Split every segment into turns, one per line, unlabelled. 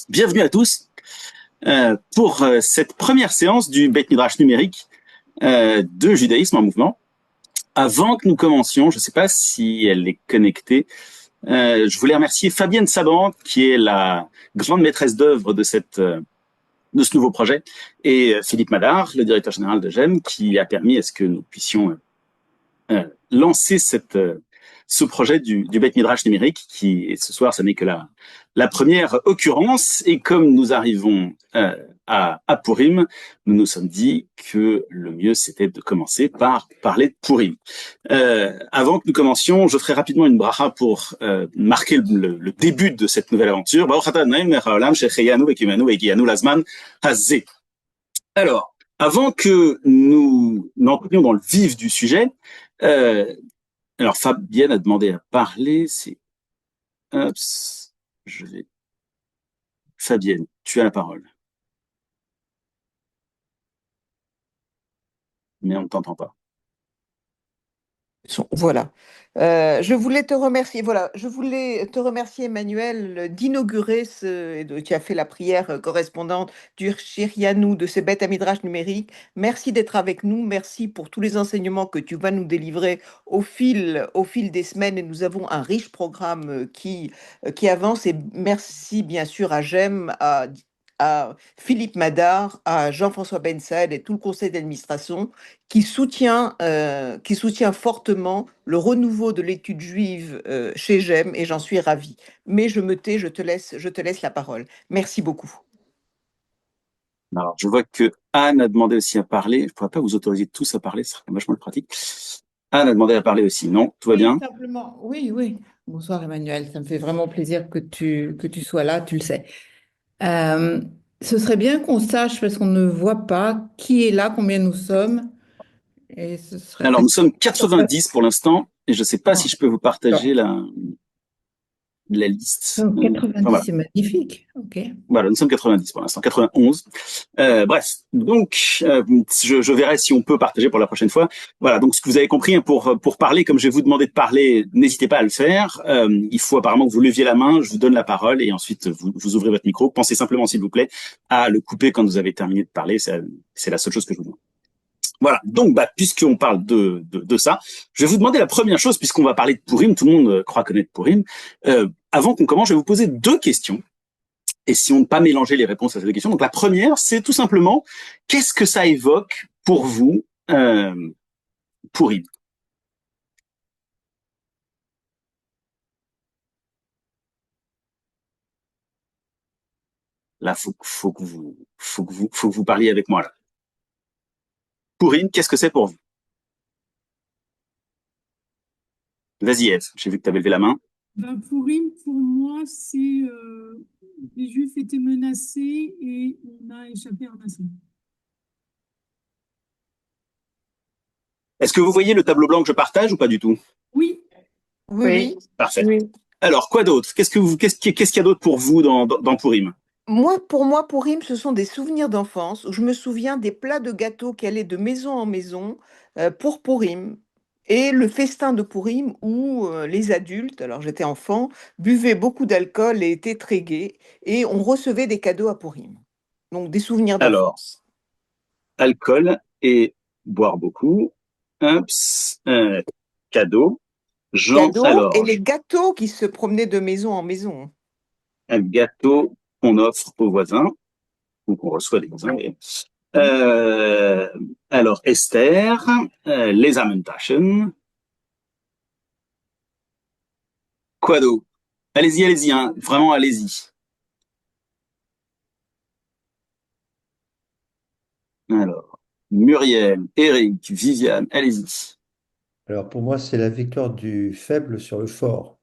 Bienvenue à tous pour cette première séance du Beit Midrash numérique de judaïsme en mouvement. Avant que nous commencions, je ne sais pas si elle est connectée, je voulais remercier Fabienne Saban, qui est la grande maîtresse d'œuvre de ce nouveau projet, et Philippe Madar, le directeur général de GEM, qui a permis à ce que nous puissions lancer ce projet du Beit Midrash numérique, qui ce soir, ça n'est que la première occurrence. Et comme nous arrivons à Purim, nous nous sommes dit que le mieux, c'était de commencer par parler de Purim. Avant que nous commencions, je ferai rapidement une bracha pour marquer le début de cette nouvelle aventure. Alors, avant que nous n'entrions dans le vif du sujet, alors Fabienne a demandé à parler. Oups, Fabienne, tu as la parole. Mais on ne t'entend pas.
Voilà. Je voulais te remercier. Voilà, je voulais te remercier, Emmanuel, d'inaugurer tu as fait la prière correspondante du Shirianou de ce Beth Midrash numérique. Merci d'être avec nous. Merci pour tous les enseignements que tu vas nous délivrer au fil des semaines. Et nous avons un riche programme qui avance. Et merci, bien sûr, à Jem, à Philippe Madar, à Jean-François Bensel et tout le conseil d'administration qui soutient fortement le renouveau de l'étude juive chez GEM, et j'en suis ravie. Mais je me tais, je te laisse la parole. Merci beaucoup.
Alors, je vois que Anne a demandé aussi à parler. Je ne pourrais pas vous autoriser tous à parler, ce serait vachement pratique. Anne a demandé à parler aussi. Non, tout va
Oui,
bien?
simplement. Oui, oui. Bonsoir Emmanuel, ça me fait vraiment plaisir que tu sois là, tu le sais. Euh, Ce serait bien qu'on sache, parce qu'on ne voit pas qui est là, combien nous sommes. Et ce serait.
Alors, nous sommes 90 pour l'instant, et je ne sais pas si
Ah,
je peux vous partager
d'accord.
la liste.
Donc,
Enfin,
90,
voilà.
c'est magnifique. OK.
Voilà, nous sommes 90 pour l'instant, 91. Bref, donc je verrai si on peut partager pour la prochaine fois. Voilà, donc ce que vous avez compris, hein, pour parler, comme je vais vous demander de parler, n'hésitez pas à le faire. Il faut apparemment que vous leviez la main, je vous donne la parole et ensuite vous ouvrez votre micro. Pensez simplement, s'il vous plaît, à le couper quand vous avez terminé de parler. C'est la seule chose que je vous demande. Voilà, donc puisqu'on parle de ça, je vais vous demander la première chose, puisqu'on va parler de Purim, tout le monde croit connaître Purim. Avant qu'on commence, je vais vous poser deux questions. Et si on ne pas mélanger les réponses à ces deux questions. Donc la première, c'est tout simplement, qu'est-ce que ça évoque pour vous, Purim? Là, faut que vous parliez avec moi là. Purim, qu'est-ce que c'est pour vous? Vas-y Eve, j'ai vu que tu avais levé la main.
Purim, pour moi, c'est les Juifs étaient menacés et on a échappé à un massacre.
Est-ce que vous voyez le tableau blanc que je partage ou pas du tout?
Oui,
Oui,
Oui,
oui.
Parfait.
oui.
Alors, quoi d'autre? Qu'est-ce qu'il y a d'autre pour vous dans Purim?
Pour moi, Purim, ce sont des souvenirs d'enfance où je me souviens des plats de gâteaux qui allaient de maison en maison pour Purim. Et le festin de Purim où les adultes, alors j'étais enfant, buvaient beaucoup d'alcool et étaient très gais. Et on recevait des cadeaux à Purim. Donc des souvenirs
Alors,
d'enfance.
alcool et boire beaucoup. Ups, cadeau. Jean,
Cadeaux et
alors,
les gâteaux qui se promenaient de maison en maison.
un gâteau qu'on offre aux voisins ou qu'on reçoit des voisins. Euh, alors, Esther, les Amentation. Quoi d'autre? Allez-y, hein, vraiment allez-y. Alors, Muriel, Eric, Viviane, allez-y.
Alors pour moi, c'est la victoire du faible sur le fort.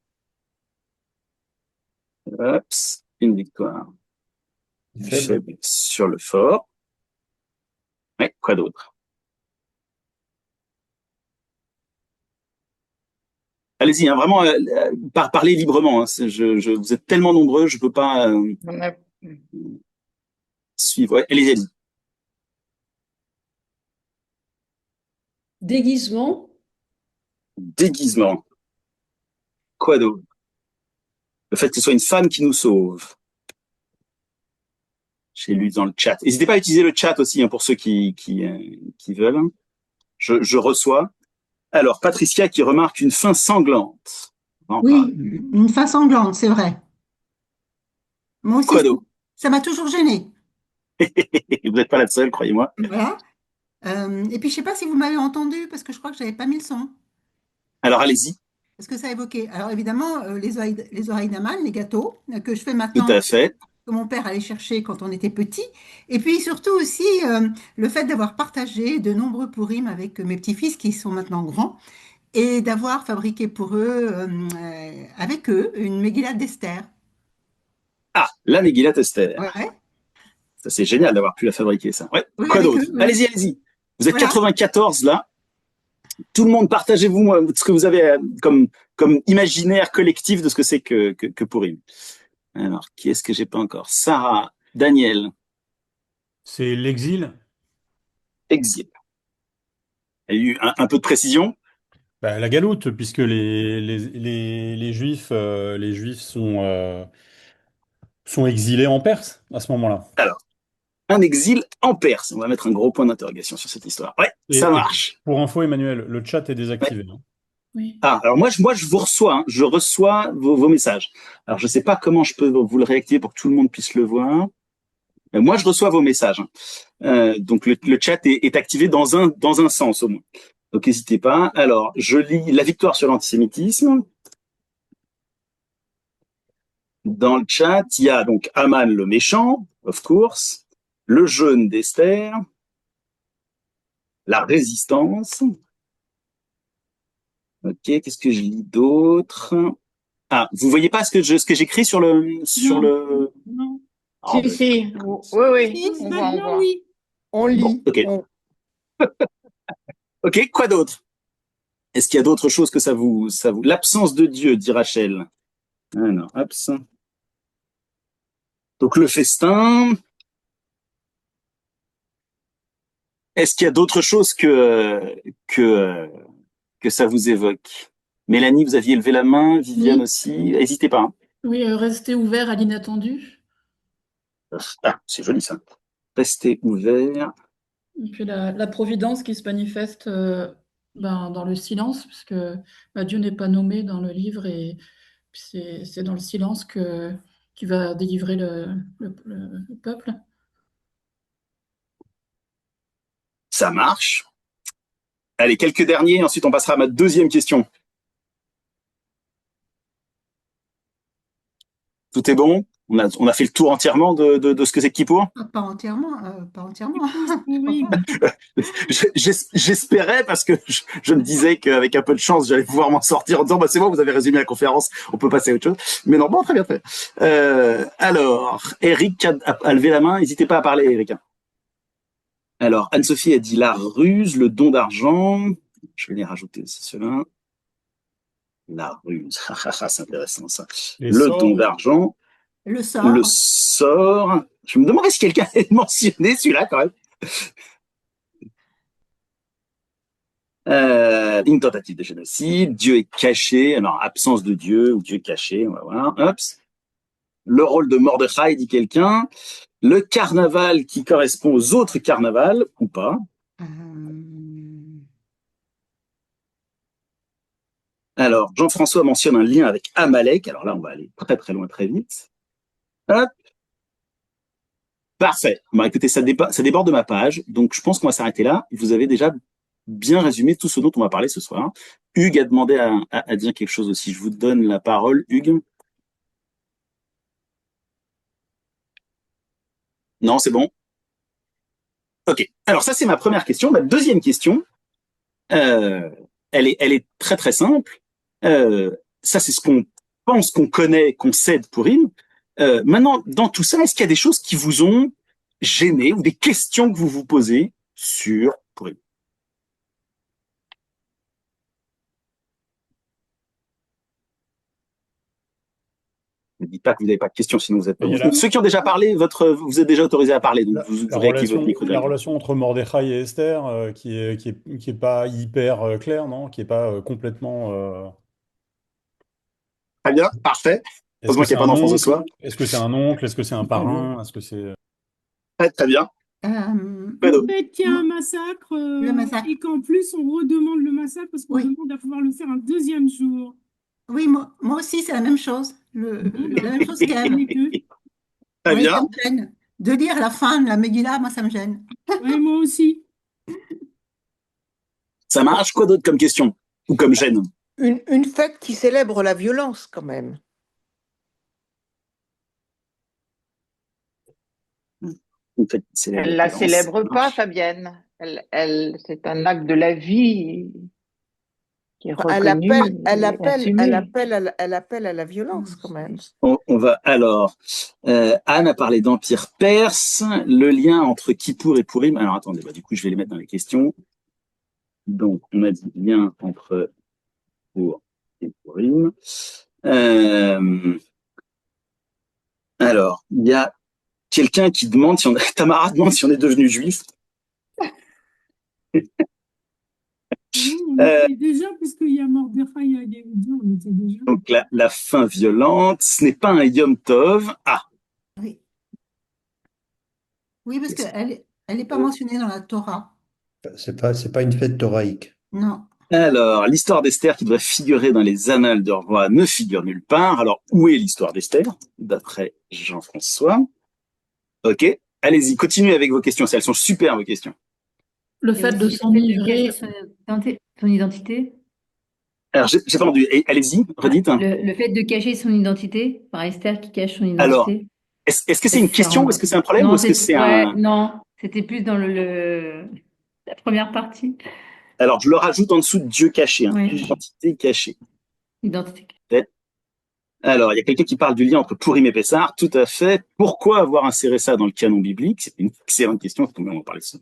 Hop, une victoire
Du
du
faible.
faible sur le fort. Ouais, quoi d'autre? Allez-y, hein, vraiment, parlez librement. Hein, vous êtes tellement nombreux, je peux pas
On a-
suivre. Ouais, allez-y.
Déguisement,
Déguisement. Quoi d'autre? Le fait que ce soit une femme qui nous sauve. J'ai lu dans le chat. N'hésitez pas à utiliser le chat aussi pour ceux qui veulent. Je reçois. Alors, Patricia qui remarque une fin sanglante. On va en parler.
Oui, une fin sanglante, c'est vrai. Moi aussi,
Quoi d'autre?
ça m'a toujours gênée.
Vous n'êtes pas la seule, croyez-moi.
Voilà. Et puis, je sais pas si vous m'avez entendu, parce que je crois que j'avais pas mis le son.
Alors, allez-y.
Parce que ça évoquait. Alors, évidemment, les oreilles d'amande, les gâteaux, que je fais
Tout
maintenant,
à fait.
que mon père allait chercher quand on était petit. Et puis, surtout aussi, le fait d'avoir partagé de nombreux pourrimes avec mes petits-fils qui sont maintenant grands et d'avoir fabriqué pour eux, avec eux, une Megillah d'Esther.
Ah, la Megillat Esther.
Ouais,
Ça, c'est génial d'avoir pu la fabriquer, ça. Ouais.
oui,
Quoi
avec
d'autre?
eux, ouais.
Allez-y, allez-y. Vous êtes
Voilà.
94 là. Tout le monde, partagez-vous moi, ce que vous avez comme imaginaire collectif de ce que c'est que Purim. Alors, qui est-ce que j'ai pas encore? Sarah, Daniel,
C'est l'exil.
exil. Il y a eu un peu de précision.
Bah, la galoute, puisque les Juifs sont exilés en Perse à ce moment-là.
Alors, un exil en Perse. On va mettre un gros point d'interrogation sur cette histoire. Ouais, ça
Et
marche.
pour info, Emmanuel, le chat est
Ouais.
désactivé, hein.
Oui.
Ah, alors moi, je vous reçois, hein. Je reçois vos messages. Alors, je sais pas comment je peux vous le réactiver pour que tout le monde puisse le voir. Mais moi, je reçois vos messages, hein. Donc, le chat est activé dans un sens au moins. Donc, n'hésitez pas. Alors, je lis La victoire sur l'antisémitisme. Dans le chat, il y a donc Aman le méchant, of course, le jeûne d'Esther, la résistance. Ok, qu'est-ce que je lis d'autre? Ah, vous voyez pas ce que j'écris sur le.
Non.
Ah,
Si,
ben,
si, oui, oui,
Si,
on voit, on
Maintenant,
voit.
oui.
On lit.
ok. Ok, quoi d'autre? Est-ce qu'il y a d'autres choses que ça vous. L'absence de Dieu, dit Rachel. Ah non, hop. Donc le festin. Est-ce qu'il y a d'autres choses que que ça vous évoque? Mélanie, vous aviez levé la main, Viviane
Oui,
aussi. N'hésitez pas, hein.
oui, rester ouvert à l'inattendu.
Ah, c'est joli ça. Restez ouvert.
Et puis la providence qui se manifeste dans le silence, puisque Dieu n'est pas nommé dans le livre et c'est dans le silence qu'il va délivrer le peuple.
Ça marche. Allez, quelques derniers, ensuite on passera à ma deuxième question. Tout est bon? On a fait le tour entièrement de ce que c'est Kippour?
Ah, pas entièrement, pas entièrement.
Oui.
J'espérais parce que je me disais qu'avec un peu de chance, j'allais pouvoir m'en sortir en disant bah c'est bon, vous avez résumé la conférence, on peut passer à autre chose. Mais non, bon, très bien, très bien. Alors, Eric a levé la main, n'hésitez pas à parler, Eric. Alors, Anne-Sophie a dit la ruse, le don d'argent. Je vais les rajouter aussi ceux-là. La ruse, c'est intéressant ça.
Les
Le
sorts.
don d'argent,
Le sort.
le sort. Je me demandais si quelqu'un avait mentionné celui-là quand même. Une tentative de génocide, Dieu est caché, alors absence de Dieu ou Dieu caché, on va voir. Hop. Le rôle de Mordechai, dit quelqu'un. Le carnaval qui correspond aux autres carnavals, ou pas.
Euh,
Alors, Jean-François mentionne un lien avec Amalek. Alors là, on va aller très très loin très vite. Hop. Parfait. Bon, écoutez, ça déborde de ma page, donc je pense qu'on va s'arrêter là. Vous avez déjà bien résumé tout ce dont on va parler ce soir. Hugues a demandé à dire quelque chose aussi. Je vous donne la parole, Hugues. Non, c'est bon. Ok. Alors ça, c'est ma première question. Ma deuxième question, euh, elle est très très simple. Ça, c'est ce qu'on pense, qu'on connaît, qu'on sait de Purim. Maintenant, dans tout ça, est-ce qu'il y a des choses qui vous ont gêné ou des questions que vous vous posez sur Purim? Ne dites pas que vous n'avez pas de questions, sinon vous êtes pas
Il y a
bon. Ceux qui ont déjà parlé, vous êtes déjà autorisé à parler, donc vous réactivez votre micro
la
directement.
relation entre Mordechai et Esther, qui est pas hyper claire, non? Qui est pas complètement.
Très bien, parfait.
Est-ce
Heureusement
que
qu'il
c'est
n'y a pas
un
d'enfance de
oncle?
soi.
Est-ce que c'est un oncle? Est-ce que c'est un parrain? Est-ce que c'est
Ouais, très bien.
Le
Fredo.
Peut-être qu'il y a un massacre
massacre.
et qu'en plus on redemande le massacre parce qu'on
Oui,
demande à pouvoir le faire un deuxième jour.
oui, moi aussi, c'est la même chose.
Bon,
La
ben,
même chose
on
qu'Ève.
est deux.
Très
Oui, ça
bien.
me gêne. De lire la fin de la Megillah, moi, ça me gêne.
Ouais, moi aussi.
Ça marche. Quoi d'autre comme question? Ou comme gêne?
Une fête qui célèbre la violence, quand même.
Une fête qui célèbre
Elle
la
la
violence.
célèbre pas, Fabienne. C'est un acte de la vie qui est reconnu et assumé.
Elle appelle à la violence, quand même.
On va alors. Anne a parlé d'Empire perse, le lien entre Kippour et Pourim. Alors attendez, du coup je vais les mettre dans les questions. Donc on a dit lien entre Kippour et Pourim. Alors il y a quelqu'un qui demande si on Tamara demande si on est devenu juif.
Non, on
Euh,
était déjà, puisqu'il y a Mordechai et Yehudi, on était déjà.
donc la fin violente, ce n'est pas un Yom Tov. Ah,
Oui, oui, parce qu'elle n'est pas mentionnée dans la Torah.
C'est pas une fête thoraïque.
Non.
alors l'histoire d'Esther qui devrait figurer dans les annales de roi ne figure nulle part. Alors où est l'histoire d'Esther d'après Jean-François? Ok, allez-y, continuez avec vos questions. Elles sont super vos questions.
Le
Et
fait de
aussi le fait de
s'enivrer,
cacher son identité.
Alors j'ai pas entendu. Allez-y, redites.
Le fait de cacher son identité, par Esther qui cache son
Alors,
identité.
est-ce que c'est
Parce
une
que ça
question ou
rend-
est-ce que c'est un problème ou
Non,
est-ce que c'est
ouais,
un...
non, c'était plus dans la première partie.
Alors, je le rajoute en dessous de Dieu caché, hein.
Oui,
Identité cachée.
identité.
Alors, il y a quelqu'un qui parle du lien entre Pourim et Pessah. Tout à fait. Pourquoi avoir inséré ça dans le canon biblique? C'est une excellente question, on va en parler de ça.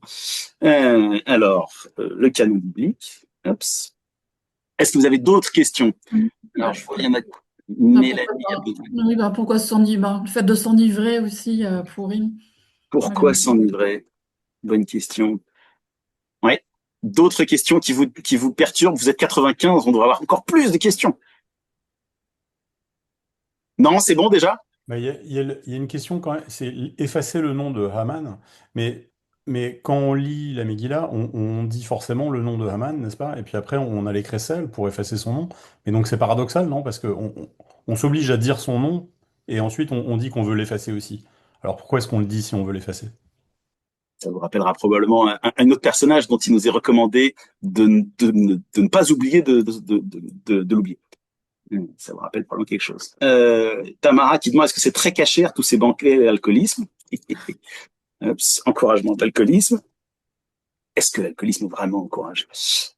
Le canon biblique. Oups. Est-ce que vous avez d'autres questions? Alors, je vois, il y en a... Mélanie a besoin.
oui, pourquoi s'enivrer? Le fait de s'enivrer aussi, Pourim.
Pourquoi s'enivrer? Bonne question. Ouais. D'autres questions qui vous perturbent? Vous êtes 95, on devrait avoir encore plus de questions. Non, c'est bon déjà?
Bah, il y a une question quand même, c'est effacer le nom de Haman, mais quand on lit la Megillah, on dit forcément le nom de Haman, n'est-ce pas? Et puis après, on a les crécelles pour effacer son nom. Mais donc c'est paradoxal, non? Parce on s'oblige à dire son nom, et ensuite on dit qu'on veut l'effacer aussi. Alors pourquoi est-ce qu'on le dit si on veut l'effacer?
Ça vous rappellera probablement un autre personnage dont il nous est recommandé de ne pas oublier de l'oublier. Ça vous rappelle probablement quelque chose. Tamara qui demande est-ce que c'est très caché tous ces banquets d'alcoolisme? Encouragement de l'alcoolisme. Est-ce que l'alcoolisme est vraiment encouragé?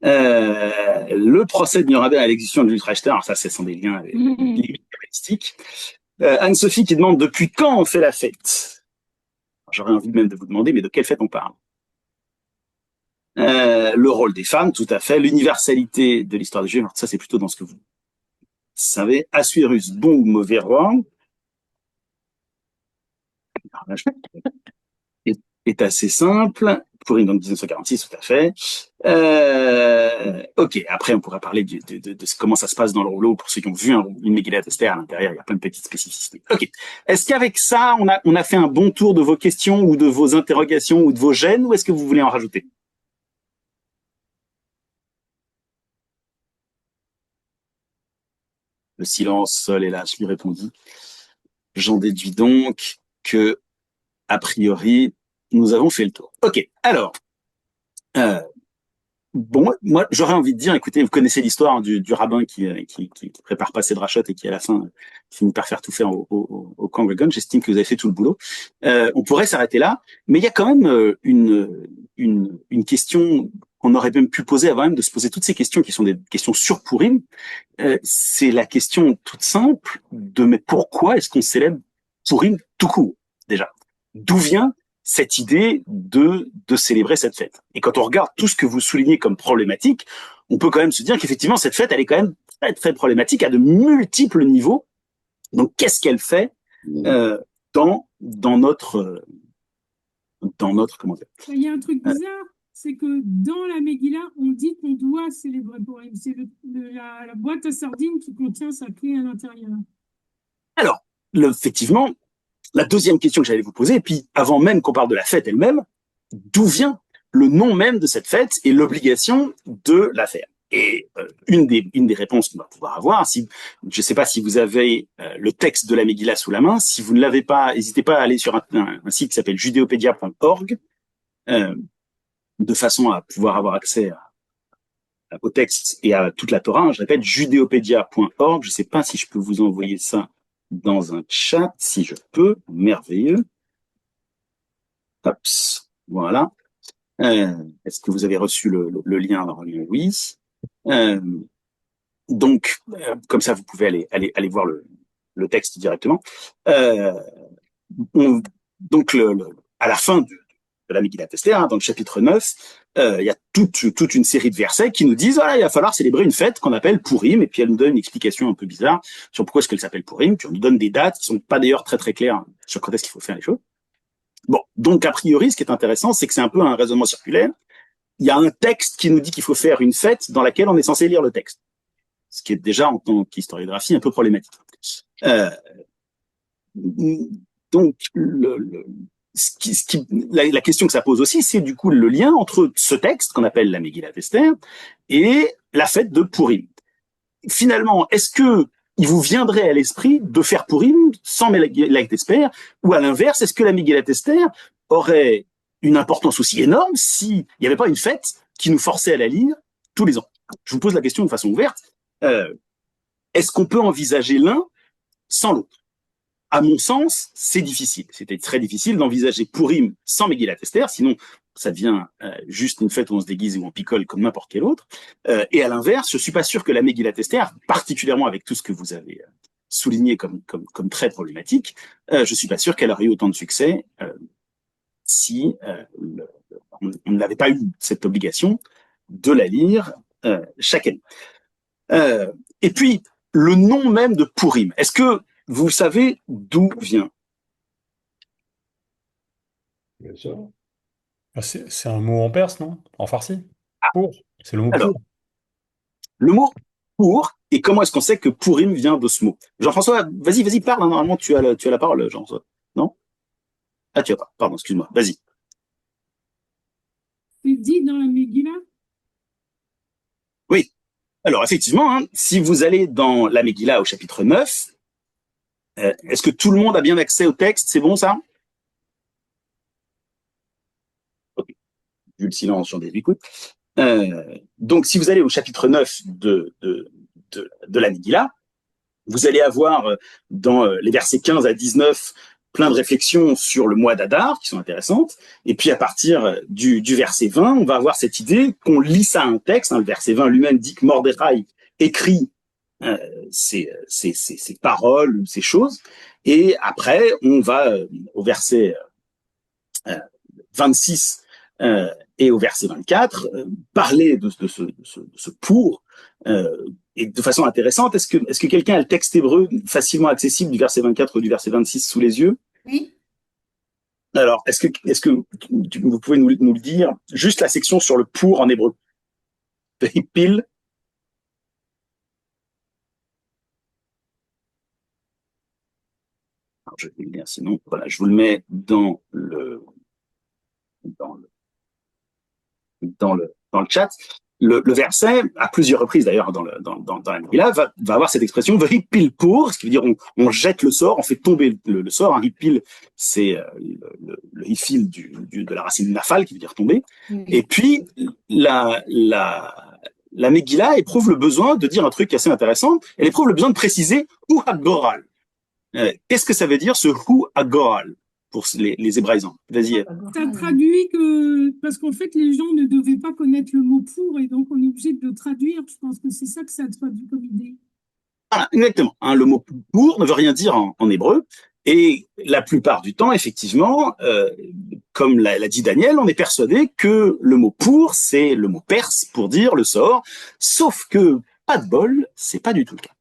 Le procès de Nuremberg à l'exécution de l'Ultrachter, alors ça, ce sont des liens linguistiques. Anne-Sophie qui demande depuis quand on fait la fête? J'aurais envie même de vous demander, mais de quelle fête on parle? Le rôle des femmes, tout à fait. L'universalité de l'histoire des Juifs, alors ça c'est plutôt dans ce que vous savez. Assuérus, bon ou mauvais roi, est assez simple. Pour donc 1946, tout à fait. Ok, après on pourra parler de comment ça se passe dans le rouleau pour ceux qui ont vu une Megillat Esther à l'intérieur, il y a plein de petites spécificités. Ok, est-ce qu'avec ça, on a fait un bon tour de vos questions ou de vos interrogations ou de vos gènes ou est-ce que vous voulez en rajouter? Le silence seul est là, je lui répondis. J'en déduis donc que, a priori, nous avons fait le tour. Ok, alors, bon, moi, j'aurais envie de dire, écoutez, vous connaissez l'histoire hein, du rabbin qui prépare passer de rachot et qui, à la fin, finit par faire tout faire au Congregant. J'estime que vous avez fait tout le boulot. On pourrait s'arrêter là, mais il y a quand même une question qu'on aurait même pu poser avant même de se poser toutes ces questions qui sont des questions sur Pourim. C'est la question toute simple de mais pourquoi est-ce qu'on célèbre Pourim tout court, déjà? D'où vient cette idée de célébrer cette fête? Et quand on regarde tout ce que vous soulignez comme problématique, on peut quand même se dire qu'effectivement, cette fête, elle est quand même très, très problématique à de multiples niveaux. Donc, qu'est-ce qu'elle fait dans notre comment dire?
Il y a un truc bizarre, c'est que dans la Megillah, on dit qu'on doit célébrer Purim. C'est la boîte à sardines qui contient sa clé à l'intérieur.
Alors, effectivement, la deuxième question que j'allais vous poser, et puis avant même qu'on parle de la fête elle-même, d'où vient le nom même de cette fête et l'obligation de la faire? Et une des réponses qu'on va pouvoir avoir, si je ne sais pas si vous avez le texte de la Megillah sous la main, si vous ne l'avez pas, n'hésitez pas à aller sur un site qui s'appelle judéopédia.org, de façon à pouvoir avoir accès au texte et à toute la Torah. Je répète, judéopédia.org. Je ne sais pas si je peux vous envoyer ça dans un chat, si je peux. Merveilleux. Hop, voilà. Est-ce que vous avez reçu le lien? Normalement, oui. Donc, comme ça, vous pouvez aller voir le texte directement. Donc, à la fin de la Megillat Esther, dans le chapitre 9, il y a toute une série de versets qui nous disent, voilà, il va falloir célébrer une fête qu'on appelle Purim, et puis elle nous donne une explication un peu bizarre sur pourquoi est-ce qu'elle s'appelle Purim, puis on nous donne des dates qui sont pas d'ailleurs très très claires sur quand est-ce qu'il faut faire les choses. Bon, donc a priori, ce qui est intéressant, c'est que c'est un peu un raisonnement circulaire. Il y a un texte qui nous dit qu'il faut faire une fête dans laquelle on est censé lire le texte, ce qui est déjà en tant qu'historiographie un peu problématique. Donc, la question que ça pose aussi, c'est du coup le lien entre ce texte qu'on appelle la Megillat Esther et la fête de Purim. Finalement, est-ce que il vous viendrait à l'esprit de faire Purim sans Megillat Esther, ou à l'inverse, est-ce que la Megillat Esther aurait une importance aussi énorme s'il n'y avait pas une fête qui nous forçait à la lire tous les ans? Je vous pose la question de façon ouverte. Est-ce qu'on peut envisager l'un sans l'autre? À mon sens, c'est difficile. C'était très difficile d'envisager Purim sans Megillat Esther, sinon ça devient juste une fête où on se déguise et où on picole comme n'importe quel autre. Et à l'inverse, je suis pas sûr que la Megillat Esther, particulièrement avec tout ce que vous avez souligné comme très problématique, je suis pas sûr qu'elle aurait eu autant de succès si on n'avait pas eu cette obligation de la lire chaque année. Et puis, le nom même de Purim, est-ce que vous savez d'où vient?
Bien sûr.
C'est un mot en perse, non? En farsi? Pour. C'est le mot
Alors,
pour.
le mot pour, et comment est-ce qu'on sait que Purim vient de ce mot? Jean-François, vas-y, parle, hein, normalement tu as la parole, Jean-François. Non? Ah, tu as pas, pardon, excuse-moi, vas-y.
C'est dit dans la Megillah?
Oui. Alors, effectivement, hein, si vous allez dans la Megillah au chapitre 9, est-ce que tout le monde a bien accès au texte? C'est bon, ça? Ok. Vu le silence, j'en écoute. Donc, si vous allez au chapitre 9 de la Megillah, vous allez avoir dans les versets 15 à 19 plein de réflexions sur le mois d'Adar qui sont intéressantes. Et puis à partir du verset 20, on va avoir cette idée qu'on lit ça à un texte. Hein, le verset 20 lui-même dit que Mordechai écrit ces paroles, ces choses. Et après, on va au verset 26 et au verset 24 parler de ce pour. Et de façon intéressante, est-ce que quelqu'un a le texte hébreu facilement accessible du verset 24 ou du verset 26 sous les yeux?
Oui.
Alors, est-ce que vous pouvez nous le dire, juste la section sur le pour en hébreu? Pile. Alors, je vais le lire, sinon, voilà, je vous le mets dans le chat. Le verset, à plusieurs reprises d'ailleurs dans la Megillah, va avoir cette expression vehipil pour, ce qui veut dire on jette le sort, on fait tomber le sort. Un hipil, c'est le hifil de la racine nafal, qui veut dire tomber. Et puis la Megillah éprouve le besoin de dire un truc assez intéressant. Elle éprouve le besoin de préciser hu hagoral. Qu'est-ce que ça veut dire ce hu hagoral pour les hébraïsants? Vas-y.
Ça traduit que, parce qu'en fait, les gens ne devaient pas connaître le mot pour, et donc on est obligé de le traduire. Je pense que c'est ça que ça traduit comme idée.
Voilà, exactement. Hein, le mot pour ne veut rien dire en hébreu. Et la plupart du temps, effectivement, comme l'a dit Daniel, on est persuadé que le mot pour, c'est le mot perse pour dire le sort. Sauf que, pas de bol, c'est pas du tout le cas.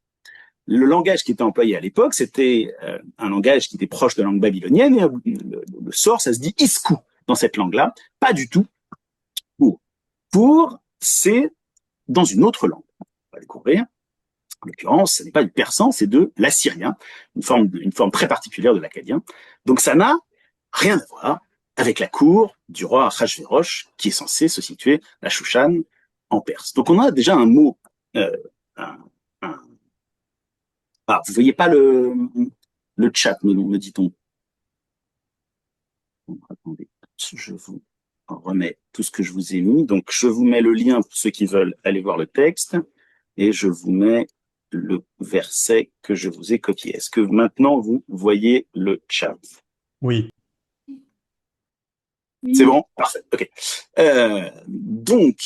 Le langage qui était employé à l'époque, c'était un langage qui était proche de la langue babylonienne, et le sort, ça se dit isku dans cette langue-là, pas du tout pour. Pour, c'est dans une autre langue. On va découvrir. En l'occurrence, ce n'est pas du persan, c'est de l'assyrien, une forme très particulière de l'akkadien. Donc ça n'a rien à voir avec la cour du roi Achashvérosh, qui est censé se situer à Shushan, en Perse. Donc on a déjà un mot, un, un... Ah, vous voyez pas le chat, me dit-on. Attendez, je vous remets tout ce que je vous ai mis. Donc je vous mets le lien pour ceux qui veulent aller voir le texte, et je vous mets le verset que je vous ai copié. Est-ce que maintenant vous voyez le chat?
Oui.
C'est bon? Parfait. Ok. Donc,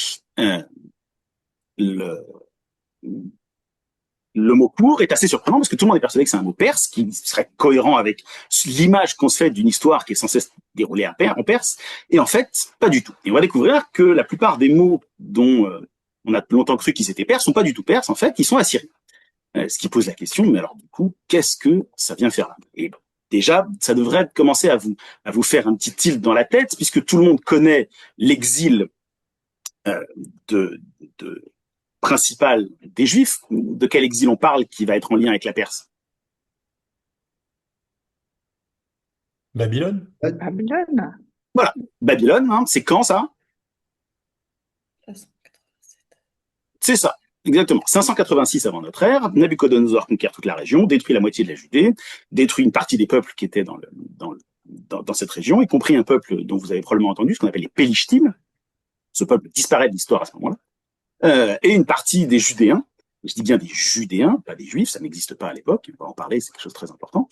le mot court est assez surprenant parce que tout le monde est persuadé que c'est un mot perse qui serait cohérent avec l'image qu'on se fait d'une histoire qui est censée se dérouler en Perse. Et en fait, pas du tout. Et on va découvrir que la plupart des mots dont on a longtemps cru qu'ils étaient perses sont pas du tout perses. En fait, ils sont assyriens. Ce qui pose la question, mais alors du coup, qu'est-ce que ça vient faire là? Et bon, déjà, ça devrait commencer à vous faire un petit tilt dans la tête, puisque tout le monde connaît l'exil de principal des Juifs. De quel exil on parle qui va être en lien avec la Perse?
Babylone?
Babylone.
Voilà, Babylone, hein, c'est quand ça? C'est ça, exactement. 586 avant notre ère, Nabuchodonosor conquiert toute la région, détruit la moitié de la Judée, détruit une partie des peuples qui étaient dans cette région, y compris un peuple dont vous avez probablement entendu, ce qu'on appelle les Pélishtim. Ce peuple disparaît de l'histoire à ce moment-là. Et une partie des Judéens, je dis bien des Judéens, pas des Juifs, ça n'existe pas à l'époque, on va en parler, c'est quelque chose de très important,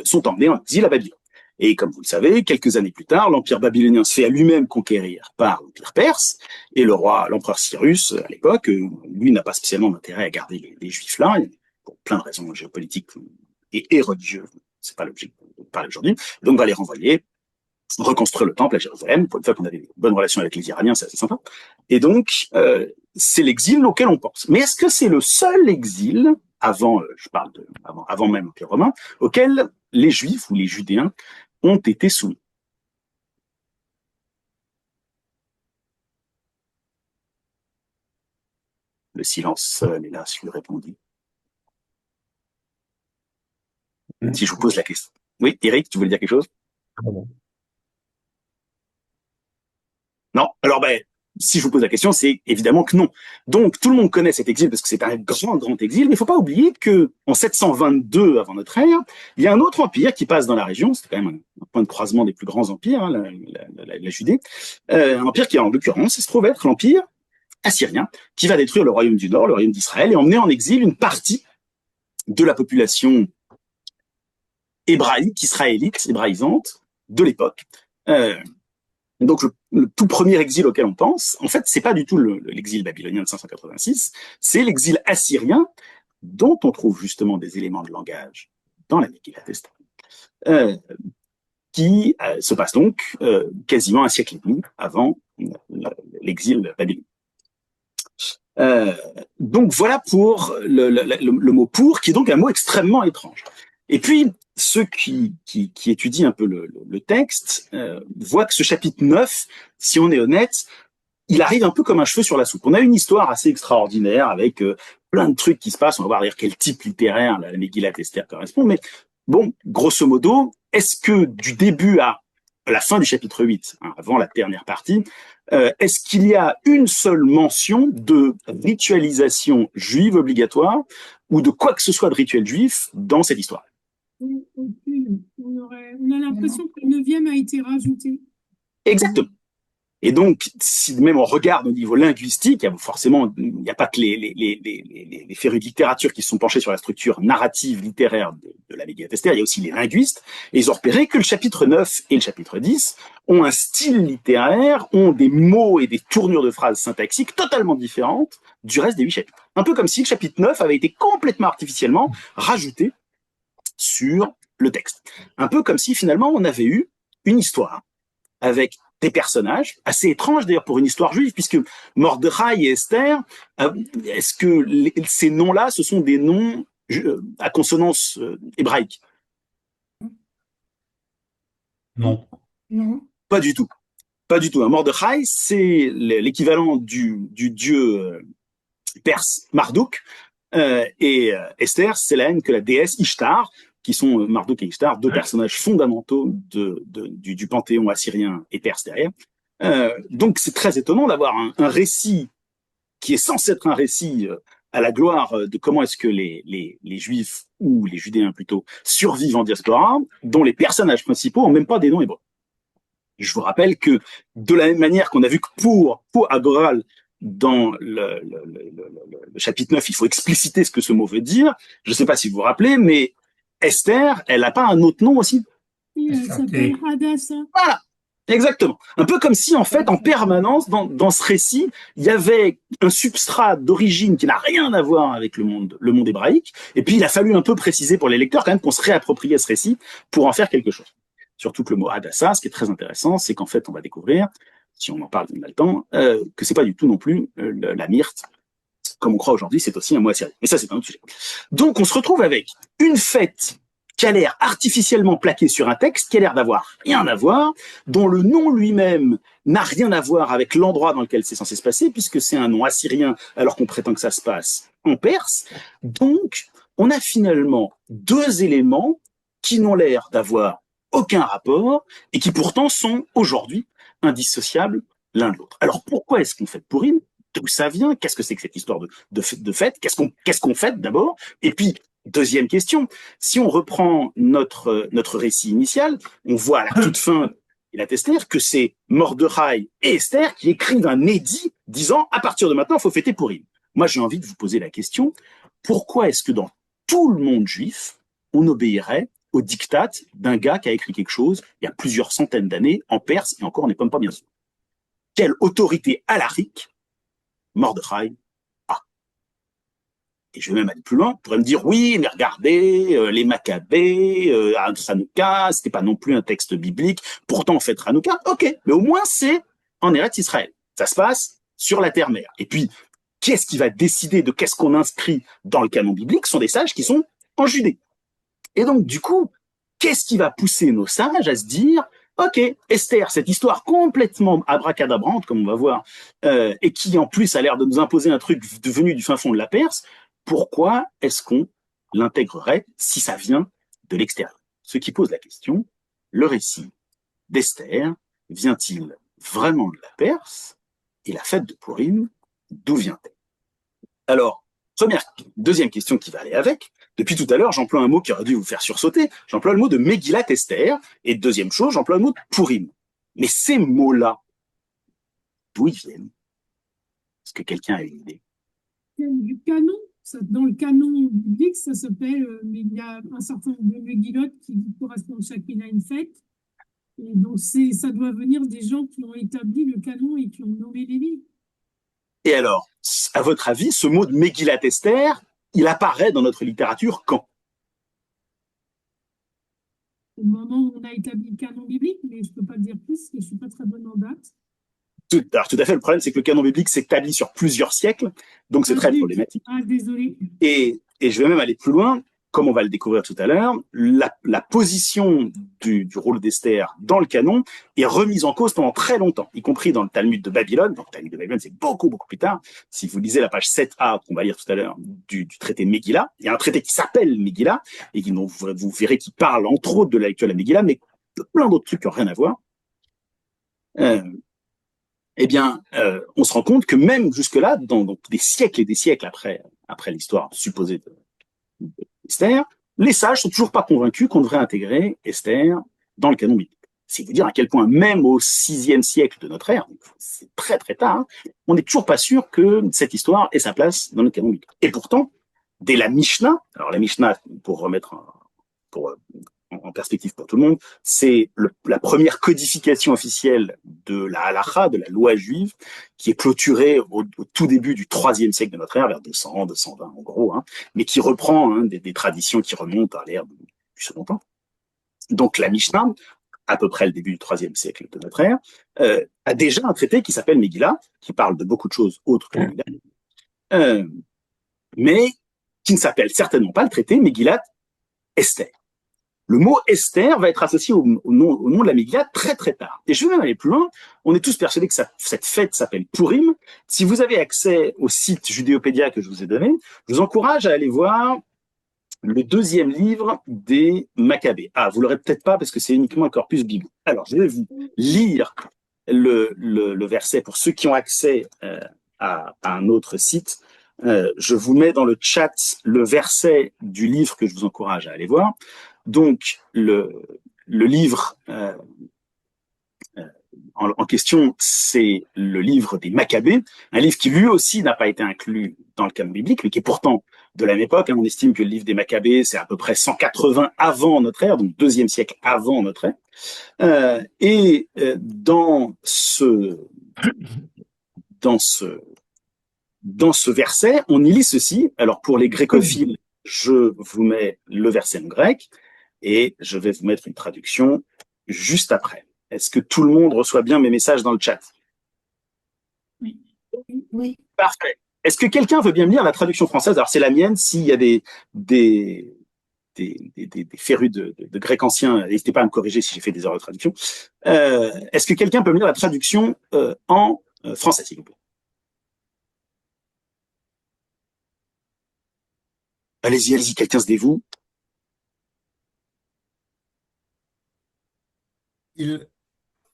sont emmenés en exil à Babylone. Et comme vous le savez, quelques années plus tard, l'empire babylonien se fait à lui-même conquérir par l'empire perse, et l'empereur Cyrus, à l'époque, lui n'a pas spécialement d'intérêt à garder les Juifs là, pour plein de raisons géopolitiques et religieuses, c'est pas l'objet de parler aujourd'hui, donc va les renvoyer, reconstruire le temple à Jérusalem, pour une fois qu'on a des bonnes relations avec les Iraniens, c'est assez sympa. Et donc, c'est l'exil auquel on pense. Mais est-ce que c'est le seul exil, avant même l'Empire romain, auquel les Juifs ou les Judéens ont été soumis? Le silence seul est là, si je répondis. Si je vous pose la question. Oui, Eric, tu voulais dire quelque chose? Non. Alors, si je vous pose la question, c'est évidemment que non. Donc, tout le monde connaît cet exil parce que c'est un grand exil, mais il ne faut pas oublier que en 722 avant notre ère, il y a un autre empire qui passe dans la région, c'est quand même un point de croisement des plus grands empires, hein, la Judée, un empire qui, en l'occurrence, se trouve être l'empire assyrien, qui va détruire le royaume du Nord, le royaume d'Israël, et emmener en exil une partie de la population hébraïque, israélite, hébraïsante de l'époque. Donc, le tout premier exil auquel on pense, en fait, c'est pas du tout l'exil babylonien de 586, c'est l'exil assyrien, dont on trouve justement des éléments de langage dans la Megillat Esther, qui se passe donc quasiment un siècle et demi avant l'exil babylonien. Donc voilà pour le mot pour, qui est donc un mot extrêmement étrange. Et puis, ceux qui étudient un peu le texte voient que ce chapitre 9, si on est honnête, il arrive un peu comme un cheveu sur la soupe. On a une histoire assez extraordinaire avec plein de trucs qui se passent. On va voir d'ailleurs quel type littéraire la Megillat Esther correspond. Mais bon, grosso modo, est-ce que du début à la fin du chapitre 8, hein, avant la dernière partie, est-ce qu'il y a une seule mention de ritualisation juive obligatoire ou de quoi que ce soit de rituel juif dans cette histoire?
Aucune. On a l'impression que le 9e a été rajouté.
Exactement. Et donc, si même on regarde au niveau linguistique, forcément, il n'y a pas que les férus de littérature qui se sont penchés sur la structure narrative littéraire de la Megillat Esther, il y a aussi les linguistes, et ils ont repéré que le chapitre 9 et le chapitre 10 ont un style littéraire, ont des mots et des tournures de phrases syntaxiques totalement différentes du reste des 8 chapitres. Un peu comme si le chapitre 9 avait été complètement artificiellement rajouté sur le texte. Un peu comme si finalement on avait eu une histoire avec des personnages assez étranges d'ailleurs pour une histoire juive, puisque Mordechai et Esther, est-ce que ces noms-là, ce sont des noms à consonance hébraïque?
Non.
Non.
Pas du tout. Pas du tout. Mordechai, c'est l'équivalent du dieu perse Marduk, et Esther, c'est la haine que la déesse Ishtar, qui sont Marduk et Ishtar, deux personnages fondamentaux du panthéon assyrien et perse derrière. Donc c'est très étonnant d'avoir un récit qui est censé être un récit à la gloire de comment est-ce que les Juifs, ou les Judéens plutôt, survivent en diaspora, dont les personnages principaux ont même pas des noms hébreux. Je vous rappelle que de la même manière qu'on a vu que pour Agoral, dans le chapitre 9, il faut expliciter ce que ce mot veut dire. Je ne sais pas si vous vous rappelez, mais Esther, elle n'a pas un autre nom aussi?
Elle s'appelle Hadassah.
Voilà, exactement. Un peu comme si, en fait, en permanence, dans ce récit, il y avait un substrat d'origine qui n'a rien à voir avec le monde hébraïque, et puis il a fallu un peu préciser pour les lecteurs quand même qu'on se réappropriait ce récit pour en faire quelque chose. Surtout que le mot Hadassah, ce qui est très intéressant, c'est qu'en fait, on va découvrir, si on en parle, on a le temps, que c'est pas du tout non plus la myrte, comme on croit aujourd'hui, c'est aussi un mot assyrien. Mais ça, c'est un autre sujet. Donc, on se retrouve avec une fête qui a l'air artificiellement plaquée sur un texte, qui a l'air d'avoir rien à voir, dont le nom lui-même n'a rien à voir avec l'endroit dans lequel c'est censé se passer, puisque c'est un nom assyrien, alors qu'on prétend que ça se passe en Perse. Donc, on a finalement deux éléments qui n'ont l'air d'avoir aucun rapport, et qui pourtant sont aujourd'hui indissociables l'un de l'autre. Alors pourquoi est-ce qu'on fête Pourim? D'où ça vient? Qu'est-ce que c'est que cette histoire de fête? Qu'est-ce qu'on fête d'abord? Et puis, deuxième question, si on reprend notre récit initial, on voit à la toute fin il a Esther que c'est Mordechai et Esther qui écrivent un édit disant à partir de maintenant, il faut fêter Pourim. Moi, j'ai envie de vous poser la question, pourquoi est-ce que dans tout le monde juif, on obéirait au diktat d'un gars qui a écrit quelque chose il y a plusieurs centaines d'années en Perse, et encore on n'est même pas bien sûr. Quelle autorité alarique Mordechai a? Et je vais même aller plus loin, on pourrait me dire oui, mais regardez, les Maccabées, Hanouka, c'était pas non plus un texte biblique, pourtant on fête Hanouka, ok, mais au moins c'est en Eretz Israël, ça se passe sur la terre-mère. Et puis, qu'est-ce qui va décider de qu'est-ce qu'on inscrit dans le canon biblique? Ce sont des sages qui sont en Judée. Et donc, du coup, qu'est-ce qui va pousser nos sages à se dire, ok, Esther, cette histoire complètement abracadabrante, comme on va voir, et qui en plus a l'air de nous imposer un truc venu du fin fond de la Perse, pourquoi est-ce qu'on l'intégrerait si ça vient de l'extérieur? Ce qui pose la question, le récit d'Esther vient-il vraiment de la Perse? Et la fête de Pourim, d'où vient-elle? Alors, deuxième question qui va aller avec. Depuis tout à l'heure, j'emploie un mot qui aurait dû vous faire sursauter. J'emploie le mot de Megillat Esther. Et deuxième chose, j'emploie le mot de Pourim. Mais ces mots-là, d'où ils viennent? Est-ce que quelqu'un a une idée?
Du canon. Dans le canon biblique, ça s'appelle, il y a un certain nombre de Megillot qui correspondent chacune à une fête. Et donc, ça doit venir des gens qui ont établi le canon et qui ont nommé les livres.
Et alors, à votre avis, ce mot de Megillat Esther, il apparaît dans notre littérature quand?
Au moment où on a établi le canon biblique, mais je ne peux pas dire plus, parce que je ne suis pas très bonne en date.
Alors, tout à fait, le problème, c'est que le canon biblique s'établit sur plusieurs siècles, donc c'est très problématique.
Ah, désolé.
Et je vais même aller plus loin, comme on va le découvrir tout à l'heure, la position du rôle d'Esther dans le canon est remise en cause pendant très longtemps, y compris dans le Talmud de Babylone. Donc, le Talmud de Babylone, c'est beaucoup, beaucoup plus tard. Si vous lisez la page 7a, qu'on va lire tout à l'heure, du traité de Megillah, il y a un traité qui s'appelle Megillah, et vous verrez qu'il parle entre autres de la lecture de la Megillah, mais de plein d'autres trucs qui n'ont rien à voir. On se rend compte que même jusque-là, dans des siècles et des siècles après l'histoire supposée d'Esther, les sages sont toujours pas convaincus qu'on devrait intégrer Esther dans le canon biblique. C'est vous dire à quel point, même au VIe siècle de notre ère, c'est très très tard, on n'est toujours pas sûr que cette histoire ait sa place dans le canon biblique. Et pourtant, dès la Mishnah, alors la Mishnah, pour remettre en perspective pour tout le monde, c'est la première codification officielle de la halacha, de la loi juive, qui est clôturée au tout début du IIIe siècle de notre ère, vers 200, 220 en gros, mais qui reprend des traditions qui remontent à l'ère du Second Temple. Donc la Mishnah, à peu près le début du IIIe siècle de notre ère, a déjà un traité qui s'appelle Megillah, qui parle de beaucoup de choses autres que Megillah, mais qui ne s'appelle certainement pas le traité Megillat Esther. le mot Esther va être associé au nom de la Megillah très très tard. Et je vais même aller plus loin. On est tous persuadés que cette fête s'appelle Purim. Si vous avez accès au site Judéopédia que je vous ai donné, je vous encourage à aller voir le deuxième livre des Maccabées. Ah, vous l'aurez peut-être pas parce que c'est uniquement un corpus biblique. Alors, je vais vous lire le verset pour ceux qui ont accès à un autre site. Je vous mets dans le chat le verset du livre que je vous encourage à aller voir. Donc, le livre en question, c'est le livre des Maccabées, un livre qui lui aussi n'a pas été inclus dans le canon biblique, mais qui est pourtant de la même époque. On estime que le livre des Maccabées, c'est à peu près 180 avant notre ère, donc 2e siècle avant notre ère. Dans ce verset, on y lit ceci. Alors pour les grécophiles, je vous mets le verset en grec et je vais vous mettre une traduction juste après. Est-ce que tout le monde reçoit bien mes messages dans le chat?
Oui.
Oui.
Parfait. Est-ce que quelqu'un veut bien me lire la traduction française? Alors c'est la mienne. S'il y a des férus de grec ancien, n'hésitez pas à me corriger si j'ai fait des erreurs de traduction. Est-ce que quelqu'un peut me lire la traduction en français, s'il vous plaît? Allez-y, quelqu'un se dévoue.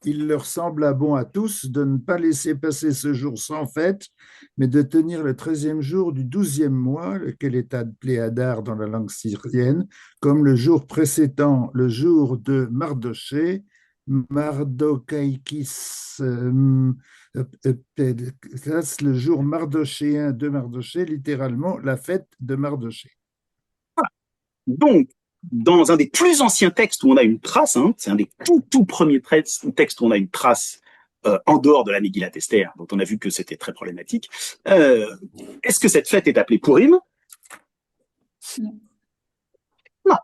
Il leur sembla bon à tous de ne pas laisser passer ce jour sans fête, mais de tenir le 13e jour du 12e mois, lequel est appelé Hadar dans la langue syrienne, comme le jour précédent le jour de Mardoché, Mardochaïkis, le jour mardochéen de Mardoché, littéralement la fête de Mardoché.
Donc, dans un des plus anciens textes où on a une trace, c'est un des tout premiers textes où on a une trace en dehors de la Megillat Esther, dont on a vu que c'était très problématique. Est-ce que cette fête est appelée Purim?
Non.
Non.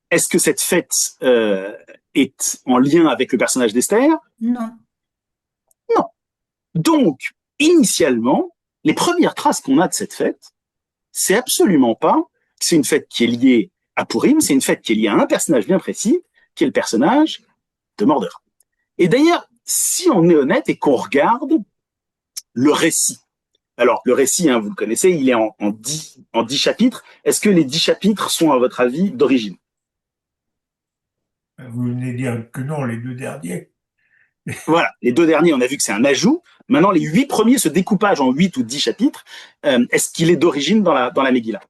Est-ce que cette fête est en lien avec le personnage d'Esther?
Non.
Non. Donc, initialement, les premières traces qu'on a de cette fête, c'est absolument pas que c'est une fête qui est liée à Purim, c'est une fête qui est liée à un personnage bien précis, qui est le personnage de Mordechai. Et d'ailleurs, si on est honnête et qu'on regarde le récit, alors le récit, vous le connaissez, il est en 10 chapitres. Est-ce que les 10 chapitres sont, à votre avis, d'origine?
Vous venez de dire que non, les 2 derniers.
Voilà, les 2 derniers, on a vu que c'est un ajout. Maintenant, les 8 premiers, ce découpage en 8 ou 10 chapitres, est-ce qu'il est d'origine dans la Megillah?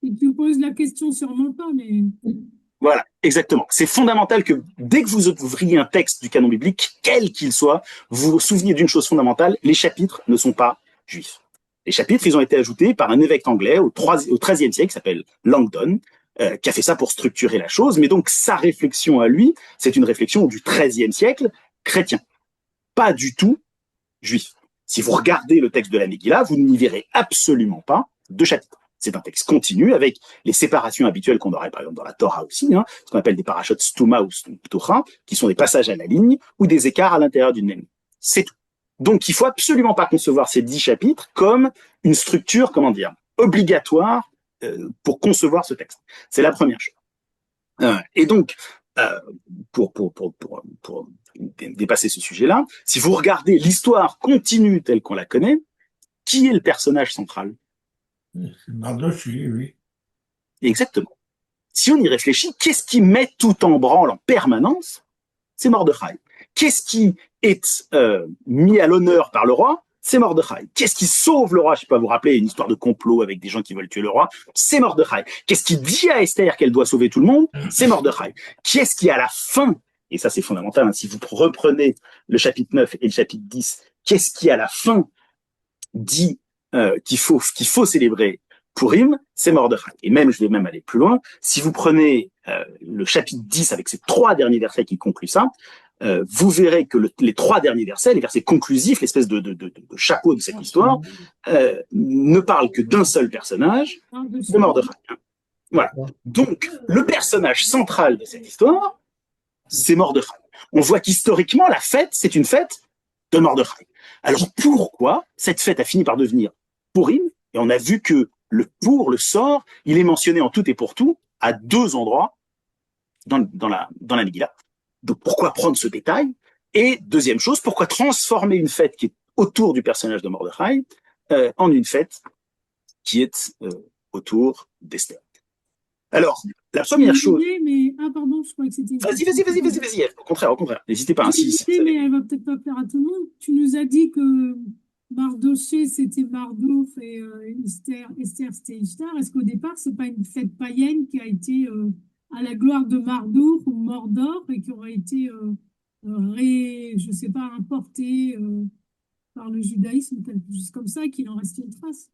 Et tu poses la question sûrement pas, mais...
Voilà, exactement. C'est fondamental que dès que vous ouvriez un texte du canon biblique, quel qu'il soit, vous vous souveniez d'une chose fondamentale, les chapitres ne sont pas juifs. Les chapitres, ils ont été ajoutés par un évêque anglais au XIIIe siècle, qui s'appelle Langdon, qui a fait ça pour structurer la chose, mais donc sa réflexion à lui, c'est une réflexion du XIIIe siècle chrétien, pas du tout juif. Si vous regardez le texte de la Megillah, vous n'y verrez absolument pas de chapitres. C'est un texte continu avec les séparations habituelles qu'on aurait par exemple dans la Torah aussi, ce qu'on appelle des parachutes stuma ou ptucha, qui sont des passages à la ligne ou des écarts à l'intérieur d'une ligne. C'est tout. Donc il faut absolument pas concevoir ces 10 chapitres comme une structure, obligatoire pour concevoir ce texte. C'est la première chose. Et donc, pour dépasser ce sujet-là, si vous regardez l'histoire continue telle qu'on la connaît, qui est le personnage central?
C'est Mardoché, oui.
Exactement. Si on y réfléchit, qu'est-ce qui met tout en branle en permanence? C'est Mordechai. Qu'est-ce qui est mis à l'honneur par le roi? C'est Mordechai. Qu'est-ce qui sauve le roi? Je ne sais pas vous rappeler une histoire de complot avec des gens qui veulent tuer le roi. C'est Mordechai. Qu'est-ce qui dit à Esther qu'elle doit sauver tout le monde? C'est Mordechai. Qu'est-ce qui à la fin, et ça c'est fondamental, si vous reprenez le chapitre 9 et le chapitre 10, qu'est-ce qui à la fin dit qu'il faut célébrer Purim? C'est Mordechai. Et même, je vais même aller plus loin, si vous prenez le chapitre 10 avec ces 3 derniers versets qui concluent ça, vous verrez que les 3 derniers versets, les versets conclusifs, l'espèce de chapeau de cette histoire, ne parlent que d'un seul personnage, de Mordechai. Voilà. Donc, le personnage central de cette histoire, c'est Mordechai. On voit qu'historiquement, la fête, c'est une fête de Mordechai. Alors, pourquoi cette fête a fini par devenir Purim? Et on a vu que Le pour, le sort, il est mentionné en tout et pour tout à 2 endroits dans la Megillah. Donc pourquoi prendre ce détail? Et deuxième chose, pourquoi transformer une fête qui est autour du personnage de Mordechai en une fête qui est autour d'Esther? Alors, la première chose.
Mais... Ah, pardon, je crois que c'était.
Vas-y. Au contraire. N'hésitez pas.
Mais elle va peut-être pas plaire à tout le monde. Tu nous as dit que Mardoché, c'était Mardouf et Esther, c'était Ishtar. Est-ce qu'au départ, c'est pas une fête païenne qui a été à la gloire de Mardouf ou Mordor et qui aurait été, je sais pas, importée par le judaïsme, quelque chose comme ça, et qu'il en reste une trace?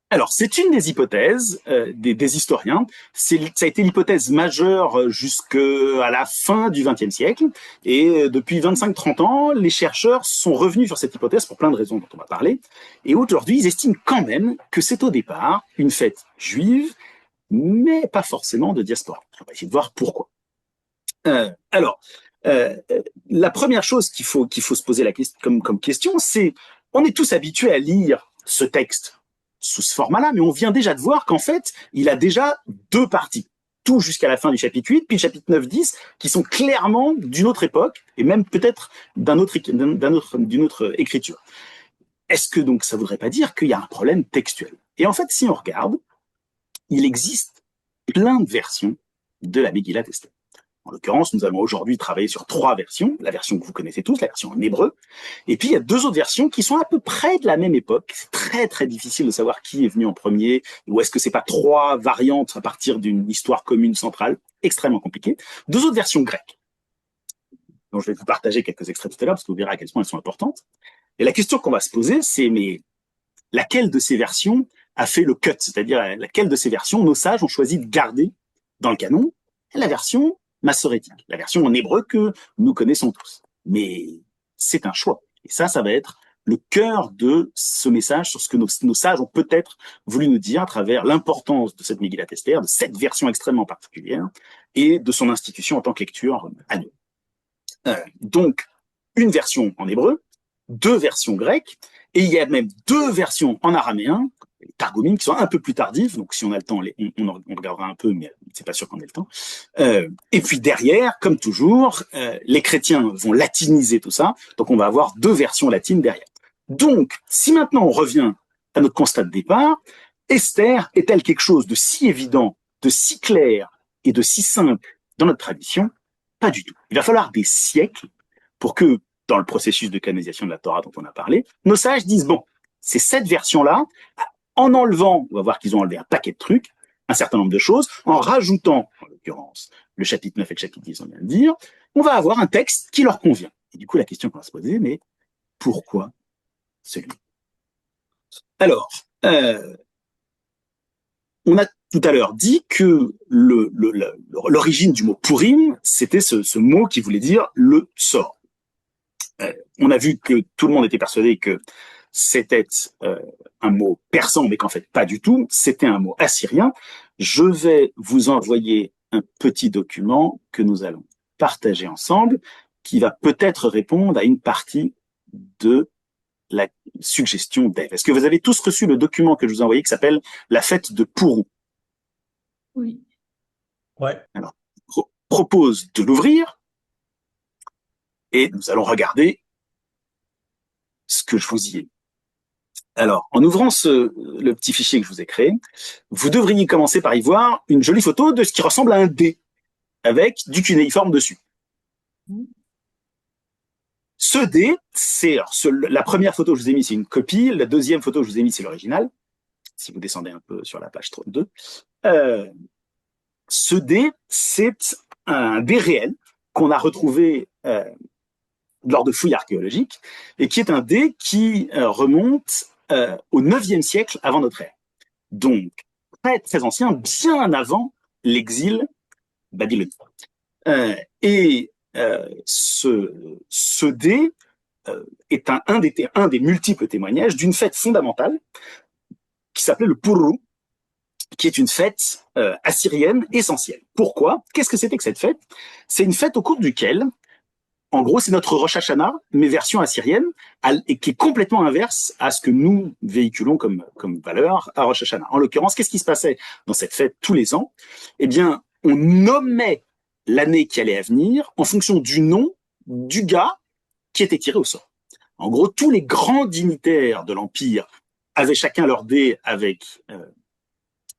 Alors, c'est une des hypothèses des historiens. Ça a été l'hypothèse majeure jusqu'à la fin du XXe siècle. Et depuis 25-30 ans, les chercheurs sont revenus sur cette hypothèse pour plein de raisons dont on va parler. Et aujourd'hui, ils estiment quand même que c'est au départ une fête juive, mais pas forcément de diaspora. On va essayer de voir pourquoi. La première chose qu'il faut se poser comme question, c'est on est tous habitués à lire ce texte sous ce format-là, mais on vient déjà de voir qu'en fait, il a déjà 2 parties, tout jusqu'à la fin du chapitre 8, puis le chapitre 9-10, qui sont clairement d'une autre époque, et même peut-être d'une autre écriture. Est-ce que donc ça voudrait pas dire qu'il y a un problème textuel? Et en fait, si on regarde, il existe plein de versions de la Megillat Esther. En l'occurrence, nous allons aujourd'hui travailler sur 3 versions. La version que vous connaissez tous, la version en hébreu. Et puis, il y a 2 autres versions qui sont à peu près de la même époque. C'est très, très difficile de savoir qui est venu en premier, ou est-ce que c'est pas 3 variantes à partir d'une histoire commune centrale. Extrêmement compliqué. 2 autres versions grecques, dont je vais vous partager quelques extraits tout à l'heure, parce que vous verrez à quel point elles sont importantes. Et la question qu'on va se poser, c'est, mais laquelle de ces versions a fait le cut? C'est-à-dire, laquelle de ces versions nos sages ont choisi de garder dans le canon? La version massorétique, la version en hébreu que nous connaissons tous. Mais c'est un choix. Et ça va être le cœur de ce message sur ce que nos sages ont peut-être voulu nous dire à travers l'importance de cette Megillat Esther, de cette version extrêmement particulière, et de son institution en tant que lecture annuelle. Donc, une version en hébreu, 2 versions grecques, et il y a même 2 versions en araméen, les Targumim, qui sont un peu plus tardifs, donc si on a le temps, on regardera un peu, mais c'est pas sûr qu'on ait le temps. Et puis derrière, comme toujours, les chrétiens vont latiniser tout ça, donc on va avoir 2 versions latines derrière. Donc, si maintenant on revient à notre constat de départ, Esther est-elle quelque chose de si évident, de si clair et de si simple dans notre tradition? Pas du tout. Il va falloir des siècles pour que, dans le processus de canonisation de la Torah dont on a parlé, nos sages disent, bon, c'est cette version-là, en enlevant, on va voir qu'ils ont enlevé un paquet de trucs, un certain nombre de choses, en rajoutant, en l'occurrence, le chapitre 9 et le chapitre 10, on vient de dire, on va avoir un texte qui leur convient. Et du coup, la question qu'on va se poser, mais pourquoi celui-là? Alors, on a tout à l'heure dit que l'origine du mot Purim, c'était ce mot qui voulait dire le sort. On a vu que tout le monde était persuadé que c'était un mot persan, mais qu'en fait pas du tout, c'était un mot assyrien. Je vais vous envoyer un petit document que nous allons partager ensemble, qui va peut-être répondre à une partie de la suggestion d'Ève. Est-ce que vous avez tous reçu le document que je vous ai envoyé qui s'appelle La fête de Purim?
Oui.
Ouais.
Alors, je propose de l'ouvrir et nous allons regarder ce que je vous y ai. Alors, en ouvrant le petit fichier que je vous ai créé, vous devriez commencer par y voir une jolie photo de ce qui ressemble à un dé, avec du cunéiforme dessus. Ce dé, la première photo que je vous ai mis, c'est une copie, la deuxième photo que je vous ai mis, c'est l'original, si vous descendez un peu sur la page 32. Ce dé, c'est un dé réel qu'on a retrouvé lors de fouilles archéologiques, et qui est un dé qui remonte au 9e siècle avant notre ère. Donc, très, très ancien, bien avant l'exil babylonien. Ce dé est un des multiples témoignages d'une fête fondamentale qui s'appelait le Purru, qui est une fête assyrienne essentielle. Pourquoi? Qu'est-ce que c'était que cette fête? C'est une fête au cours duquel en gros, c'est notre Rosh Hashanah, mais version assyrienne, et qui est complètement inverse à ce que nous véhiculons comme valeur à Rosh Hashanah. En l'occurrence, qu'est-ce qui se passait dans cette fête tous les ans? Eh bien, on nommait l'année qui allait à venir en fonction du nom du gars qui était tiré au sort. En gros, tous les grands dignitaires de l'Empire avaient chacun leur dé avec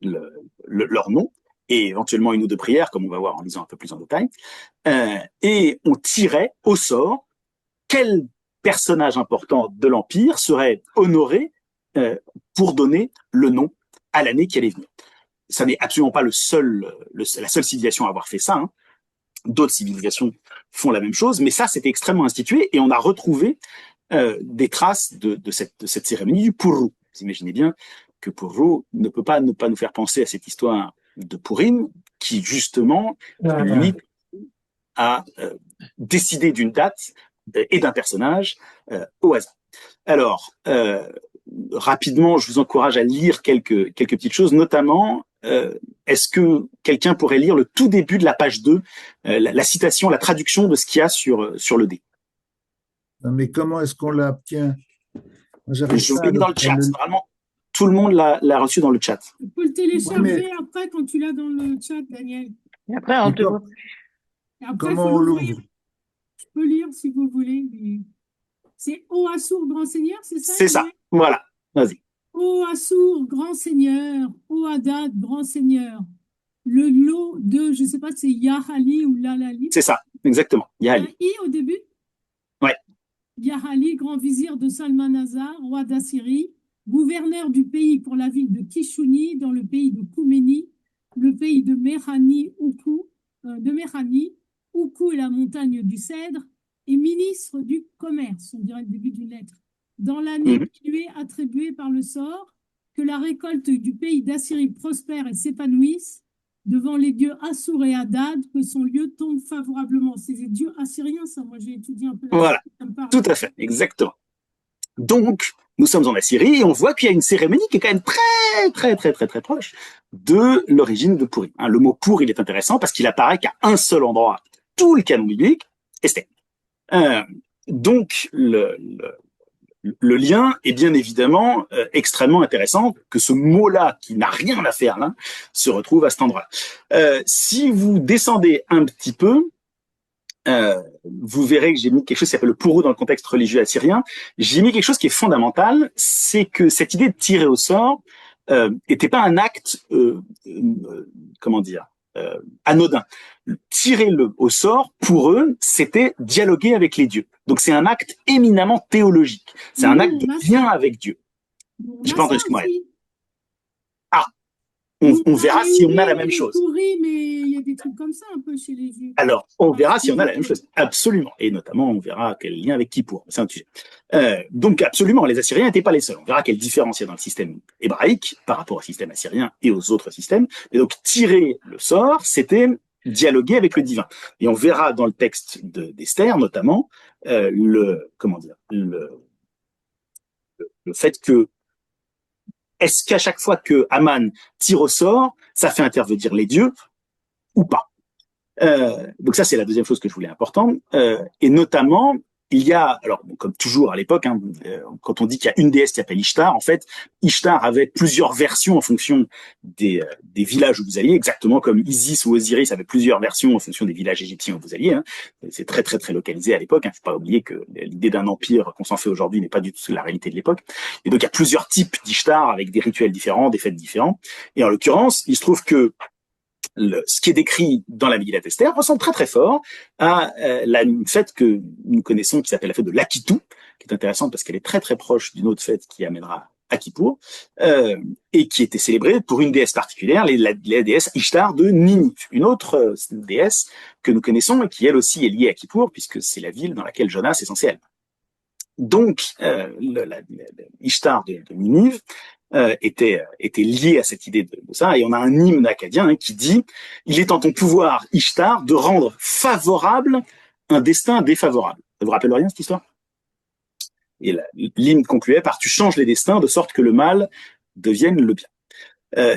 leur nom, et éventuellement une ou deux prières, comme on va voir en lisant un peu plus en détail, et on tirait au sort quel personnage important de l'Empire serait honoré pour donner le nom à l'année qui allait venir. Ça n'est absolument pas la seule civilisation à avoir fait ça, hein. D'autres civilisations font la même chose, mais ça, c'était extrêmement institué, et on a retrouvé des traces de cette cérémonie du Purru. Vous imaginez bien que Purru ne peut pas ne pas nous faire penser à cette histoire de Purim, qui justement limite à décider d'une date et d'un personnage au hasard. Alors, rapidement, je vous encourage à lire quelques petites choses, notamment, est-ce que quelqu'un pourrait lire le tout début de la page 2, la citation, la traduction de ce qu'il y a sur le dé?
Non, mais comment est-ce qu'on l'obtient?
Je vous l'ai mis dans le chat. Normalement, tout le monde l'a reçu dans le chat.
Tu peux le télécharger après quand tu l'as dans le chat, Daniel.
Et après, on te voit.
Comment on l'ouvre?
Je peux lire si vous voulez. Mais... C'est Ô Assour, grand seigneur, c'est ça?
C'est ça, voilà. Vas-y.
Ô Assour, grand seigneur, ô Hadad, grand seigneur. Le lot de, je ne sais pas si c'est Yahali ou Lalali.
C'est ça, exactement. Yahali.
Il y a un I au début?
Ouais.
Yahali, grand vizir de Salmanazar, roi d'Assyrie, gouverneur du pays pour la ville de Kishuni, dans le pays de Kouméni, le pays de Mérani, Oukou, Oukou et la montagne du Cèdre, et ministre du commerce, on dirait le début d'une lettre, dans l'année qui lui est attribuée par le sort, que la récolte du pays d'Assyrie prospère et s'épanouisse, devant les dieux Assour et Hadad, que son lieu tombe favorablement. C'est les dieux assyriens, ça, moi j'ai étudié un peu.
Voilà, tout à fait, exactement. Donc, nous sommes en Assyrie et on voit qu'il y a une cérémonie qui est quand même très proche de l'origine de Purim. Hein, le mot pour, il est intéressant parce qu'il apparaît qu'à un seul endroit, tout le canon biblique, Esther. Donc, le lien est bien évidemment extrêmement intéressant que ce mot-là, qui n'a rien à faire là, se retrouve à cet endroit-là. Si vous descendez un petit peu, vous verrez que j'ai mis quelque chose qui s'appelle le Purru dans le contexte religieux assyrien. J'ai mis quelque chose qui est fondamental, c'est que cette idée de tirer au sort n'était pas un acte, anodin. Tirer au sort, pour eux, c'était dialoguer avec les dieux. Donc c'est un acte éminemment théologique. C'est un acte de lien avec Dieu. J'ai pas entendu ce que moi. Ah, on verra si on a la même chose.
Mais il y a des trucs comme ça un peu chez les Juifs.
Alors, on verra si on a la même chose. Absolument. Et notamment, on verra quel lien avec Kippour. C'est un sujet. Donc, absolument, les Assyriens n'étaient pas les seuls. On verra quelle différence il y a dans le système hébraïque par rapport au système assyrien et aux autres systèmes. Et donc, tirer le sort, c'était dialoguer avec le divin. Et on verra dans le texte d'Esther, notamment, le fait que est-ce qu'à chaque fois que Haman tire au sort, ça fait intervenir les dieux ou pas? Donc ça, c'est la deuxième chose que je voulais importante. Et notamment, il y a, alors bon, comme toujours à l'époque, hein, quand on dit qu'il y a une déesse qui s'appelle Ishtar, en fait, Ishtar avait plusieurs versions en fonction des villages où vous alliez, exactement comme Isis ou Osiris avait plusieurs versions en fonction des villages égyptiens où vous alliez. Hein. C'est très localisé à l'époque. Il ne faut pas oublier que l'idée d'un empire qu'on s'en fait aujourd'hui n'est pas du tout la réalité de l'époque. Et donc il y a plusieurs types d'Ishtar avec des rituels différents, des fêtes différentes. Et en l'occurrence, il se trouve que ce qui est décrit dans la Megillat Esther ressemble très fort à une fête que nous connaissons qui s'appelle la fête de l'Akitou, qui est intéressante parce qu'elle est très proche d'une autre fête qui amènera à Kippour, et qui était célébrée pour une déesse particulière, la déesse Ishtar de Ninive, une autre déesse que nous connaissons et qui elle aussi est liée à Kippour puisque c'est la ville dans laquelle Jonas est censé aller. Donc, Ishtar de Ninive était lié à cette idée de ça, et on a un hymne akkadien qui dit « Il est en ton pouvoir, Ishtar, de rendre favorable un destin défavorable ». Ça vous rappelle rien cette histoire? Et l'hymne concluait par « Tu changes les destins de sorte que le mal devienne le bien ».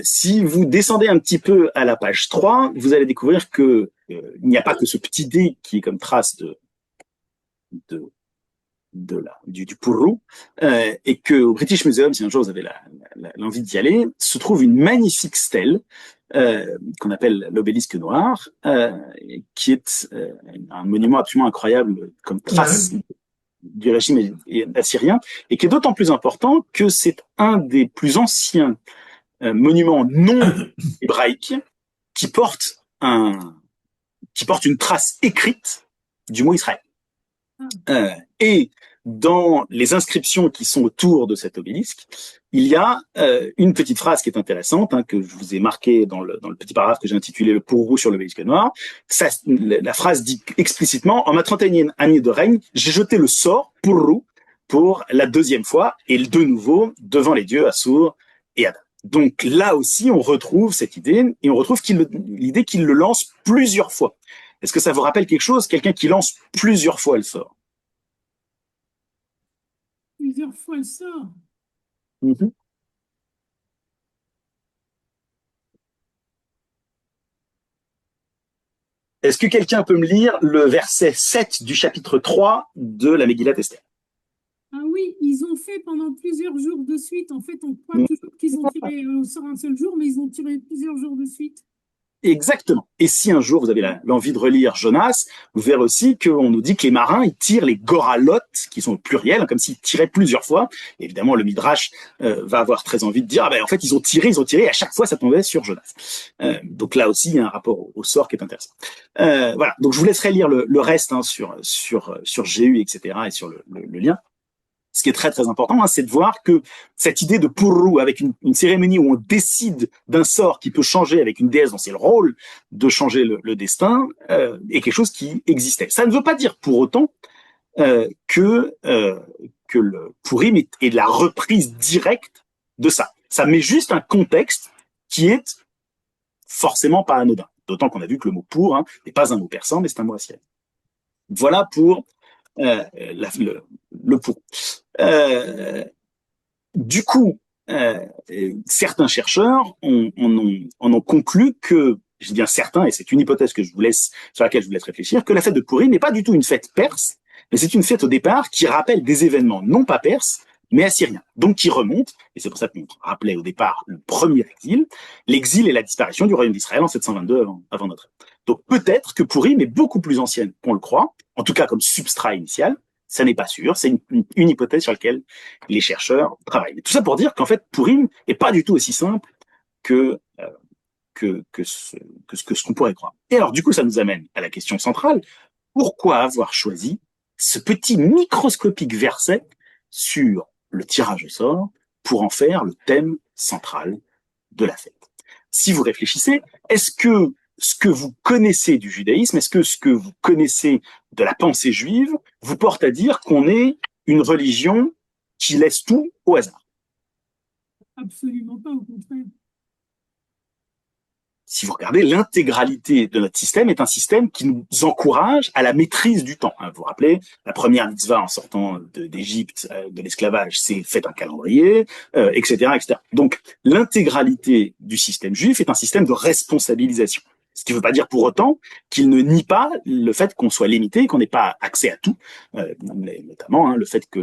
Si vous descendez un petit peu à la page 3, vous allez découvrir que il n'y a pas que ce petit dé qui est comme trace de du Purru, et que au British Museum, si un jour vous avez l'envie d'y aller, se trouve une magnifique stèle qu'on appelle l'obélisque noir, qui est un monument absolument incroyable comme trace du régime assyrien, et qui est d'autant plus important que c'est un des plus anciens monuments non hébraïques qui porte une trace écrite du mot Israël. Et dans les inscriptions qui sont autour de cet obélisque, il y a une petite phrase qui est intéressante, que je vous ai marquée dans le petit paragraphe que j'ai intitulé Le Purru sur l'obélisque noir. La phrase dit explicitement: en ma 31e année de règne, j'ai jeté le sort Purru pour la deuxième fois, et de nouveau devant les dieux Assur et Adam. Donc là aussi, on retrouve cette idée, et on retrouve l'idée qu'il le lance plusieurs fois. Est-ce que ça vous rappelle quelque chose, quelqu'un qui lance plusieurs fois le sort?
Plusieurs fois le sort.
Mm-hmm. Est-ce que quelqu'un peut me lire le verset 7 du chapitre 3 de la Megillat Esther?
Ah oui, ils ont fait pendant plusieurs jours de suite. En fait, on croit toujours qu'ils ont tiré au sort un seul jour, mais ils ont tiré plusieurs jours de suite.
Exactement. Et si un jour vous avez l'envie de relire Jonas, vous verrez aussi qu'on nous dit que les marins, ils tirent les goralotes, qui sont au pluriel, comme s'ils tiraient plusieurs fois. Et évidemment, le Midrash va avoir très envie de dire, en fait, ils ont tiré, et à chaque fois, ça tombait sur Jonas. Donc là aussi, il y a un rapport au sort qui est intéressant. Voilà. Donc je vous laisserai lire le reste sur Jéhu, etc., et sur le lien. Ce qui est très très important, c'est de voir que cette idée de Purru, avec une cérémonie où on décide d'un sort qui peut changer avec une déesse dont c'est le rôle de changer le destin, est quelque chose qui existait. Ça ne veut pas dire pour autant que le Purim est de la reprise directe de ça. Ça met juste un contexte qui est forcément pas anodin. D'autant qu'on a vu que le mot pour n'est pas un mot persan, mais c'est un mot assyrien. Voilà pour le pour. Du coup, certains chercheurs en ont conclu que, je dis bien certains, et c'est une hypothèse sur laquelle je vous laisse réfléchir, que la fête de Purim n'est pas du tout une fête perse, mais c'est une fête au départ qui rappelle des événements non pas perses, mais assyriens. Donc qui remontent, et c'est pour ça qu'on rappelait au départ le premier exil, l'exil et la disparition du royaume d'Israël en 722 avant notre ère. Donc peut-être que Purim est beaucoup plus ancienne qu'on le croit, en tout cas comme substrat initial. Ça n'est pas sûr, c'est une hypothèse sur laquelle les chercheurs travaillent. Mais tout ça pour dire qu'en fait, Purim n'est pas du tout aussi simple que ce qu'on pourrait croire. Et alors, du coup, ça nous amène à la question centrale. Pourquoi avoir choisi ce petit microscopique verset sur le tirage au sort pour en faire le thème central de la fête? Si vous réfléchissez, est-ce que ce que vous connaissez du judaïsme, est-ce que ce que vous connaissez de la pensée juive vous porte à dire qu'on est une religion qui laisse tout au hasard?
Absolument pas, au contraire.
Si vous regardez, l'intégralité de notre système est un système qui nous encourage à la maîtrise du temps. Vous vous rappelez, la première mitzvah en sortant d'Égypte, de l'esclavage, c'est faites un calendrier, etc., etc. Donc, l'intégralité du système juif est un système de responsabilisation. Ce qui ne veut pas dire pour autant qu'il ne nie pas le fait qu'on soit limité, qu'on n'ait pas accès à tout, notamment le fait que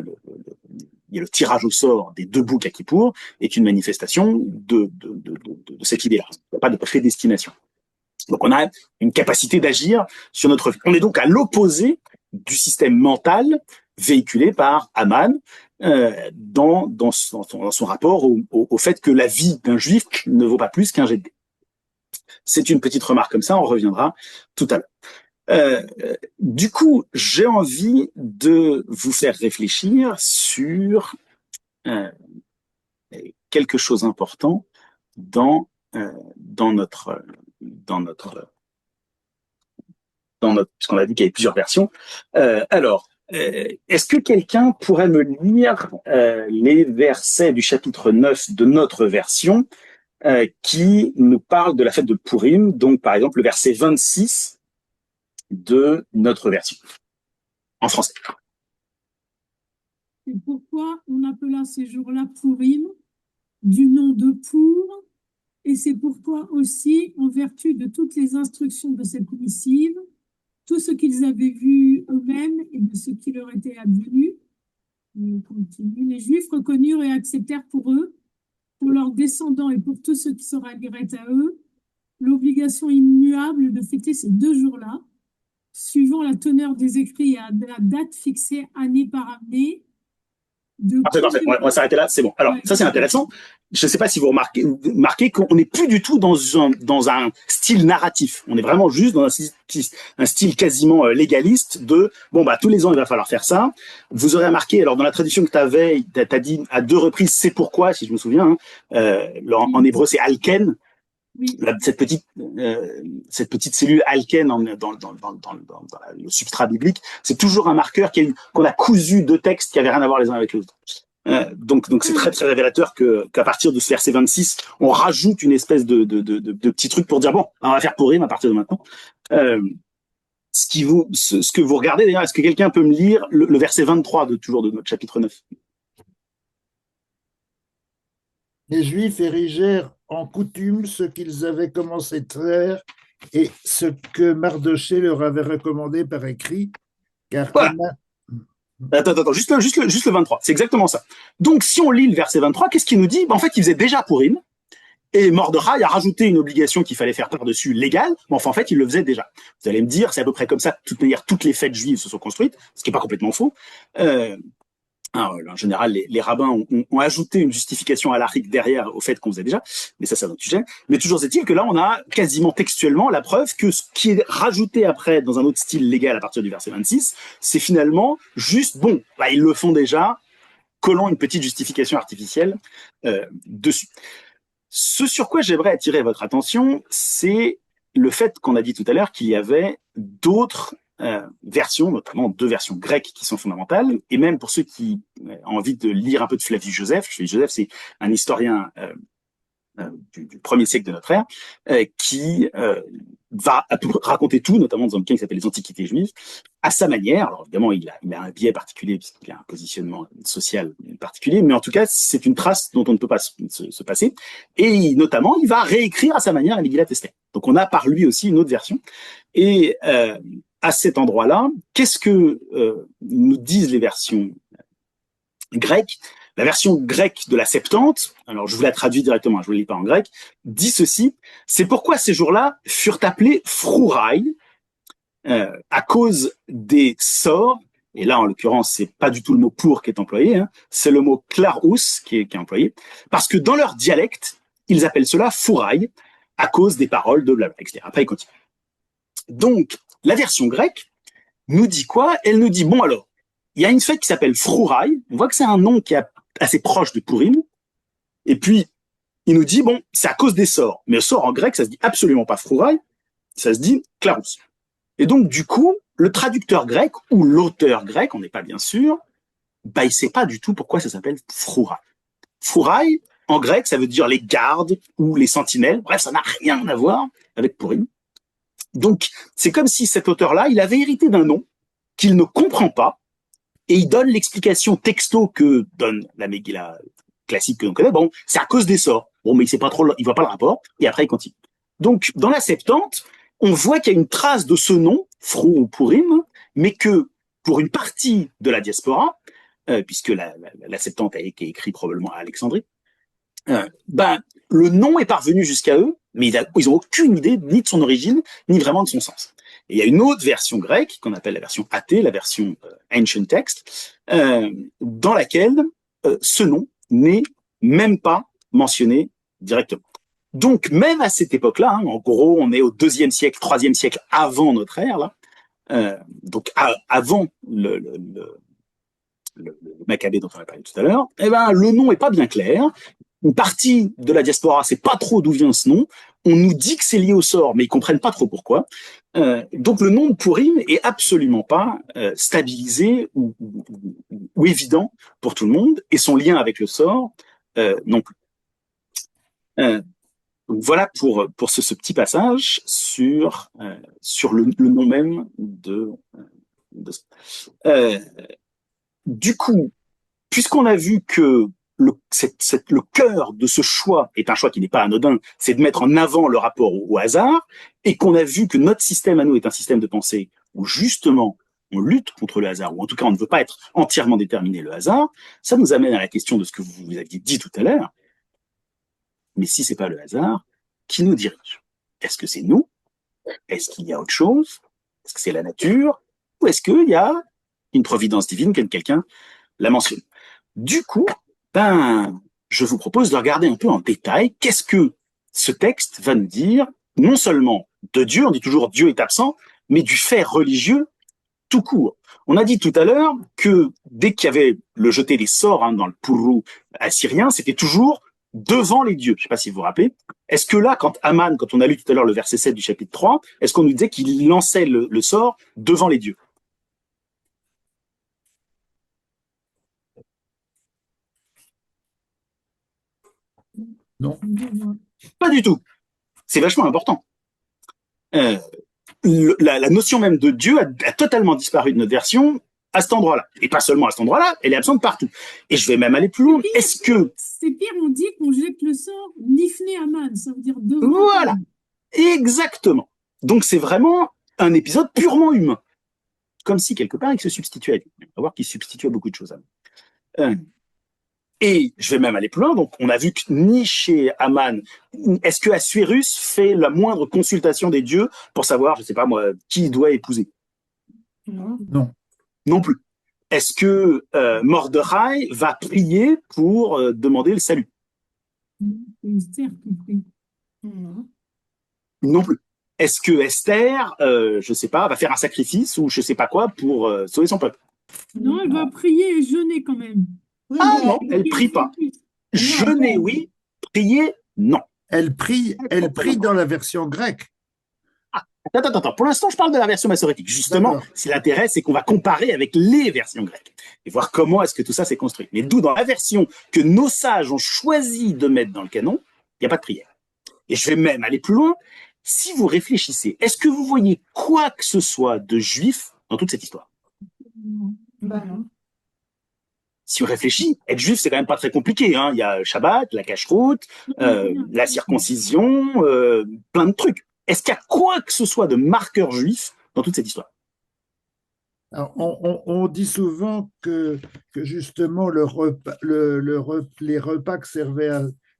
il y a le tirage au sort des 2 boucs à Kippour est une manifestation de cette idée-là. Il n'y a pas de prédestination. Donc on a une capacité d'agir sur notre vie. On est donc à l'opposé du système mental véhiculé par Haman dans son rapport au fait que la vie d'un juif ne vaut pas plus qu'un jet de dés. C'est une petite remarque comme ça, on reviendra tout à l'heure. Du coup, j'ai envie de vous faire réfléchir sur quelque chose d'important puisqu'on a dit qu'il y avait plusieurs versions. Est-ce que quelqu'un pourrait me lire les versets du chapitre 9 de notre version qui nous parle de la fête de Purim, donc par exemple le verset 26 de notre version, en français.
Et pourquoi on appela ces jours-là Purim, du nom de pour, et c'est pourquoi aussi, en vertu de toutes les instructions de cette missive, tout ce qu'ils avaient vu eux-mêmes et de ce qui leur était advenu. On continue. Les Juifs reconnurent et acceptèrent pour eux, pour leurs descendants et pour tous ceux qui se rallieraient à eux, l'obligation immuable de fêter ces 2 jours-là, suivant la teneur des écrits et à la date fixée année par année.
Parfait. On va s'arrêter là, c'est bon. Alors, ça, c'est intéressant. Je ne sais pas si vous remarquez qu'on n'est plus du tout dans un style narratif. On est vraiment juste dans un style quasiment légaliste de, bon, bah, tous les ans, il va falloir faire ça. vous aurez remarqué, alors dans la tradition que tu avais, tu as dit à 2 reprises c'est pourquoi, si je me souviens, hein, en hébreu c'est alken, cette petite cellule alken dans le substrat biblique, c'est toujours un marqueur qu'on a cousu 2 textes qui avaient rien à voir les uns avec les autres. Donc c'est très très révélateur qu'à partir de ce verset 26, on rajoute une espèce de petit truc pour dire bon, on va faire Purim à partir de maintenant. Ce que vous regardez d'ailleurs, est-ce que quelqu'un peut me lire le verset 23 de notre chapitre 9?
Les Juifs érigèrent en coutume ce qu'ils avaient commencé de faire et ce que Mardochée leur avait recommandé par écrit, car
voilà. Attends, juste le 23, c'est exactement ça. Donc, si on lit le verset 23, qu'est-ce qu'il nous dit? En fait, il faisait déjà Purim, et Mordechai a rajouté une obligation qu'il fallait faire par-dessus légale, mais enfin, en fait, il le faisait déjà. Vous allez me dire, c'est à peu près comme ça, de toute manière, toutes les fêtes juives se sont construites, ce qui n'est pas complètement faux. Alors, en général, les rabbins ont ajouté une justification halachique derrière au fait qu'on faisait déjà, mais ça, c'est un autre sujet. Mais toujours est-il que là, on a quasiment textuellement la preuve que ce qui est rajouté après dans un autre style légal à partir du verset 26, c'est finalement juste, bon, bah, ils le font déjà, collant une petite justification artificielle dessus. Ce sur quoi j'aimerais attirer votre attention, c'est le fait qu'on a dit tout à l'heure qu'il y avait d'autres versions, notamment 2 versions grecques qui sont fondamentales, et même pour ceux qui ont envie de lire un peu de Flavius Joseph, Flavius Joseph c'est un historien du 1er siècle de notre ère, qui va raconter tout, notamment dans un bouquin qui s'appelle Les Antiquités juives, à sa manière. Alors évidemment, il a un biais particulier, puisqu'il a un positionnement social particulier, mais en tout cas, c'est une trace dont on ne peut pas se passer. Et notamment, il va réécrire à sa manière la Megillat Esther. Donc on a par lui aussi une autre version. Et à cet endroit-là, qu'est-ce que nous disent les versions grecques? La version grecque de la Septante, alors je vous la traduis directement, je ne vous la lis pas en grec, dit ceci: c'est pourquoi ces jours-là furent appelés Frourai, à cause des sorts, et là en l'occurrence c'est pas du tout le mot pour qui est employé, hein, c'est le mot klarous qui est employé, parce que dans leur dialecte, ils appellent cela Fourai, à cause des paroles de blabla, etc. Après il continue. Donc, la version grecque nous dit quoi? Elle nous dit, bon alors, il y a une fête qui s'appelle Frourai, on voit que c'est un nom qui est assez proche de Purim, et puis il nous dit, bon, c'est à cause des sorts, mais le sort en grec, ça se dit absolument pas Frourai, ça se dit Klarous. Et donc, du coup, le traducteur grec, ou l'auteur grec, on n'est pas bien sûr, bah, il sait pas du tout pourquoi ça s'appelle Frourai. Frourai, en grec, ça veut dire les gardes ou les sentinelles, bref, ça n'a rien à voir avec Purim. Donc, c'est comme si cet auteur-là, il avait hérité d'un nom qu'il ne comprend pas, et il donne l'explication texto que donne la Megillah classique que l'on connaît. Bon, c'est à cause des sorts. Bon, mais il sait pas trop, il voit pas le rapport, et après il continue. Donc, dans la Septante, on voit qu'il y a une trace de ce nom, Frou ou Purim, mais que pour une partie de la diaspora, puisque la Septante a été écrite probablement à Alexandrie, le nom est parvenu jusqu'à eux, mais ils ont aucune idée ni de son origine, ni vraiment de son sens. Et il y a une autre version grecque, qu'on appelle la version athée, la version Ancient Text, dans laquelle ce nom n'est même pas mentionné directement. Donc, même à cette époque-là, hein, en gros, on est au 2e siècle, 3e siècle avant notre ère, là, donc avant le Maccabée dont on a parlé tout à l'heure, eh ben, le nom est pas bien clair. Une partie de la diaspora sait pas trop d'où vient ce nom. On nous dit que c'est lié au sort, mais ils comprennent pas trop pourquoi. Donc le nom de Purim est absolument pas stabilisé ou évident pour tout le monde, et son lien avec le sort non plus. Donc voilà pour ce petit passage sur le nom même de du coup, puisqu'on a vu que le cœur de ce choix est un choix qui n'est pas anodin, c'est de mettre en avant le rapport au hasard, et qu'on a vu que notre système à nous est un système de pensée où justement on lutte contre le hasard, ou en tout cas on ne veut pas être entièrement déterminé le hasard, ça nous amène à la question de ce que vous aviez dit tout à l'heure. Mais si c'est pas le hasard, qui nous dirige? Est-ce que c'est nous? Est-ce qu'il y a autre chose? Est-ce que c'est la nature? Ou est-ce qu'il y a une providence divine, comme quelqu'un l'a mentionné? Du coup, je vous propose de regarder un peu en détail qu'est-ce que ce texte va nous dire, non seulement de Dieu, on dit toujours Dieu est absent, mais du fait religieux tout court. On a dit tout à l'heure que dès qu'il y avait le jeté des sorts dans le pourrou assyrien, c'était toujours devant les dieux. Je ne sais pas si vous vous rappelez. Est-ce que là, quand Aman, quand on a lu tout à l'heure le verset 7 du chapitre 3, est-ce qu'on nous disait qu'il lançait le sort devant les dieux?
Non.
Pas du tout. C'est vachement important. La notion même de Dieu a totalement disparu de notre version à cet endroit-là. Et pas seulement à cet endroit-là, elle est absente partout. Et je vais même aller plus loin. Est-ce que...
C'est pire, on dit qu'on jette le sort Nifné Aman, ça veut dire devant.
Voilà, exactement. Donc c'est vraiment un épisode purement humain. Comme si quelque part il se substituait à lui. On va voir qu'il substitue à beaucoup de choses. Et je vais même aller plus loin. Donc on a vu que ni chez Aman, est-ce que Assuérus fait la moindre consultation des dieux pour savoir, je sais pas moi, qui il doit épouser?
Non.
Non plus. Est-ce que Mordechai va prier pour demander le salut? Non plus. Est-ce que Esther, je sais pas, va faire un sacrifice ou je sais pas quoi pour sauver son peuple?
Non, elle va prier et jeûner quand même.
Ah non, elle prie pas. Jeûner, oui. Prier, non.
Elle prie dans la version grecque.
Attends. Pour l'instant, je parle de la version massorétique. Justement, si l'intérêt, c'est qu'on va comparer avec les versions grecques et voir comment est-ce que tout ça s'est construit. Mais d'où dans la version que nos sages ont choisi de mettre dans le canon, il n'y a pas de prière. Et je vais même aller plus loin. Si vous réfléchissez, est-ce que vous voyez quoi que ce soit de juif dans toute cette histoire?
Non.
Si on réfléchit, être juif, c'est quand même pas très compliqué. Il y a le Shabbat, la cacheroute, la circoncision, plein de trucs. Est-ce qu'il y a quoi que ce soit de marqueur juif dans toute cette histoire?
Alors, on dit souvent que justement les repas que servait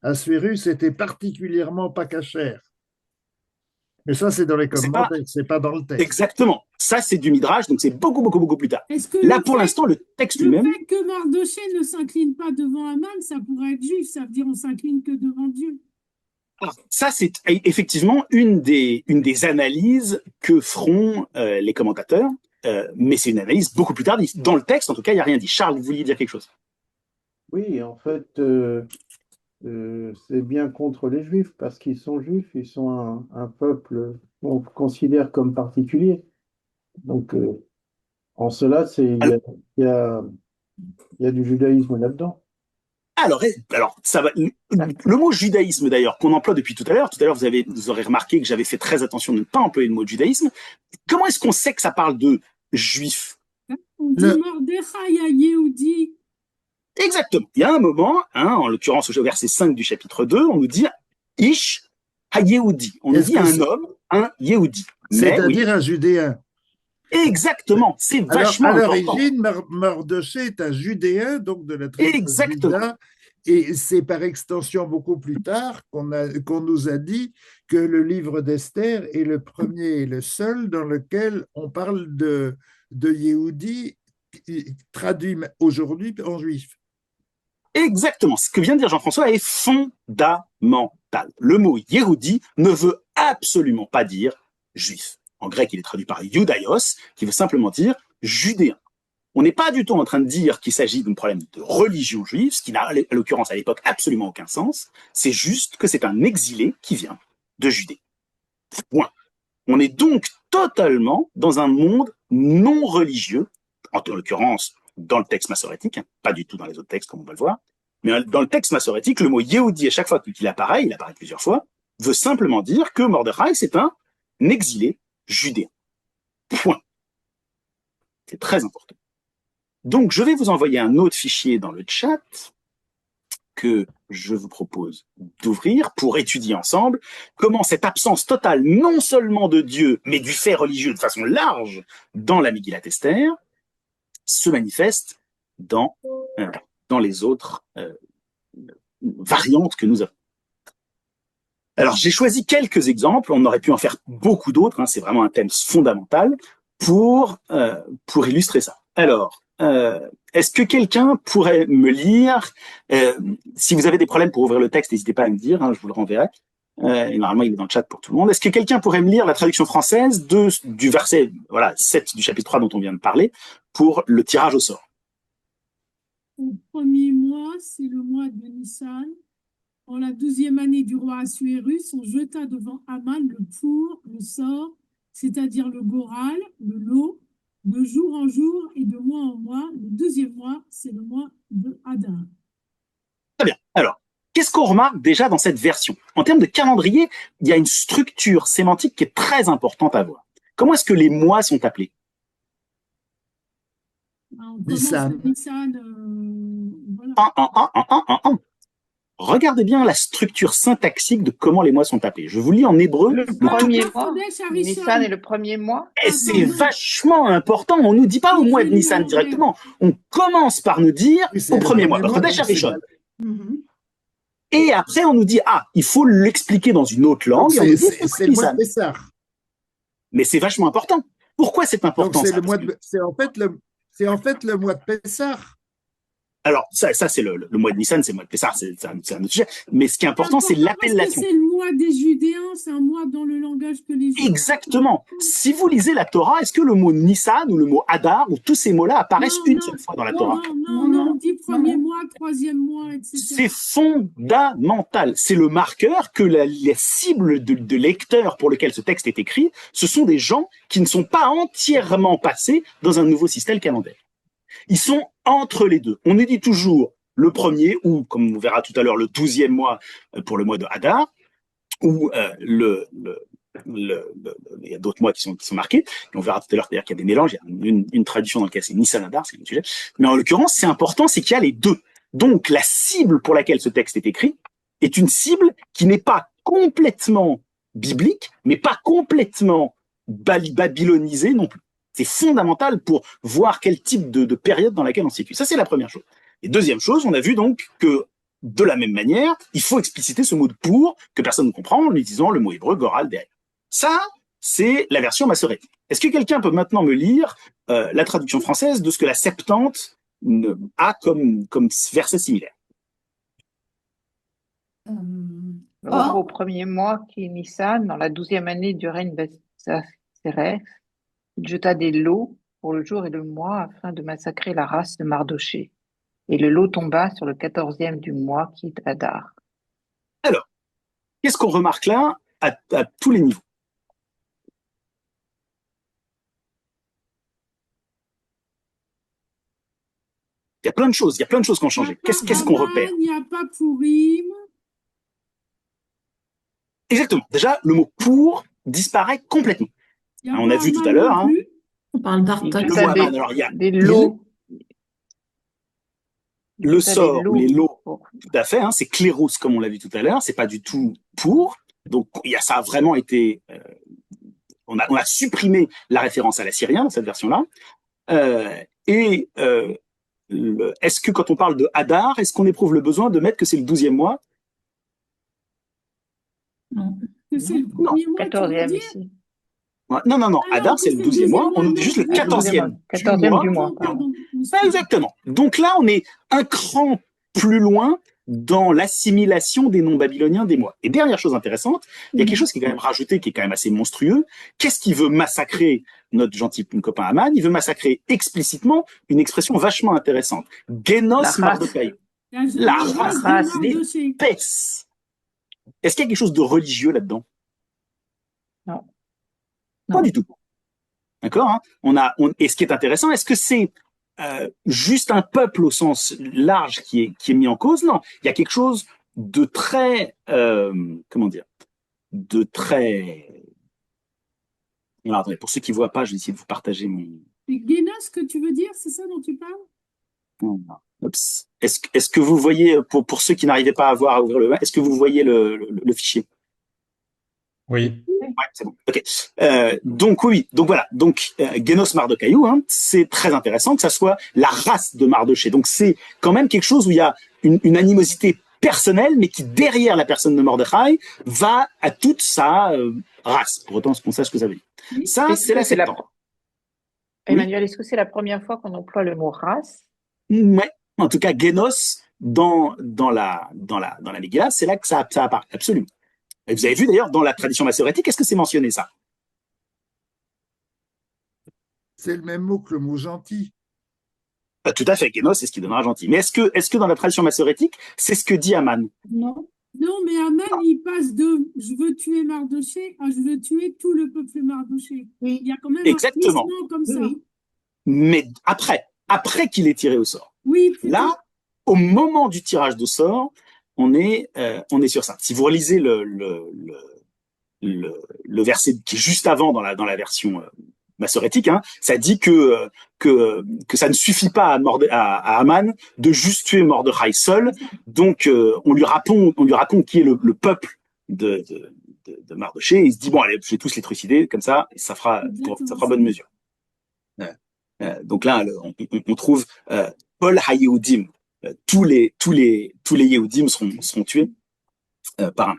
Assuérus étaient particulièrement pas cachers. Mais ça, c'est dans les commentaires, c'est pas dans le texte.
Exactement. Ça, c'est du Midrash, donc c'est beaucoup plus tard. Là, pour l'instant, le texte lui-même...
Le fait que Mardochée ne s'incline pas devant Aman, ça pourrait être juif, ça veut dire on s'incline que devant Dieu.
Alors, ça, c'est effectivement une des analyses que feront les commentateurs, mais c'est une analyse beaucoup plus tardive. Dans le texte, en tout cas, il n'y a rien dit. Charles, vous vouliez dire quelque chose?
Oui, en fait, c'est bien contre les Juifs, parce qu'ils sont juifs, ils sont un peuple qu'on considère comme particulier. Donc, en cela, il y a du judaïsme là-dedans.
Alors, ça va. Le mot judaïsme, d'ailleurs, qu'on emploie depuis tout à l'heure, vous aurez remarqué que j'avais fait très attention de ne pas employer le mot judaïsme. Comment est-ce qu'on sait que ça parle de juif?
On dit Mordechai à Yehudi.
Exactement. Il y a un moment, en l'occurrence au verset 5 du chapitre 2, on nous dit Ish ha-Yehudi. On nous dit un homme, un Yehudi.
C'est-à-dire un Judéen.
Exactement. C'est vachement important.
À l'origine, Mardochée est un Judéen, donc de la tribu de Juda. Et c'est par extension beaucoup plus tard qu'on nous a dit que le livre d'Esther est le premier et le seul dans lequel on parle de Yehudi traduit aujourd'hui en juif.
Exactement. Ce que vient de dire Jean-François est fondamental. Le mot Yehudi ne veut absolument pas dire juif. En grec, il est traduit par Judaios, qui veut simplement dire judéen. On n'est pas du tout en train de dire qu'il s'agit d'un problème de religion juive, ce qui n'a, à l'occurrence, à l'époque, absolument aucun sens. C'est juste que c'est un exilé qui vient de Judée. Point. On est donc totalement dans un monde non religieux, en l'occurrence, dans le texte massorétique, pas du tout dans les autres textes, comme on va le voir, mais dans le texte massorétique, le mot Yehudi, à chaque fois qu'il apparaît, il apparaît plusieurs fois, veut simplement dire que Mordechai, c'est un exilé judéen. Point. C'est très important. Donc, je vais vous envoyer un autre fichier dans le chat que je vous propose d'ouvrir pour étudier ensemble comment cette absence totale, non seulement de Dieu, mais du fait religieux de façon large dans la Megillat Esther, se manifeste dans, dans les autres variantes que nous avons. Alors, j'ai choisi quelques exemples, on aurait pu en faire beaucoup d'autres, c'est vraiment un thème fondamental, pour illustrer ça. Alors, est-ce que quelqu'un pourrait me lire, si vous avez des problèmes pour ouvrir le texte, n'hésitez pas à me dire, je vous le renverrai, et normalement il est dans le chat pour tout le monde. Est-ce que quelqu'un pourrait me lire la traduction française du verset 7 du chapitre 3 dont on vient de parler, pour le tirage au sort?
Au premier mois, c'est le mois de Nissan. En la 12e année du roi Assuérus, on jeta devant Aman le pour, le sort, c'est-à-dire le goral, le lot, de jour en jour et de mois en mois. Le 2e mois, c'est le mois de Hadar.
Très bien. Alors, qu'est-ce qu'on remarque déjà dans cette version? En termes de calendrier, il y a une structure sémantique qui est très importante à voir. Comment est-ce que les mois sont appelés?
On commence avec Nissan, voilà.
Regardez bien la structure syntaxique de comment les mois sont appelés. Je vous lis en hébreu.
Le premier mois, Nissan est le premier mois.
Et c'est vachement important. On nous dit pas au mois de Nissan directement. On commence par nous dire au premier mois. Chodesh Harishon. Et après, on nous dit, il faut l'expliquer dans une autre langue.
C'est le mois de Pessah.
Mais c'est vachement important. Pourquoi c'est important?
C'est en fait le mois de Pessah.
Alors, ça c'est le mois de Nissan, c'est le mois de Pessah, c'est un autre sujet. Mais ce qui est important, c'est l'appellation.
C'est le mois des Judéens, c'est un mois dans le langage que les Juifs...
Exactement. Si vous lisez la Torah, est-ce que le mot Nissan ou le mot Hadar ou tous ces mots-là apparaissent une seule fois dans la Torah?
Non, on dit premier mois, 3e mois, etc.
C'est fondamental. C'est le marqueur que les cibles de lecteurs pour lesquels ce texte est écrit, ce sont des gens qui ne sont pas entièrement passés dans un nouveau système calendaire. Ils sont entre les deux. On nous dit toujours le premier, ou comme on verra tout à l'heure, le 12e mois pour le mois de Hadar, ou il y a d'autres mois qui sont marqués. Et on verra tout à l'heure d'ailleurs qu'il y a des mélanges. Il y a une traduction dans laquelle c'est Nissan Hadar, c'est le sujet. Mais en l'occurrence, c'est important, c'est qu'il y a les deux. Donc la cible pour laquelle ce texte est écrit est une cible qui n'est pas complètement biblique, mais pas complètement babylonisée non plus. C'est fondamental pour voir quel type de période dans laquelle on se situe. Ça, c'est la première chose. Et deuxième chose, on a vu donc que, de la même manière, il faut expliciter ce mot de pour, que personne ne comprend, en utilisant le mot hébreu goral derrière. Ça, c'est la version massorétique. Est-ce que quelqu'un peut maintenant me lire la traduction française de ce que la Septante a comme verset similaire?
Au premier mois, qui est Nissan, dans la 12e année du règne d'Assérès, il jeta des lots pour le jour et le mois afin de massacrer la race de Mardoché. Et le lot tomba sur le 14e du mois qui est Hadar.
Alors, qu'est-ce qu'on remarque là à tous les niveaux? Il y a plein de choses qui ont changé. Qu'est-ce qu'on repère?
Il n'y a pas Pourim.
Exactement. Déjà, le mot pour disparaît complètement. On a vu tout à l'heure.
On parle d'Artax.
Alors, il y a
des lots.
Le sort, les lots, tout à fait, c'est kléros comme on l'a vu tout à l'heure, c'est pas du tout pour. Donc, ça a vraiment été. On a supprimé la référence à l'assyrien dans cette version-là. Est-ce que quand on parle de Hadar, est-ce qu'on éprouve le besoin de mettre que c'est le 12e mois?
Non.
C'est le premier mois,
14e ici.
Non. Hadar, c'est le 12e mois. On nous dit juste le 14e.
14e du mois.
Exactement. Donc là, on est un cran plus loin dans l'assimilation des noms babyloniens des mois. Et dernière chose intéressante, il y a quelque chose qui est quand même rajouté, qui est quand même assez monstrueux. Qu'est-ce qui veut massacrer notre gentil copain Haman? Il veut massacrer explicitement une expression vachement intéressante. Genos Mardokai. La race d'épaisse. Est-ce qu'il y a quelque chose de religieux là-dedans?
Non.
Pas du tout. D'accord, et ce qui est intéressant, est-ce que c'est juste un peuple au sens large qui est mis en cause? Non, il y a quelque chose de très, de très... Alors, attendez, pour ceux qui ne voient pas, je vais essayer de vous partager mon...
C'est Guénos que tu veux dire, c'est ça dont tu parles?
Oups. Est-ce que vous voyez, pour ceux qui n'arrivaient pas à ouvrir le, est-ce que vous voyez le fichier?
Oui.
Ouais, c'est bon. Ok. Donc oui. Donc voilà. Donc Génos Mardochaïou, hein, c'est très intéressant que ça soit la race de Mardoché. Donc c'est quand même quelque chose où il y a une animosité personnelle, mais qui derrière la personne de Mordechai va à toute sa race. Pour autant qu'on sache ce que ça veut dire. Ça,
Est-ce
c'est
que
la
c'est la...
septante.
Emmanuel, est-ce que c'est la première fois qu'on emploie le mot race?
Ouais. En tout cas, Génos dans la Megillah, c'est là que ça apparaît. Absolument. Et vous avez vu d'ailleurs dans la tradition massorétique, est-ce que c'est mentionné ça?
C'est le même mot que le mot gentil.
Tout à fait, Génos, c'est ce qui donnera gentil. Mais est-ce que dans la tradition massorétique, c'est ce que dit Aman?
Non. Non, mais Aman, il passe de je veux tuer Mardoché à je veux tuer tout le peuple Mardoché.
Oui.
Il y a quand même
Exactement.
un glissement comme ça.
Oui.
Mais après qu'il est tiré au sort.
Oui, plus tard.
Là, au moment du tirage de sort, on est sur ça. Si vous relisez le verset qui est juste avant dans la version massorétique, hein, ça dit que ça ne suffit pas à Aman de juste tuer Mordechai seul. Donc on lui raconte qui est le peuple de Mardoché. Et il se dit bon allez, je vais tous les trucider comme ça fera bonne mesure. Donc là, on trouve Paul Hayeudim. Tous les Yehudim seront tués par un.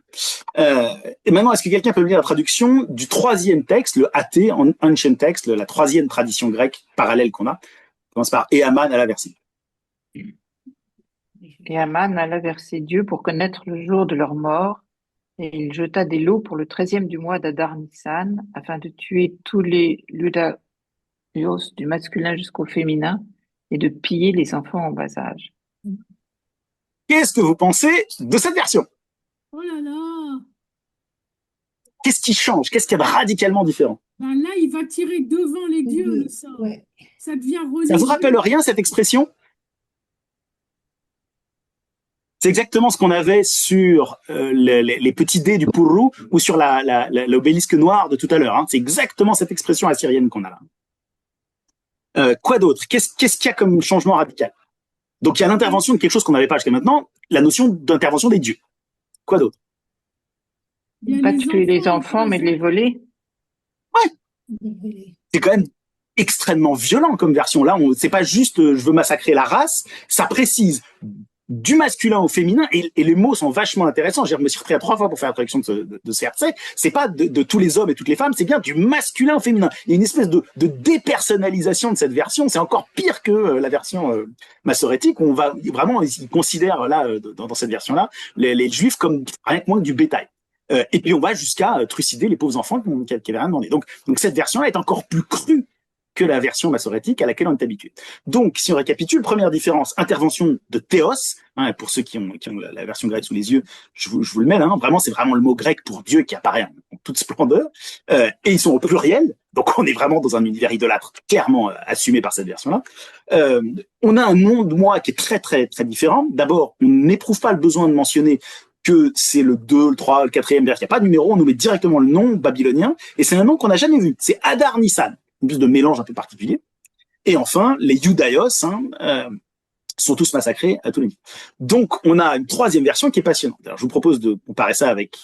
Et maintenant, est-ce que quelqu'un peut me lire la traduction du troisième texte, le Athé, en Ancient Text, la troisième tradition grecque parallèle qu'on a? On commence par et Aman à la verser.
Et Aman alla verser Dieu pour connaître le jour de leur mort, et il jeta des lots pour le 13e du mois d'Adar Nissan, afin de tuer tous les Ludaios, du masculin jusqu'au féminin, et de piller les enfants en bas âge.
Qu'est-ce que vous pensez de cette version?
Oh là là.
Qu'est-ce qui change? Qu'est-ce qui est radicalement différent?
Ben là, il va tirer devant les dieux, le sort.
Ouais.
Ça devient religieux.
Ça vous rappelle rien, cette expression? C'est exactement ce qu'on avait sur les petits dés du Pourrou ou sur l'obélisque noir de tout à l'heure. Hein. C'est exactement cette expression assyrienne qu'on a là. Quoi d'autre? Qu'est-ce qu'il y a comme changement radical? Donc il y a l'intervention de quelque chose qu'on n'avait pas jusqu'à maintenant, la notion d'intervention des dieux. Quoi d'autre?
Pas tuer les enfants, mais de les voler.
Ouais. C'est quand même extrêmement violent comme version. Là, c'est pas juste je veux massacrer la race, ça précise du masculin au féminin et les mots sont vachement intéressants. Je me suis repris à 3 fois pour faire la traduction de ce verset. C'est pas de tous les hommes et toutes les femmes, c'est bien du masculin au féminin. Il y a une espèce de dépersonnalisation de cette version. C'est encore pire que la version massorétique où on va vraiment, ils considèrent là, dans cette version-là, les juifs comme rien que moins que du bétail. Et puis on va jusqu'à trucider les pauvres enfants qui avaient rien demandé. Donc cette version-là est encore plus crue que la version massorétique à laquelle on est habitué. Donc, si on récapitule, première différence, intervention de théos, hein, pour ceux qui ont la version grecque sous les yeux, je vous le mets là, hein, vraiment, c'est vraiment le mot grec pour Dieu qui apparaît en toute splendeur, et ils sont au pluriel, donc on est vraiment dans un univers idolâtre clairement assumé par cette version-là. On a un nom de moi qui est très, très, très différent. D'abord, on n'éprouve pas le besoin de mentionner que c'est le 2, le 3, le 4e vers, il n'y a pas de numéro, on nous met directement le nom babylonien, et c'est un nom qu'on n'a jamais vu, c'est Adar Nissan. Une espèce de mélange un peu particulier. Et enfin, les Yudaios sont tous massacrés à tous les niveaux. Donc, on a une troisième version qui est passionnante. Alors, je vous propose de comparer ça avec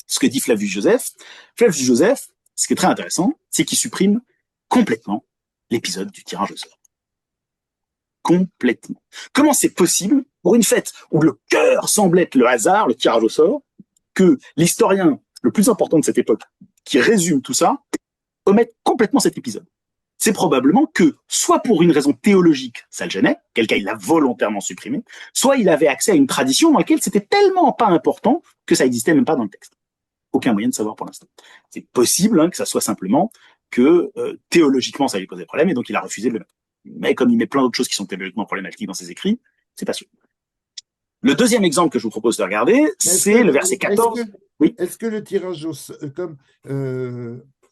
ce que dit Flavius Joseph. Flavius Joseph, ce qui est très intéressant, c'est qu'il supprime complètement l'épisode du tirage au sort. Complètement. Comment c'est possible, pour une fête où le cœur semble être le hasard, le tirage au sort, que l'historien le plus important de cette époque, qui résume tout ça, omette complètement cet épisode? C'est probablement que, soit pour une raison théologique, ça le gênait, quelqu'un il l'a volontairement supprimé, soit il avait accès à une tradition dans laquelle c'était tellement pas important que ça existait même pas dans le texte. Aucun moyen de savoir pour l'instant. C'est possible hein, que ça soit simplement que théologiquement ça lui posait problème et donc il a refusé de le mettre. Mais comme il met plein d'autres choses qui sont théologiquement problématiques dans ses écrits, c'est pas sûr. Le deuxième exemple que je vous propose de regarder, c'est le verset 14. Oui.
Est-ce que le tirage au sort, comme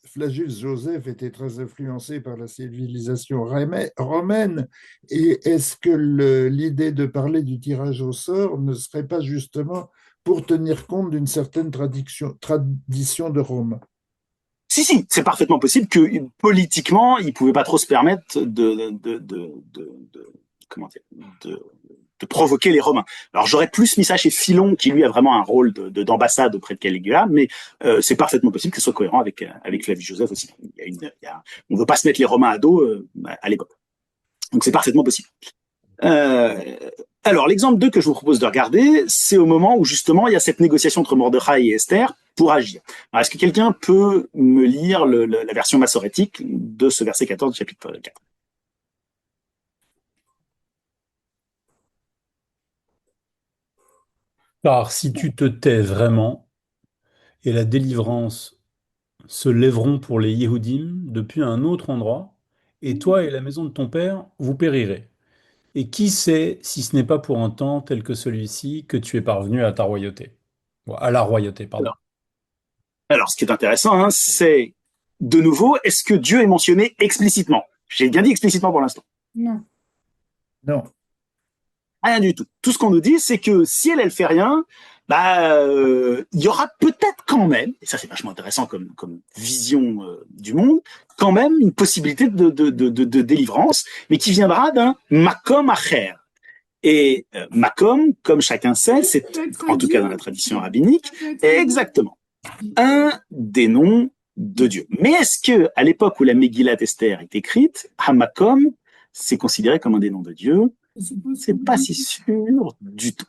Flavius Joseph était très influencé par la civilisation romaine, et est-ce que l'idée de parler du tirage au sort ne serait pas justement pour tenir compte d'une certaine tradition de Rome?
Si, c'est parfaitement possible que politiquement, ils ne pouvaient pas trop se permettre comment dire, de provoquer les Romains. Alors j'aurais plus mis ça chez Philon, qui lui a vraiment un rôle d'ambassade auprès de Caligula, mais c'est parfaitement possible que ce soit cohérent avec Flavius Joseph aussi. On ne veut pas se mettre les Romains à dos à l'époque. Donc c'est parfaitement possible. Alors l'exemple 2 que je vous propose de regarder, c'est au moment où justement il y a cette négociation entre Mordechai et Esther pour agir. Alors est-ce que quelqu'un peut me lire la version massorétique de ce verset 14 du chapitre 4?
Car si tu te tais vraiment, et la délivrance se lèveront pour les Yéhoudim depuis un autre endroit, et toi et la maison de ton père, vous périrez. Et qui sait si ce n'est pas pour un temps tel que celui-ci que tu es parvenu à ta royauté. Bon, à la royauté, pardon.
Alors ce qui est intéressant, hein, c'est de nouveau, est-ce que Dieu est mentionné explicitement? J'ai bien dit explicitement pour l'instant.
Non.
Non.
Rien du tout. Tout ce qu'on nous dit, c'est que si elle fait rien, il y aura peut-être quand même, et ça c'est vachement intéressant comme vision du monde, quand même une possibilité de délivrance, mais qui viendra d'un makom acher. Et makom, comme chacun sait, c'est, en tout cas dans la tradition rabbinique, exactement un des noms de Dieu. Mais est-ce que à l'époque où la Megillat Esther est écrite, Hamakom, c'est considéré comme un des noms de Dieu? C'est pas si sûr du tout.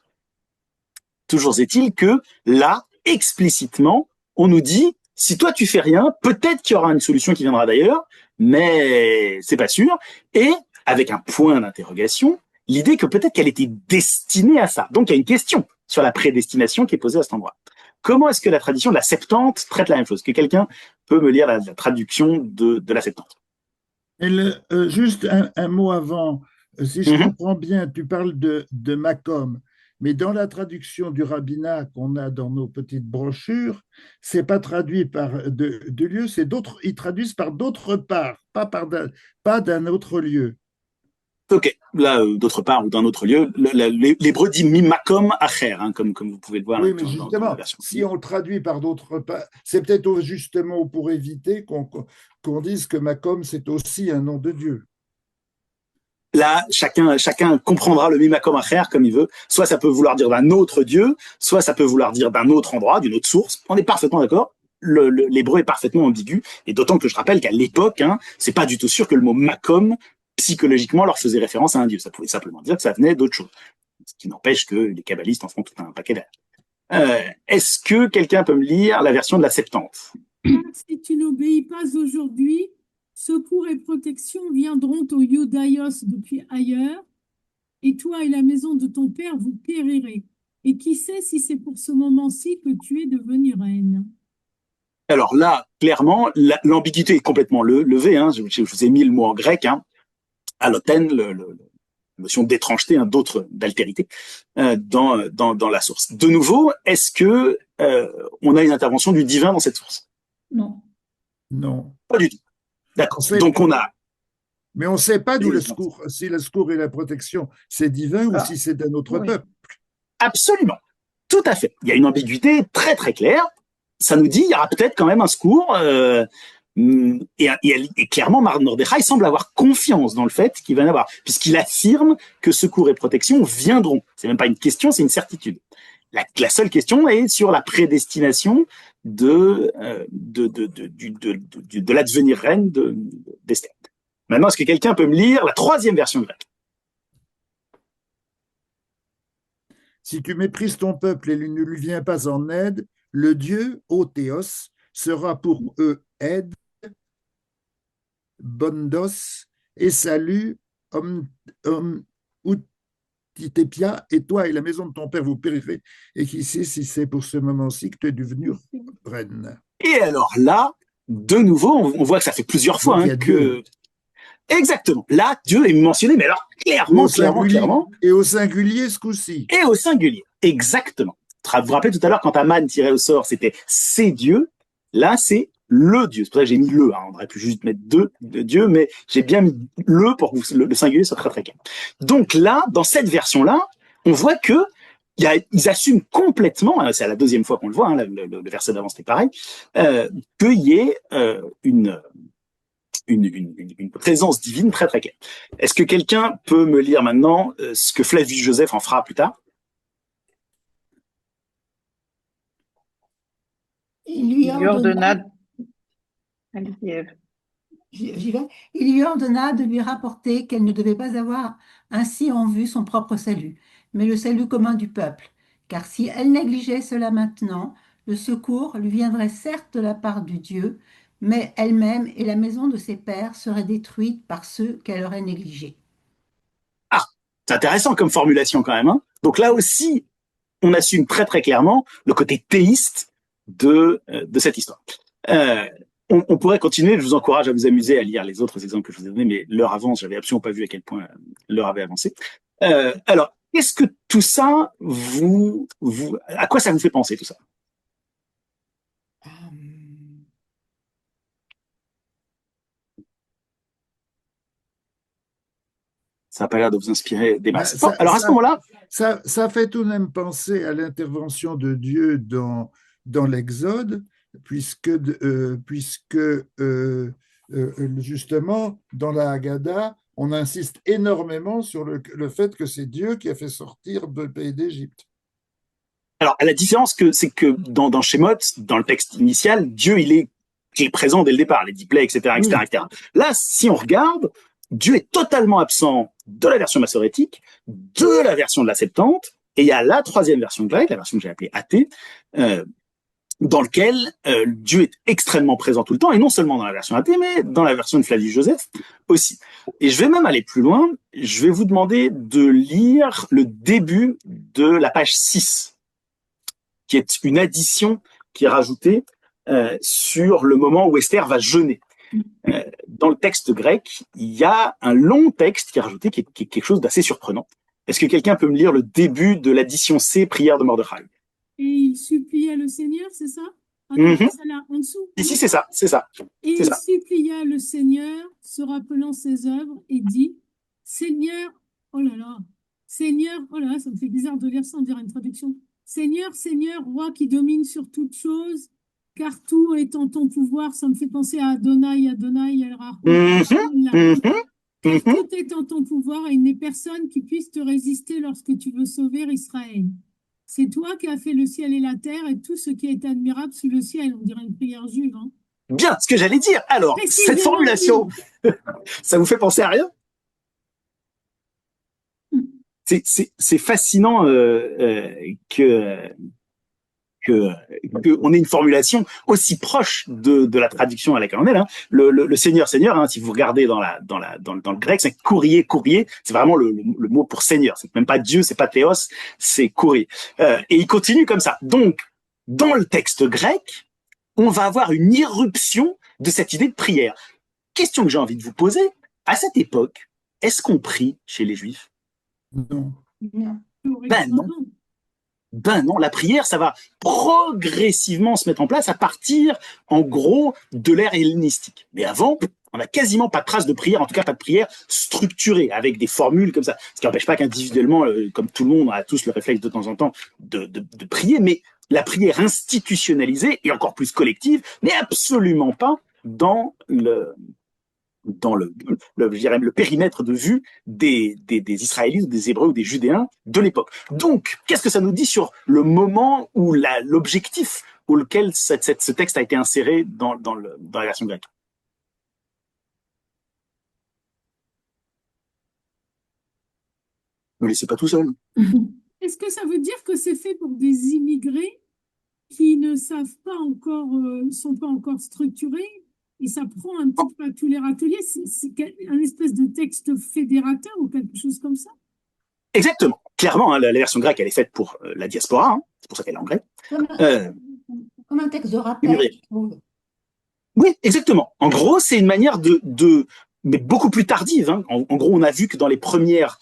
Toujours est-il que là, explicitement, on nous dit, si toi tu fais rien, peut-être qu'il y aura une solution qui viendra d'ailleurs, mais c'est pas sûr. Et avec un point d'interrogation, l'idée que peut-être qu'elle était destinée à ça. Donc il y a une question sur la prédestination qui est posée à cet endroit. Comment est-ce que la tradition de la Septante traite la même chose? Que quelqu'un peut me lire la traduction de la Septante?
Juste un mot avant. Si je comprends bien, tu parles de Macom, mais dans la traduction du rabbinat qu'on a dans nos petites brochures, c'est pas traduit par de lieu, c'est d'autres, ils traduisent par d'autre part, pas d'un autre lieu.
Ok, là, d'autre part ou d'un autre lieu, l'hébreu dit mimakom acher, hein, comme vous pouvez le voir.
Oui, mais justement, la version. Si on le traduit par d'autre part, c'est peut-être justement pour éviter qu'on dise que Macom, c'est aussi un nom de Dieu.
Là, chacun comprendra le mimakom acher comme il veut. Soit ça peut vouloir dire d'un autre Dieu, soit ça peut vouloir dire d'un autre endroit, d'une autre source. On est parfaitement d'accord. L'hébreu est parfaitement ambigu, et d'autant que je rappelle qu'à l'époque, hein, c'est pas du tout sûr que le mot makom psychologiquement leur faisait référence à un dieu. Ça pouvait simplement dire que ça venait d'autre chose. Ce qui n'empêche que les kabbalistes en font tout un paquet d'air. Est-ce que quelqu'un peut me lire la version de la Septante?
Si tu n'obéis pas aujourd'hui, secours et protection viendront au Judaïos depuis ailleurs, et toi et la maison de ton père, vous périrez. Et qui sait si c'est pour ce moment-ci que tu es devenue reine?
Alors là, clairement, l'ambiguïté est complètement levée. Hein. Je vous ai mis le mot en grec, hein. Alloten, la notion d'étrangeté, hein, d'altérité, dans la source. De nouveau, est-ce que on a une intervention du divin dans cette source?
Non.
Non.
Pas du tout. D'accord. Donc on a.
Mais on ne sait pas d'où le secours, si le secours et la protection, c'est divin ou si c'est d'un autre peuple.
Absolument. Tout à fait. Il y a une ambiguïté très très claire. Ça nous dit il y aura peut-être quand même un secours. Et clairement, Mordechai semble avoir confiance dans le fait qu'il va y en avoir, puisqu'il affirme que secours et protection viendront. C'est même pas une question, c'est une certitude. La seule question est sur la prédestination de l'advenir reine d'Esther. Maintenant, est-ce que quelqu'un peut me lire la troisième version grecque?
Si tu méprises ton peuple et ne lui viens pas en aide, le Dieu, ô Théos, sera pour eux aide, bondos et salut, utitepia, et toi et la maison de ton père vous périrez, et qui sait si c'est pour ce moment-ci que tu es devenue reine.
Et alors là, de nouveau, on voit que ça fait plusieurs fois hein, que... Exactement. Là, Dieu est mentionné, mais alors clairement.
Et au singulier ce coup-ci.
Et au singulier, exactement. Vous vous rappelez tout à l'heure, quand Aman tirait au sort, c'était « c'est Dieu ». Là, c'est le Dieu. C'est pour ça que j'ai mis le. Hein. On aurait pu juste mettre deux de Dieu, mais j'ai bien mis le pour que le singulier soit très très clair. Donc là, dans cette version-là, on voit que ils assument complètement, hein, c'est la deuxième fois qu'on le voit, hein, le verset d'avant c'était pareil, qu'il y ait une présence divine très très claire. Est-ce que quelqu'un peut me lire maintenant ce que Flavius Joseph en fera plus tard?
Il lui ordonna,
Allez-y, Ève.
j'y vais. Il lui ordonna de lui rapporter qu'elle ne devait pas avoir ainsi en vue son propre salut, mais le salut commun du peuple. Car si elle négligeait cela maintenant, le secours lui viendrait certes de la part du Dieu, mais elle-même et la maison de ses pères seraient détruites par ceux qu'elle aurait négligés.
Ah, c'est intéressant comme formulation quand même, hein. Donc là aussi, on assume très très clairement le côté théiste de cette histoire. On pourrait continuer, je vous encourage à vous amuser à lire les autres exemples que je vous ai donnés, mais l'heure avance, j'avais absolument pas vu à quel point l'heure avait avancé. Alors, est-ce que tout ça, à quoi ça vous fait penser tout ça? Ça n'a pas l'air de vous inspirer des masses. Bon, alors à ce moment-là,
ça fait tout de même penser à l'intervention de Dieu dans l'Exode, puisque justement, dans la Haggadah, on insiste énormément sur le fait que c'est Dieu qui a fait sortir le pays d'Égypte.
alors la différence c'est que dans Shemot, dans le texte initial, Dieu il est présent dès le départ, les 10 plaies, etc., etc., etc. Là, si on regarde, Dieu est totalement absent de la version massorétique, de la version de la Septante, et il y a la troisième version grecque, la version que j'ai appelée athée, dans lequel Dieu est extrêmement présent tout le temps, et non seulement dans la version athée, mais dans la version de Flavius Joseph aussi. Et je vais même aller plus loin, je vais vous demander de lire le début de la page 6, qui est une addition qui est rajoutée sur le moment où Esther va jeûner. Dans le texte grec, il y a un long texte qui est rajouté, qui est quelque chose d'assez surprenant. Est-ce que quelqu'un peut me lire le début de l'addition C, prière de Mordechai?
Et il supplia le Seigneur, c'est ça?
C'est
là, en dessous.
Si, c'est ça, c'est ça.
Et il supplia le Seigneur, se rappelant ses œuvres, et dit, Seigneur, oh là là, Seigneur, oh là là, ça me fait bizarre de lire ça, on dirait une traduction. Seigneur, Seigneur, roi qui domine sur toutes choses, car tout est en ton pouvoir. Ça me fait penser à Adonai, El-Rahou. Tout est en ton pouvoir et il n'est personne qui puisse te résister lorsque tu veux sauver Israël. C'est toi qui as fait le ciel et la terre et tout ce qui est admirable sous le ciel. On dirait une prière juive. Hein.
Bien, ce que j'allais dire. Alors, cette formulation, ça vous fait penser à rien? C'est fascinant que on ait une formulation aussi proche de la traduction à laquelle on est là. Le Seigneur, Seigneur, hein, si vous regardez dans le grec, c'est courrier, c'est vraiment le mot pour Seigneur. C'est même pas Dieu, c'est pas Théos, c'est courrier. Et il continue comme ça. Donc, dans le texte grec, on va avoir une irruption de cette idée de prière. Question que j'ai envie de vous poser, à cette époque, est-ce qu'on prie chez les Juifs?
Non.
Ben non, la prière, ça va progressivement se mettre en place à partir, en gros, de l'ère hellénistique. Mais avant, on n'a quasiment pas de trace de prière, en tout cas pas de prière structurée, avec des formules comme ça. Ce qui n'empêche pas qu'individuellement, comme tout le monde, on a tous le réflexe de temps en temps de prier, mais la prière institutionnalisée, et encore plus collective, n'est absolument pas dans le périmètre de vue des Israélites, des Hébreux ou des Judéens de l'époque. Donc, qu'est-ce que ça nous dit sur le moment où l'objectif auquel ce texte a été inséré dans la version grecque? Ne me laissez pas tout seul.
Est-ce que ça veut dire que c'est fait pour des immigrés qui ne savent pas encore, sont pas encore structurés? Et ça prend un petit peu à tous les râteliers. C'est un espèce de texte fédérateur ou quelque chose comme ça?
Exactement. Clairement, hein, la version grecque, elle est faite pour la diaspora. Hein. C'est pour ça qu'elle est en grec.
Comme un texte de rappel.
Oui, exactement. En gros, c'est une manière mais beaucoup plus tardive. Hein. En gros, on a vu que dans les premières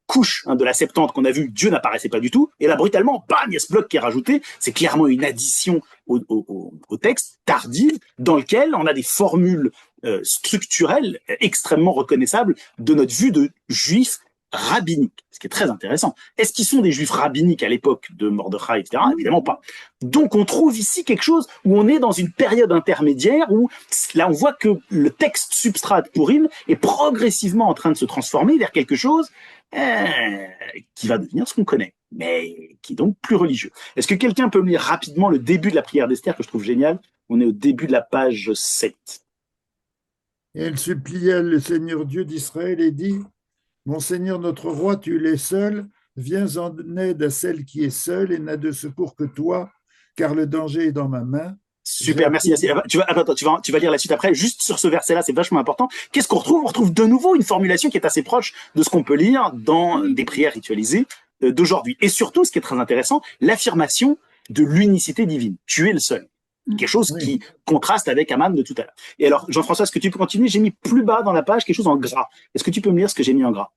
couche de la Septante qu'on a vu, Dieu n'apparaissait pas du tout, et là brutalement, bam, il y a ce bloc qui est rajouté. C'est clairement une addition au texte tardive dans lequel on a des formules structurelles extrêmement reconnaissables de notre vue de juifs rabbiniques, ce qui est très intéressant. Est-ce qu'ils sont des juifs rabbiniques à l'époque de Mordechai, etc.? Évidemment pas. Donc on trouve ici quelque chose où on est dans une période intermédiaire où là on voit que le texte substrat de Purim est progressivement en train de se transformer vers quelque chose qui va devenir ce qu'on connaît, mais qui est donc plus religieux. Est-ce que quelqu'un peut me lire rapidement le début de la prière d'Esther que je trouve génial? On est au début de la page 7.
Et elle supplia le Seigneur Dieu d'Israël et dit, mon Seigneur notre roi, tu l'es seul, viens en aide à celle qui est seule et n'a de secours que toi, car le danger est dans ma main.
Super, merci Yassine. Tu vas lire la suite après. Juste sur ce verset-là, c'est vachement important. Qu'est-ce qu'on retrouve? On retrouve de nouveau une formulation qui est assez proche de ce qu'on peut lire dans des prières ritualisées d'aujourd'hui. Et surtout, ce qui est très intéressant, l'affirmation de l'unicité divine. Tu es le seul. Quelque chose qui contraste avec Aman de tout à l'heure. Et alors, Jean-François, est-ce que tu peux continuer? J'ai mis plus bas dans la page quelque chose en gras. Est-ce que tu peux me lire ce que j'ai mis en gras?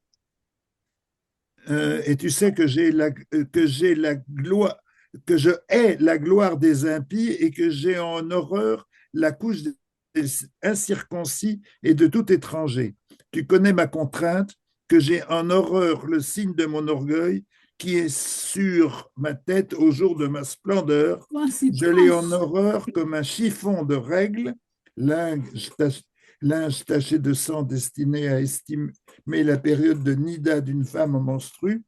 Et tu sais que que je hais la gloire des impies et que j'ai en horreur la couche des incirconcis et de tout étranger. Tu connais ma contrainte, que j'ai en horreur le signe de mon orgueil qui est sur ma tête au jour de ma splendeur. Je l'ai en horreur comme un chiffon de règles, linge taché de sang destiné à estimer la période de nida d'une femme menstrue.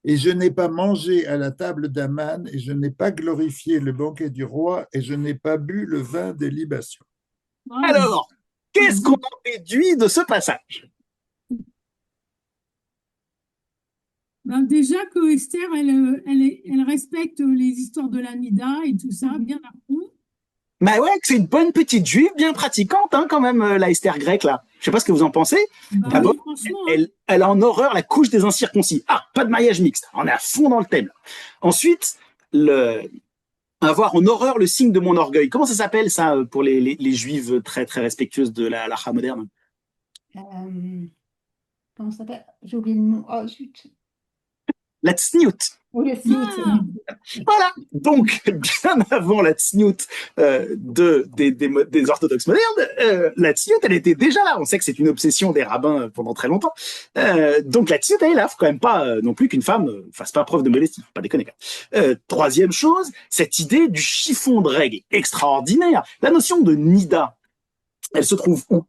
Et je n'ai pas mangé à la table d'Aman, et je n'ai pas glorifié le banquet du roi, et je n'ai pas bu le vin des libations.
Alors, qu'est-ce qu'on en déduit de ce passage?
Ben déjà que Esther, elle respecte les histoires de la Nida et tout ça, bien à fond.
Bah ouais, c'est une bonne petite juive bien pratiquante, hein, quand même, la Esther grecque, là. Je sais pas ce que vous en pensez.
Bah oui,
elle a en horreur la couche des incirconcis. Ah, pas de mariage mixte. On est à fond dans le thème. Ensuite, avoir en horreur le signe de mon orgueil. Comment ça s'appelle, ça, pour les juives très, très respectueuses de la halakha moderne?
Comment ça s'appelle? J'ai oublié le nom. Oh, zut.
La tsniout.
Oui, la sniout, c'est bon.
Voilà. Donc, bien avant la tsniout des orthodoxes modernes, la tsniout, elle était déjà là. On sait que c'est une obsession des rabbins pendant très longtemps. Donc, la tsniout, elle est là. Faut quand même pas non plus qu'une femme fasse pas preuve de modestie. Faut pas déconner. Troisième chose, cette idée du chiffon de règles extraordinaire. La notion de nida, elle se trouve où?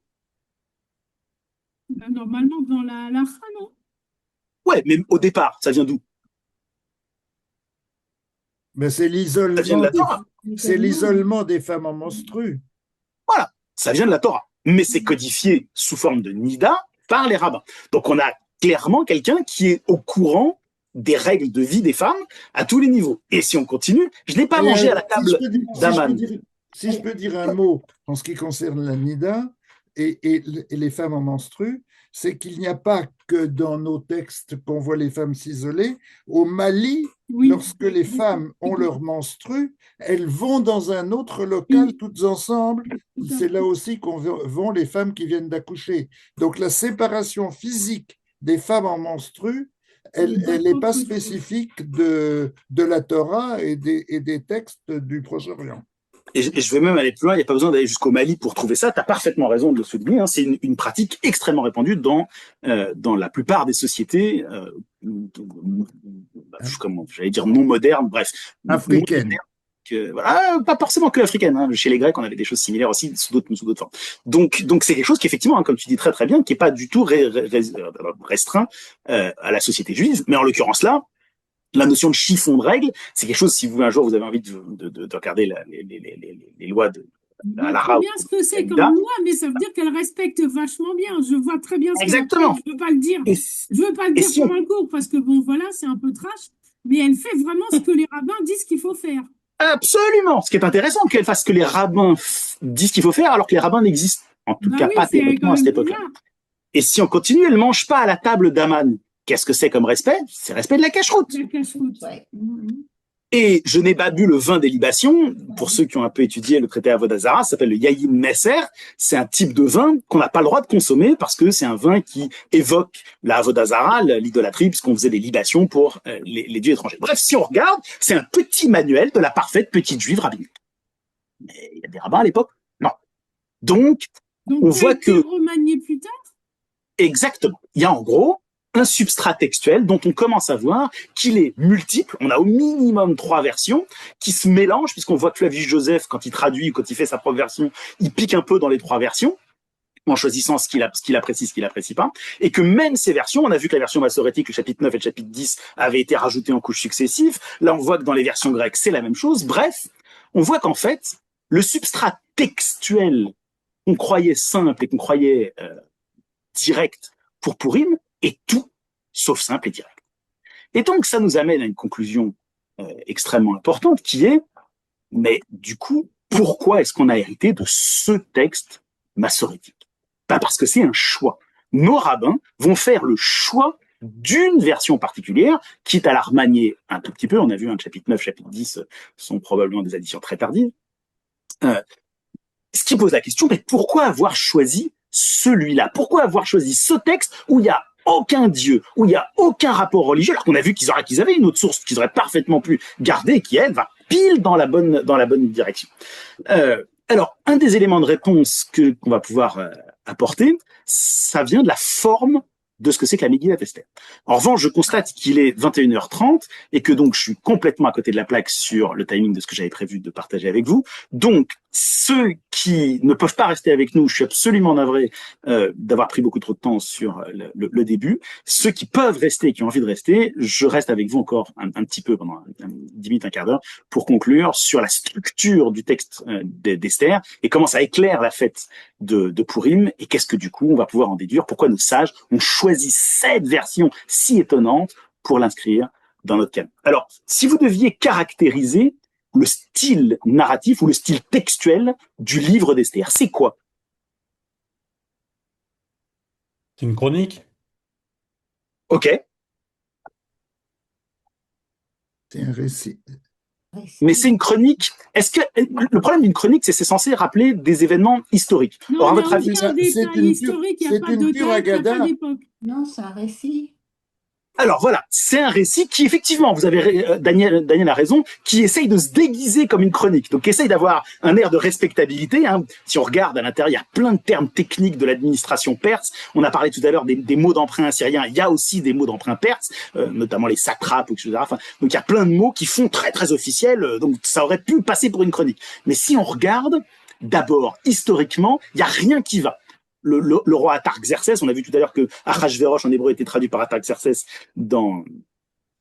Ben, normalement, dans la halakha, non?
Ouais, mais au départ, ça vient d'où?
Mais c'est
Ça vient de la Torah.
l'isolement des femmes en menstrues.
Voilà, ça vient de la Torah. Mais c'est codifié sous forme de nida par les rabbins. Donc on a clairement quelqu'un qui est au courant des règles de vie des femmes à tous les niveaux. Et si on continue, je n'ai pas mangé à la table d'Aman.
Si je peux dire un mot en ce qui concerne la nida et les femmes en menstrues, c'est qu'il n'y a pas que dans nos textes qu'on voit les femmes s'isoler. Au Mali, lorsque les femmes ont leur menstru, elles vont dans un autre local toutes ensemble. C'est là aussi qu'on vont les femmes qui viennent d'accoucher. Donc la séparation physique des femmes en menstru, elle n'est pas spécifique de la Torah et des textes du Proche-Orient.
Et je vais même aller plus loin, il n'y a pas besoin d'aller jusqu'au Mali pour trouver ça. Tu as parfaitement raison de le souligner. Hein. C'est une pratique extrêmement répandue dans la plupart des sociétés, comment j'allais dire non modernes, bref.
Africaines.
Voilà, pas forcément que africaines. Hein. Chez les Grecs, on avait des choses similaires aussi sous d'autres formes. Donc c'est quelque chose qui effectivement, hein, comme tu dis très très bien, qui est pas du tout restreint à la société juive. Mais en l'occurrence là, la notion de chiffon de règles, c'est quelque chose, si vous, un jour, vous avez envie de regarder les lois de
la Lara. Je sais bien ce que c'est comme loi, mais ça veut dire qu'elle respecte vachement bien. Je vois très bien ce qu'elle fait. Je veux pas le dire. Je veux pas le dire comme un cours, parce que bon, voilà, c'est un peu trash, mais elle fait vraiment ce que les rabbins disent qu'il faut faire.
Absolument. Ce qui est intéressant, qu'elle fasse ce que les rabbins disent qu'il faut faire, alors que les rabbins n'existent, en tout cas, pas théoriquement à cette époque-là. Et si on continue, elle mange pas à la table d'Aman. Qu'est-ce que c'est comme respect? C'est le respect de la cacheroute.
Ouais.
Et je n'ai pas bu le vin des libations. Pour ceux qui ont un peu étudié le traité Avodah Zarah, ça s'appelle le Yayin Messer. C'est un type de vin qu'on n'a pas le droit de consommer parce que c'est un vin qui évoque la Avodah Zarah, l'idolâtrie, puisqu'on faisait des libations pour les dieux étrangers. Bref, si on regarde, c'est un petit manuel de la parfaite petite juive rabbinique. Mais il y a des rabbins à l'époque? Non. Donc on voit que...
remanié plus tard?
Exactement. Il y a en gros un substrat textuel dont on commence à voir qu'il est multiple. On a au minimum 3 versions qui se mélangent, puisqu'on voit que Flavius Joseph, quand il traduit, quand il fait sa propre version, il pique un peu dans les 3 versions, en choisissant ce qu'il apprécie, ce qu'il apprécie pas, et que même ces versions, on a vu que la version massorétique, le chapitre 9 et le chapitre 10, avaient été rajoutées en couches successives. Là, on voit que dans les versions grecques, c'est la même chose. Bref, on voit qu'en fait, le substrat textuel qu'on croyait simple et qu'on croyait direct pour Purim est tout sauf simple et direct. Et donc, ça nous amène à une conclusion extrêmement importante qui est, mais du coup, pourquoi est-ce qu'on a hérité de ce texte massorétique? Pas parce que c'est un choix. Nos rabbins vont faire le choix d'une version particulière, quitte à la remanier un tout petit peu. On a vu, chapitre 9, chapitre 10 sont probablement des additions très tardives. Ce qui pose la question, mais pourquoi avoir choisi celui-là? Pourquoi avoir choisi ce texte où il n'y a aucun dieu, où il n'y a aucun rapport religieux, alors qu'on a vu qu'ils avaient une autre source qu'ils auraient parfaitement pu garder et qui, elle, va pile dans la bonne direction. Alors, un des éléments de réponse qu'on va pouvoir apporter, ça vient de la forme de ce que c'est que la Megillat Esther. En revanche, je constate qu'il est 21h30 et que donc je suis complètement à côté de la plaque sur le timing de ce que j'avais prévu de partager avec vous. Donc, ceux qui ne peuvent pas rester avec nous, je suis absolument navré d'avoir pris beaucoup trop de temps sur le début. Ceux qui peuvent rester, qui ont envie de rester, je reste avec vous encore un petit peu pendant 10 minutes, un quart d'heure, pour conclure sur la structure du texte d'Esther et comment ça éclaire la fête de Purim et qu'est-ce que du coup on va pouvoir en déduire, pourquoi nos sages ont choisi cette version si étonnante pour l'inscrire dans notre canon. Alors, si vous deviez caractériser le style narratif ou le style textuel du livre d'Esther, c'est quoi?
C'est une chronique?
Ok.
C'est un récit.
Mais c'est une chronique. Est-ce que le problème d'une chronique, c'est censé rappeler des événements historiques?
Non,
Or, à
mais
votre
on
avis,
dit un détail historique, il n'y a pas de date, il n'y a
agada.
pas d'époque.
Non, c'est un récit.
alors voilà, c'est un récit qui effectivement, vous avez Daniel a raison, qui essaye de se déguiser comme une chronique, donc qui essaye d'avoir un air de respectabilité. Hein. Si on regarde à l'intérieur, il y a plein de termes techniques de l'administration perse. On a parlé tout à l'heure des mots d'emprunt assyriens. Il y a aussi des mots d'emprunt perse, notamment les satrapes, etc. Enfin, donc il y a plein de mots qui font très très officiels. Donc ça aurait pu passer pour une chronique. Mais si on regarde, d'abord historiquement, il y a rien qui va. Le roi Artaxerxès, on a vu tout à l'heure que Achashverosh en hébreu était traduit par Artaxerxès dans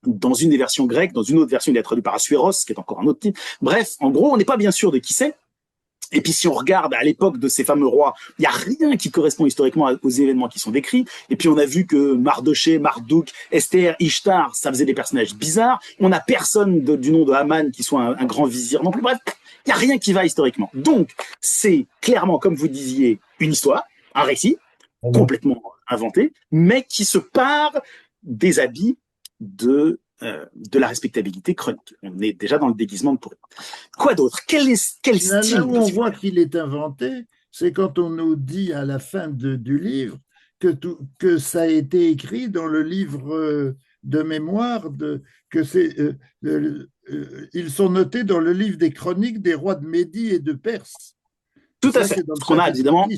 une des versions grecques, dans une autre version il est traduit par Assuéros, qui est encore un autre titre. Bref, en gros, on n'est pas bien sûr de qui c'est. Et puis si on regarde à l'époque de ces fameux rois, il n'y a rien qui correspond historiquement aux événements qui sont décrits. Et puis on a vu que Mardoché, Marduk, Esther, Ishtar, ça faisait des personnages bizarres. On n'a personne du nom de Haman qui soit un grand vizir non plus. Bref, il n'y a rien qui va historiquement. Donc c'est clairement, comme vous disiez, une histoire, un récit complètement inventé, mais qui se part des habits de la respectabilité chronique. On est déjà dans le déguisement de Purim. Quoi d'autre? Quel style?
Là où on voit qu'il est inventé, c'est quand on nous dit à la fin du livre que ça a été écrit dans le livre de mémoire, ils sont notés dans le livre des chroniques des rois de Médie et de Perse.
Tout à fait. Ce qu'on a évidemment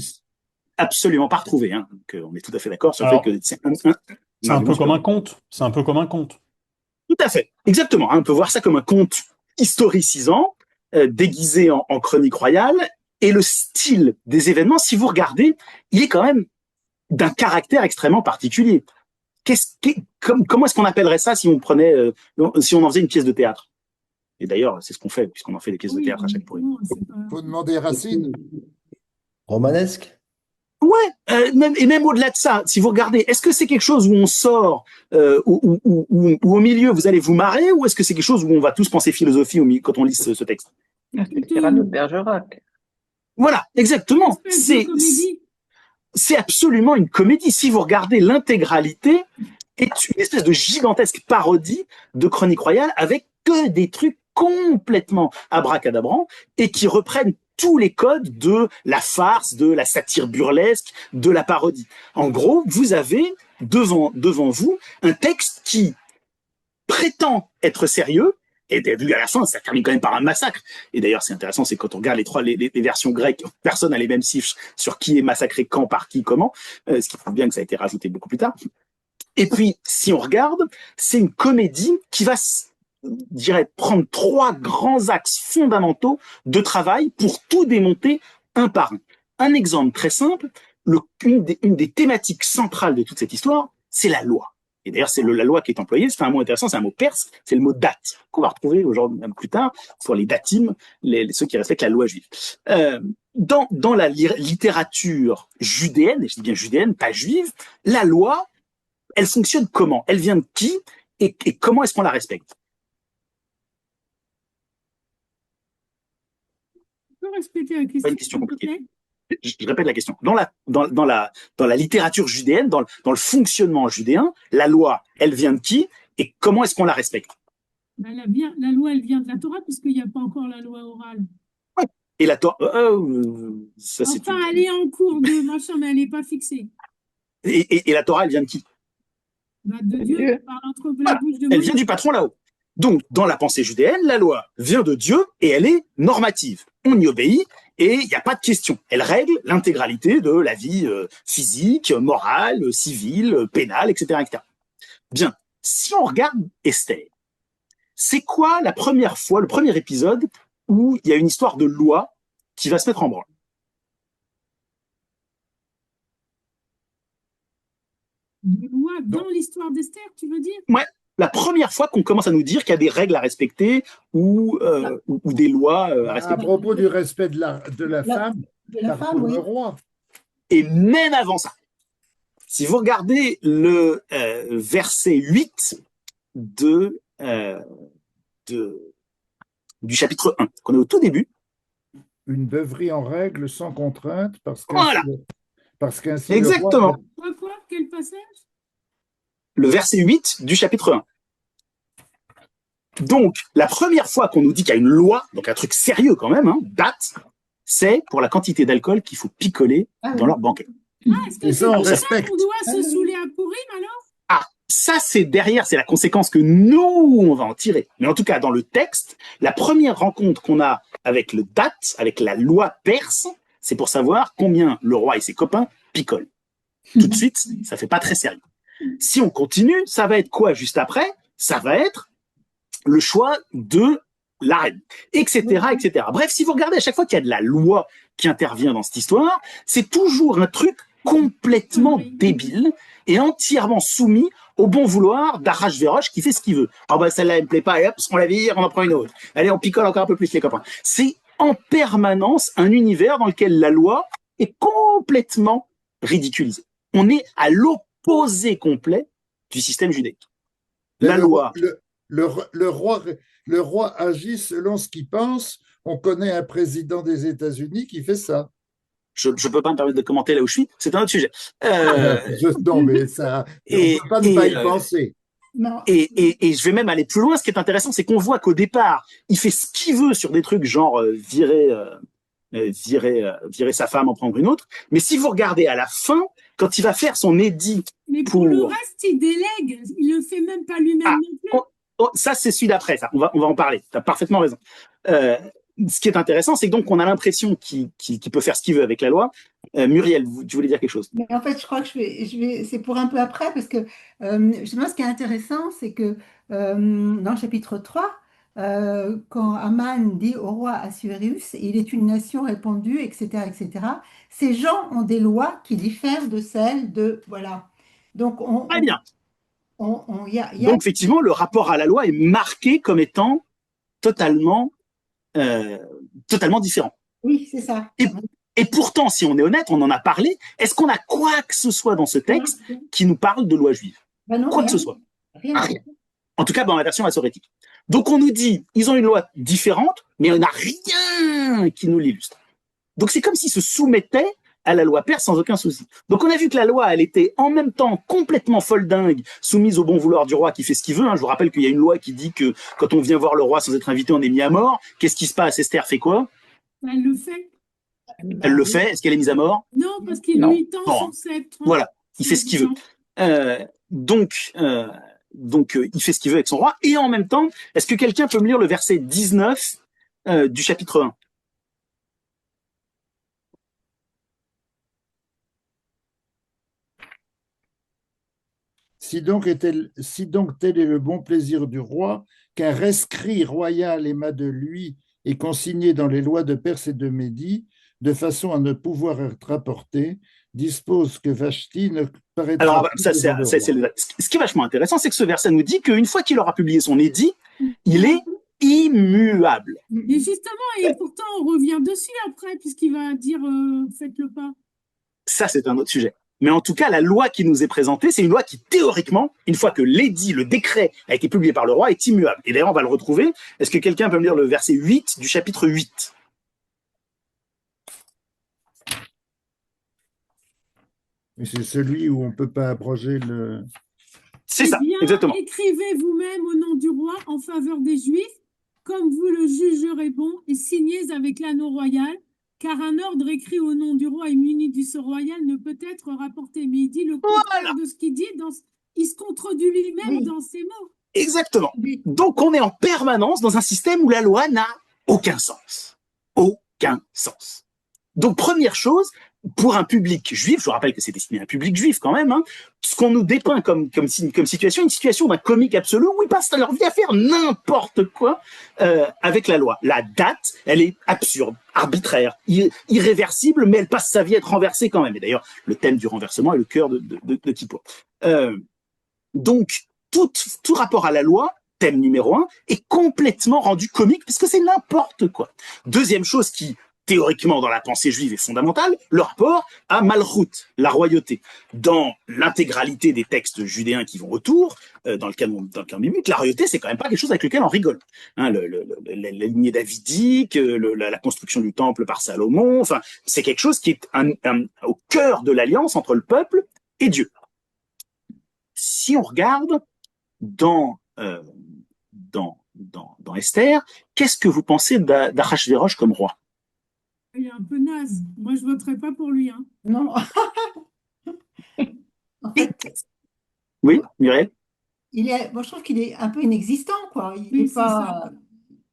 absolument pas retrouvé. Hein. Donc, on est tout à fait d'accord sur le fait que c'est
un peu comme un conte. C'est un peu comme un conte.
Tout à fait. Exactement. On peut voir ça comme un conte historicisant, déguisé en chronique royale. Et le style des événements, si vous regardez, il est quand même d'un caractère extrêmement particulier. Comment est-ce qu'on appellerait ça si on si on en faisait une pièce de théâtre? Et d'ailleurs, c'est ce qu'on fait, puisqu'on en fait des pièces de théâtre à chaque fois.
Faut demander Racine.
Romanesque?
Ouais, même au-delà de ça, si vous regardez, est-ce que c'est quelque chose où on sort, où au milieu vous allez vous marrer, ou est-ce que c'est quelque chose où on va tous penser philosophie quand on lit ce texte?
C'est Cyrano de Bergerac.
Voilà, exactement. C'est absolument une comédie. Si vous regardez, l'intégralité est une espèce de gigantesque parodie de Chronique royale avec que des trucs complètement abracadabrants et qui reprennent tous les codes de la farce, de la satire burlesque, de la parodie. En gros, vous avez devant vous un texte qui prétend être sérieux, et vu à la fin, ça termine quand même par un massacre. Et d'ailleurs, c'est intéressant, c'est quand on regarde les versions grecques, personne n'a les mêmes chiffres sur qui est massacré quand, par qui, comment, ce qui prouve bien que ça a été rajouté beaucoup plus tard. Et puis, si on regarde, c'est une comédie qui va, je dirais, prendre 3 grands axes fondamentaux de travail pour tout démonter un par un. Un exemple très simple, une des thématiques centrales de toute cette histoire, c'est la loi. Et d'ailleurs, c'est la loi qui est employée. C'est un mot intéressant, c'est un mot perse, c'est le mot date, qu'on va retrouver aujourd'hui, même plus tard, sur les datim, ceux qui respectent la loi juive. Dans la littérature judéenne, et je dis bien judéenne, pas juive, la loi, elle fonctionne comment? Elle vient de qui? Et comment est-ce qu'on la respecte?
Tu peux répéter la
Pas
question,
une question
s'il te
compliquée.
plaît?
Je répète la question. Dans la littérature judéenne, dans le fonctionnement judéen, la loi, elle vient de qui? Et comment est-ce qu'on la respecte?
Ben, la loi, elle vient de la Torah, parce qu'il n'y a pas encore la loi orale.
Et la Torah, ça c'est
Enfin, elle est en cours de machin, mais elle n'est pas fixée.
et la Torah, elle vient de qui?
Ben, de Dieu, par entre la bouche de
Elle
Moïse.
vient du patron là-haut. Donc, dans la pensée judéenne, la loi vient de Dieu et elle est normative. On y obéit et il n'y a pas de question. Elle règle l'intégralité de la vie physique, morale, civile, pénale, etc., etc. Bien, si on regarde Esther, c'est quoi la première fois, le premier épisode où il y a une histoire de loi qui va se mettre en branle?
De loi dans l'histoire d'Esther, tu veux dire?
Ouais, la première fois qu'on commence à nous dire qu'il y a des règles à respecter ou des lois à
À
respecter.
propos du respect de la femme, par
oui.
le roi.
Et même avant ça, si vous regardez le verset 8 du chapitre 1, qu'on est au tout début.
Une beuverie en règle sans contrainte,
Voilà.
parce qu'ainsi
Exactement.
Quoi? Quel passage?
Le verset 8 du chapitre 1. Donc, la première fois qu'on nous dit qu'il y a une loi, donc un truc sérieux quand même, date, c'est pour la quantité d'alcool qu'il faut picoler dans leur banquet.
Est-ce que c'est pour ça qu'on doit se saouler à Pourim alors?
Ça, c'est derrière, c'est la conséquence que nous, on va en tirer. Mais en tout cas, dans le texte, la première rencontre qu'on a avec le date, avec la loi perse, c'est pour savoir combien le roi et ses copains picolent. Tout de suite, ça fait pas très sérieux. Si on continue, ça va être quoi juste après? Ça va être le choix de la reine, etc., etc. Bref, si vous regardez à chaque fois qu'il y a de la loi qui intervient dans cette histoire, c'est toujours un truc complètement débile et entièrement soumis au bon vouloir d'Arachvéroche qui fait ce qu'il veut. Ah bah celle-là elle me plaît pas, et hop, on la vire, on en prend une autre. Allez, on picole encore un peu plus les copains. C'est en permanence un univers dans lequel la loi est complètement ridiculisée. On est à l'opposé complet du système judaïque. La loi.
Le roi agit selon ce qu'il pense. On connaît un président des États-Unis qui fait ça.
Je ne peux pas me permettre de commenter là où je suis, c'est un autre sujet.
Non, mais ça, on ne peut pas ne pas y penser.
Et je vais même aller plus loin. Ce qui est intéressant, c'est qu'on voit qu'au départ, il fait ce qu'il veut sur des trucs genre virer sa femme, en prendre une autre. Mais si vous regardez à la fin, quand il va faire son édit
mais pour le reste, il délègue. Il le fait même pas lui-même non plus.
Ça, c'est celui d'après. Ça, on va en parler. Tu as parfaitement raison. Ce qui est intéressant, c'est que donc on a l'impression qu'il peut faire ce qu'il veut avec la loi. Muriel, tu voulais dire quelque chose?
Mais en fait, je crois que c'est pour un peu après, parce que justement, ce qui est intéressant, c'est que dans le chapitre 3, quand Aman dit au roi Assuérus, il est une nation répandue, etc., etc., ces gens ont des lois qui diffèrent de celles de... Voilà. Donc,
Très bien.
Donc,
effectivement, le rapport à la loi est marqué comme étant totalement différent.
Oui, c'est ça.
Et pourtant, si on est honnête, on en a parlé, est-ce qu'on a quoi que ce soit dans ce texte qui nous parle de loi juive?
Non,
quoi que ce soit. Rien. En tout cas, dans la version massorétique. Donc on nous dit, ils ont une loi différente, mais on n'a rien qui nous l'illustre. Donc c'est comme s'ils se soumettaient à la loi perse sans aucun souci. Donc on a vu que la loi, elle était en même temps complètement folle dingue, soumise au bon vouloir du roi qui fait ce qu'il veut. Je vous rappelle qu'il y a une loi qui dit que quand on vient voir le roi sans être invité, on est mis à mort. Qu'est-ce qui se passe? Esther fait quoi?
Elle le fait.
Elle le fait. Est-ce qu'elle est mise à mort?
Non, parce qu'il lui tend son sceptre.
Voilà, il fait ce qu'il veut. Donc, il fait ce qu'il veut avec son roi. Et en même temps, est-ce que quelqu'un peut me lire le verset 19 du chapitre 1?
si donc tel est le bon plaisir du roi, qu'un rescrit royal émat de lui et consigné dans les lois de Perse et de Médie, de façon à ne pouvoir être rapporté, dispose que Vashti ne paraîtra
Alors,
plus
ça,
devant le roi.
ce qui est vachement intéressant, c'est que ce verset nous dit qu'une fois qu'il aura publié son édit, il est immuable.
Et justement, et pourtant, on revient dessus après, puisqu'il va dire faites-le pas.
Ça, c'est un autre sujet. Mais en tout cas, la loi qui nous est présentée, c'est une loi qui, théoriquement, une fois que l'édit, le décret a été publié par le roi, est immuable. Et d'ailleurs, on va le retrouver. Est-ce que quelqu'un peut me lire le verset 8 du chapitre 8?
Et c'est celui où on ne peut pas abroger le…
C'est ça,
Eh bien,
exactement.
écrivez vous-même au nom du roi en faveur des Juifs, comme vous le jugerez bon, et signez avec l'anneau royal, car un ordre écrit au nom du roi et muni du sceau royal ne peut être rapporté. Mais il dit le contraire de ce qu'il dit, il se contredit lui-même dans ses mots.
Exactement. Donc, on est en permanence dans un système où la loi n'a aucun sens. Aucun sens. Donc, première chose, pour un public juif, je vous rappelle que c'est destiné à un public juif quand même, hein, ce qu'on nous dépeint comme situation, une situation d'un comique absolu où ils passent leur vie à faire n'importe quoi avec la loi. La date, elle est absurde, arbitraire, irréversible, mais elle passe sa vie à être renversée quand même. Et d'ailleurs, le thème du renversement est le cœur de Kippour. Donc, tout rapport à la loi, thème numéro 1, est complètement rendu comique puisque c'est n'importe quoi. Deuxième chose qui, théoriquement, dans la pensée juive est fondamentale, le rapport à Malchut, la royauté. Dans l'intégralité des textes judéens qui vont autour, dans le canon biblique, la royauté, c'est quand même pas quelque chose avec lequel on rigole. Hein, la lignée davidique, la construction du temple par Salomon, enfin, c'est quelque chose qui est au cœur de l'alliance entre le peuple et Dieu. Si on regarde dans Esther, qu'est-ce que vous pensez d'Achashvérosh comme roi?
Il est un peu naze. Moi, je ne voterai pas pour lui. Hein.
Non. En fait,
Oui, Muriel?
moi, je trouve qu'il est un peu inexistant, quoi.
Oui,
est
c'est
pas,
ça.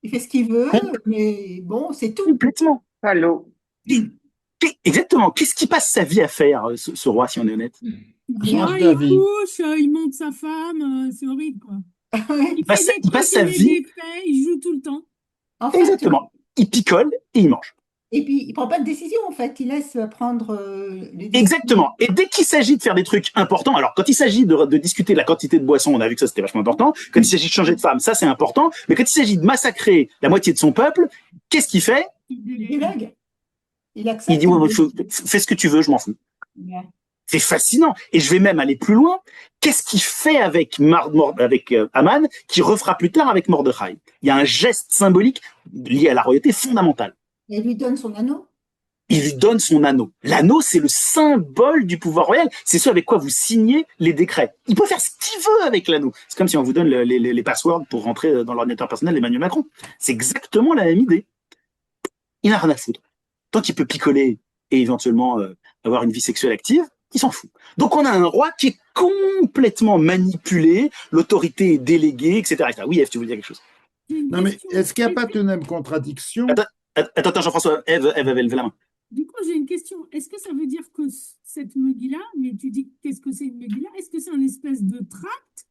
il fait ce qu'il veut, mais bon, c'est tout.
Complètement.
Allô.
Exactement. Qu'est-ce qu'il passe sa vie à faire, ce roi, si on est honnête?
Il couche, il monte sa femme, c'est horrible, quoi. Il passe sa vie. Il joue tout le temps.
En fait,
exactement. Il picole et il mange.
Et puis, il ne prend pas de décision, en fait. Il laisse prendre les décisions.
Exactement. Et dès qu'il s'agit de faire des trucs importants, alors quand il s'agit de discuter de la quantité de boissons, on a vu que ça c'était vachement important. Quand il s'agit de changer de femme, ça c'est important. Mais quand il s'agit de massacrer la moitié de son peuple, qu'est-ce qu'il fait?
Il délègue. Il accepte.
Il dit fais ce que tu veux, je m'en fous.
Yeah.
C'est fascinant. Et je vais même aller plus loin. Qu'est-ce qu'il fait avec Haman, qui refera plus tard avec Mordechai? Il y a un geste symbolique lié à la royauté fondamental.
Et il lui donne son anneau.
Il lui donne son anneau. L'anneau, c'est le symbole du pouvoir royal. C'est ce avec quoi vous signez les décrets. Il peut faire ce qu'il veut avec l'anneau. C'est comme si on vous donne les passwords pour rentrer dans l'ordinateur personnel d'Emmanuel Macron. C'est exactement la même idée. Il n'a rien à foutre. Tant qu'il peut picoler et éventuellement avoir une vie sexuelle active, il s'en fout. Donc on a un roi qui est complètement manipulé, l'autorité est déléguée, etc. Oui, Ève, tu voulais dire quelque chose?
Non, mais est-ce qu'il n'y a pas tout de même contradiction?
Attends, Jean-François, Ève avait levé la main.
Du coup, j'ai une question. Est-ce que ça veut dire que cette Megillah, mais tu dis qu'est-ce que c'est une Megillah? Est-ce que c'est un espèce de tract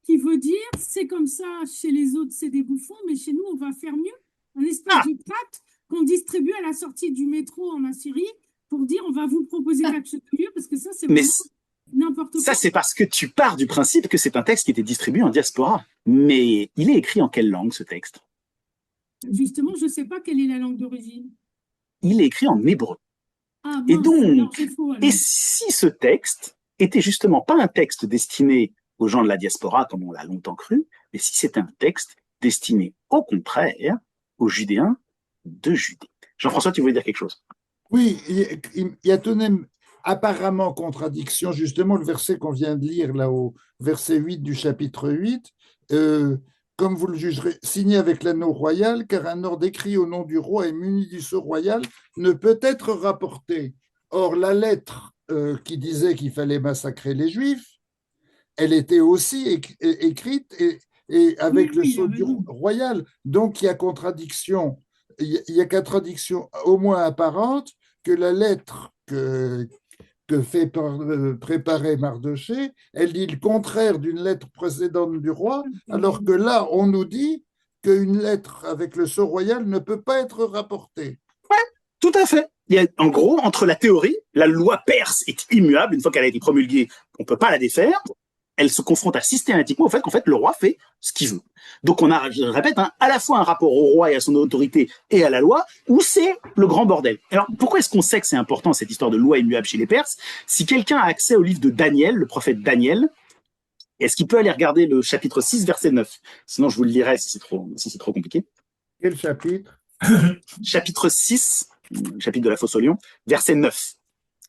qui veut dire c'est comme ça, chez les autres c'est des bouffons, mais chez nous on va faire mieux? Un espèce de tract qu'on distribue à la sortie du métro en Assyrie pour dire on va vous proposer quelque chose de mieux, parce que ça c'est vraiment n'importe quoi.
Ça, c'est parce que tu pars du principe que c'est un texte qui était distribué en diaspora. Mais il est écrit en quelle langue, ce texte?
Justement, je ne sais pas quelle est la langue d'origine.
Il est écrit en hébreu.
Ah,
et
mince,
donc,
alors c'est faux, alors.
et si ce texte était justement pas un texte destiné aux gens de la diaspora, comme on l'a longtemps cru, mais si c'était un texte destiné, au contraire, aux Judéens de Judée. Jean-François, tu voulais dire quelque chose?
Oui, il y a tout de même apparemment contradiction, justement, le verset qu'on vient de lire, là, au verset 8 du chapitre 8, comme vous le jugerez, signé avec l'anneau royal, car un ordre écrit au nom du roi et muni du sceau royal ne peut être rapporté. Or, la lettre qui disait qu'il fallait massacrer les Juifs, elle était aussi écrite et avec le sceau du royal. Donc, il y a contradiction. Il y a contradiction au moins apparente que la lettre que fait préparer Mardochée, elle dit le contraire d'une lettre précédente du roi, alors que là, on nous dit qu'une lettre avec le sceau royal ne peut pas être rapportée.
Ouais, tout à fait. Il y a, en gros, entre la théorie, la loi perse est immuable, une fois qu'elle a été promulguée, on ne peut pas la défaire, elle se confronte systématiquement au fait qu'en fait, le roi fait ce qu'il veut. Donc on a, je répète, à la fois un rapport au roi et à son autorité et à la loi, où c'est le grand bordel. Alors pourquoi est-ce qu'on sait que c'est important, cette histoire de loi immuable chez les Perses? Si quelqu'un a accès au livre de Daniel, le prophète Daniel, est-ce qu'il peut aller regarder le chapitre 6, verset 9? Sinon je vous le lirai si c'est trop compliqué.
Quel chapitre?
Chapitre 6, chapitre de la fosse au lion, verset 9.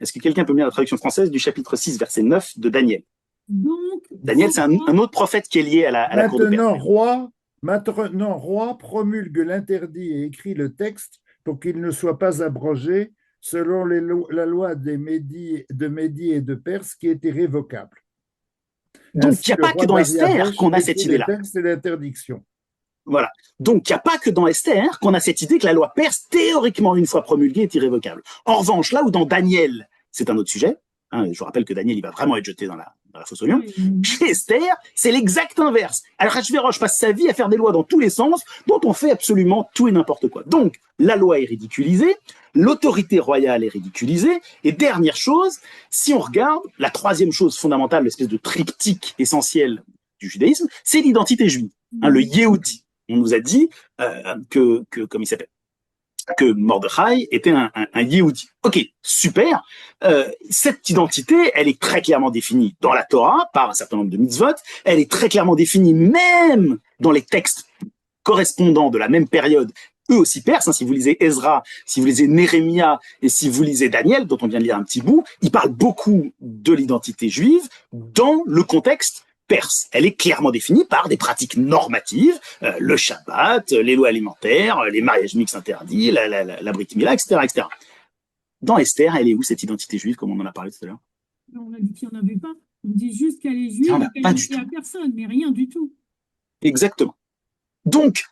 Est-ce que quelqu'un peut me lire la traduction française du chapitre 6, verset 9 de Daniel?
Donc,
Daniel, c'est un autre prophète qui est lié à la cour de Perse.
Maintenant, roi promulgue l'interdit et écrit le texte pour qu'il ne soit pas abrogé selon la loi de Médie et de Perse qui est irrévocable.
Donc, il n'y a pas que dans Esther qu'on a cette idée-là.
C'est l'interdiction.
Voilà. Donc, il n'y a pas que dans Esther qu'on a cette idée que la loi perse, théoriquement, une fois promulguée, est irrévocable. En revanche, là où dans Daniel, c'est un autre sujet, je vous rappelle que Daniel, il va vraiment être jeté dans la fosse au lion. Chez Esther, c'est l'exact inverse. Alors, Achashverosh passe sa vie à faire des lois dans tous les sens, dont on fait absolument tout et n'importe quoi. Donc, la loi est ridiculisée, l'autorité royale est ridiculisée, et dernière chose, si on regarde, la troisième chose fondamentale, l'espèce de triptyque essentiel du judaïsme, c'est l'identité juive, le Yehudi. On nous a dit comme il s'appelle, que Mordechai était un Yehudi. Ok, super. Cette identité, elle est très clairement définie dans la Torah par un certain nombre de mitzvot. Elle est très clairement définie même dans les textes correspondants de la même période, eux aussi perses. Si vous lisez Ezra, si vous lisez Néhémie et si vous lisez Daniel, dont on vient de lire un petit bout, ils parlent beaucoup de l'identité juive dans le contexte perse. Elle est clairement définie par des pratiques normatives, le Shabbat, les lois alimentaires, les mariages mixtes interdits, la Brit Mila, etc., etc. Dans Esther, elle est où cette identité juive, comme on en a parlé tout à l'heure?
On a dit qu'il n'y en avait pas. On dit juste qu'elle est juive et qu'elle n'est à personne, mais rien du tout.
Exactement. Donc,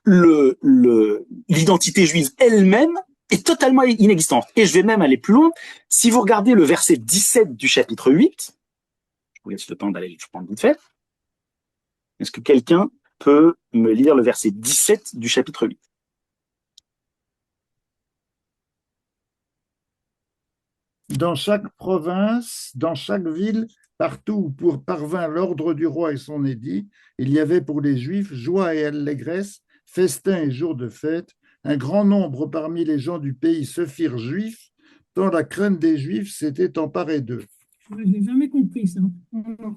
l'identité juive elle-même est totalement inexistante. Et je vais même aller plus loin. Si vous regardez le verset 17 du chapitre 8, je vous laisse le temps d'aller le prendre vite fait. Est-ce que quelqu'un peut me lire le verset 17 du chapitre 8?
Dans chaque province, dans chaque ville, partout où parvint l'ordre du roi et son édit, il y avait pour les Juifs joie et allégresse, festin et jours de fête. Un grand nombre parmi les gens du pays se firent juifs, tant la crainte des Juifs s'était emparée d'eux.
Je n'ai jamais compris ça.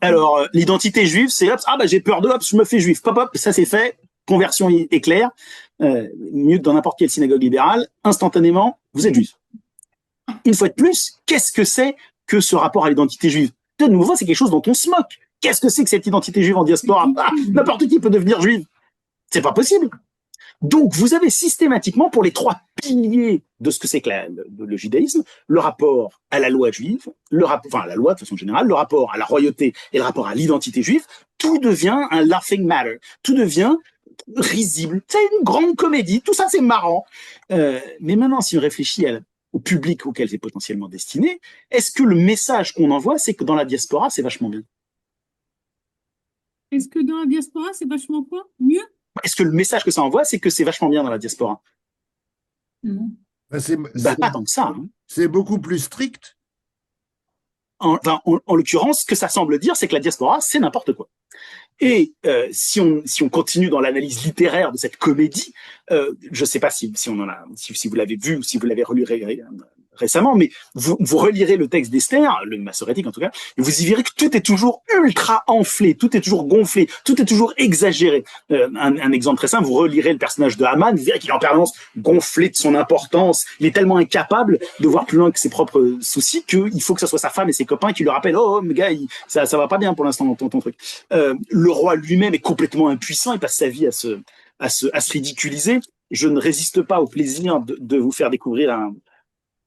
Alors, l'identité juive, c'est hop, j'ai peur de hop, je me fais juif. Pop, hop, ça c'est fait. Conversion éclair. Mieux que dans n'importe quelle synagogue libérale. Instantanément, vous êtes juif. Une fois de plus, qu'est-ce que c'est que ce rapport à l'identité juive? De nouveau, c'est quelque chose dont on se moque. Qu'est-ce que c'est que cette identité juive en diaspora? N'importe qui peut devenir juif. C'est pas possible. Donc, vous avez systématiquement, pour les trois piliers de ce que c'est que le judaïsme, le rapport à la loi juive, à la loi de façon générale, le rapport à la royauté et le rapport à l'identité juive, tout devient un laughing matter, tout devient risible. C'est une grande comédie, tout ça c'est marrant. Mais maintenant, si on réfléchit au public auquel c'est potentiellement destiné, est-ce que le message qu'on envoie, c'est que dans la diaspora, c'est vachement bien?
Est-ce que dans la diaspora, c'est vachement quoi? Mieux?
Est-ce que le message que ça envoie, c'est que c'est vachement bien dans la diaspora?
Pas
tant que ça.
C'est beaucoup plus strict.
En l'occurrence, ce que ça semble dire, c'est que la diaspora, c'est n'importe quoi. Et si on continue dans l'analyse littéraire de cette comédie, je ne sais pas si vous l'avez vu ou si vous l'avez relu récemment, mais vous relirez le texte d'Esther, le massorétique en tout cas, et vous y verrez que tout est toujours ultra enflé, tout est toujours gonflé, tout est toujours exagéré. Un exemple très simple, vous relirez le personnage de Haman, vous verrez qu'il est en permanence gonflé de son importance, il est tellement incapable de voir plus loin que ses propres soucis qu'il faut que ce soit sa femme et ses copains qui lui rappellent « Oh, mais gars, ça va pas bien pour l'instant dans ton truc ». Le roi lui-même est complètement impuissant, il passe sa vie à se ridiculiser. Je ne résiste pas au plaisir de vous faire découvrir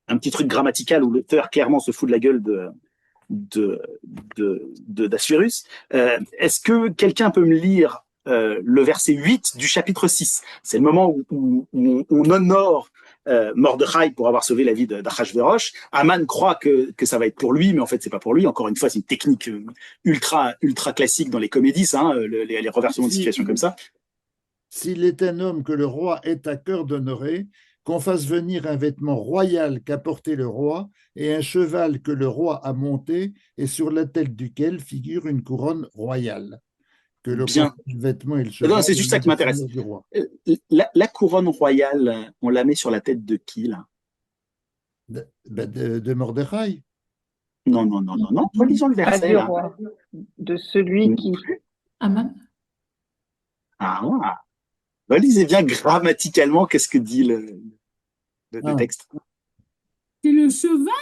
un petit truc grammatical où l'auteur clairement se fout de la gueule d'Assuérus. Est-ce que quelqu'un peut me lire le verset 8 du chapitre 6? C'est le moment où on honore Mordechai pour avoir sauvé la vie d'Achashverosh. Haman croit que ça va être pour lui, mais en fait c'est pas pour lui. Encore une fois, c'est une technique ultra classique dans les comédies, ça, hein, les reversements de situation comme ça.
S'il est un homme que le roi ait à cœur d'honorer, qu'on fasse venir un vêtement royal qu'a porté le roi et un cheval que le roi a monté et sur la tête duquel figure une couronne royale. Que le vêtement et le cheval.
Non, c'est juste ça qui m'intéresse. La couronne royale, on la met sur la tête de qui, là?
De Mordechai.
Non. Relisons le verset.
Du roi. De celui qui.
Haman.
Ah. Lisez bien grammaticalement qu'est-ce que dit le texte.
C'est le cheval?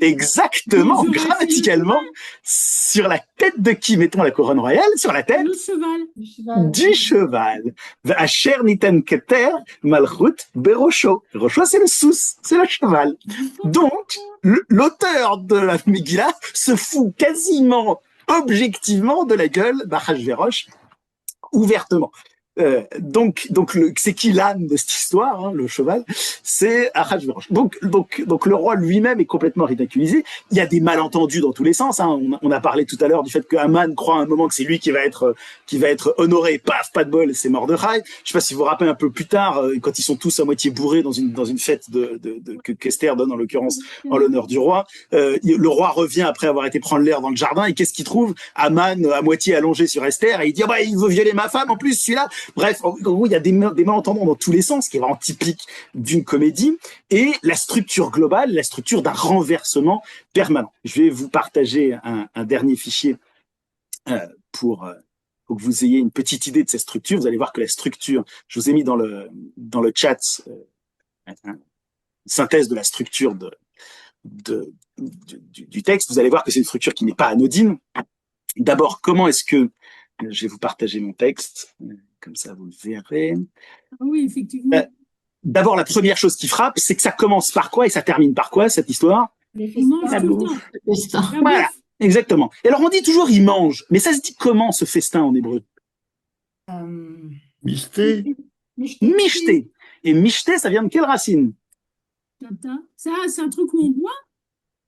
Exactement, grammaticalement, sur la tête de qui mettons la couronne royale? Sur la tête
le cheval.
Du cheval. Asher nitan keter malchut berosho. Berosho, c'est le sous, c'est le cheval. Donc, l'auteur de la Megillah se fout quasiment objectivement de la gueule d'Achashverosh ouvertement. Donc c'est qui l'âne de cette histoire, hein, le cheval, c'est Achashverosh. Donc le roi lui-même est complètement ridiculisé. Il y a des malentendus dans tous les sens. Hein. On a parlé tout à l'heure du fait que Haman croit à un moment que c'est lui qui va être honoré. Paf, pas de bol, c'est Mordechai. Je sais pas si vous vous rappelez un peu plus tard, quand ils sont tous à moitié bourrés dans une fête que Esther donne en l'occurrence en l'honneur du roi. Le roi revient après avoir été prendre l'air dans le jardin et qu'est-ce qu'il trouve? Haman à moitié allongé sur Esther et il dit il veut violer ma femme en plus celui-là. Bref, en gros, il y a des malentendants dans tous les sens, qui est vraiment typique d'une comédie, et la structure globale, la structure d'un renversement permanent. Je vais vous partager un dernier fichier pour que vous ayez une petite idée de cette structure. Vous allez voir que la structure, je vous ai mis dans le chat une synthèse de la structure du texte. Vous allez voir que c'est une structure qui n'est pas anodine. D'abord, comment est-ce que je vais vous partager mon texte, comme ça vous le verrez.
Oui, effectivement.
D'abord, la première chose qui frappe, c'est que ça commence par quoi et ça termine par quoi, cette histoire?
La bouffe.
Voilà, exactement. Et alors, on dit toujours « il mange », mais ça se dit comment, ce festin, en hébreu?
Mishté.
Mishté. Et mishté, ça vient de quelle racine?
Ça, c'est un truc où on boit?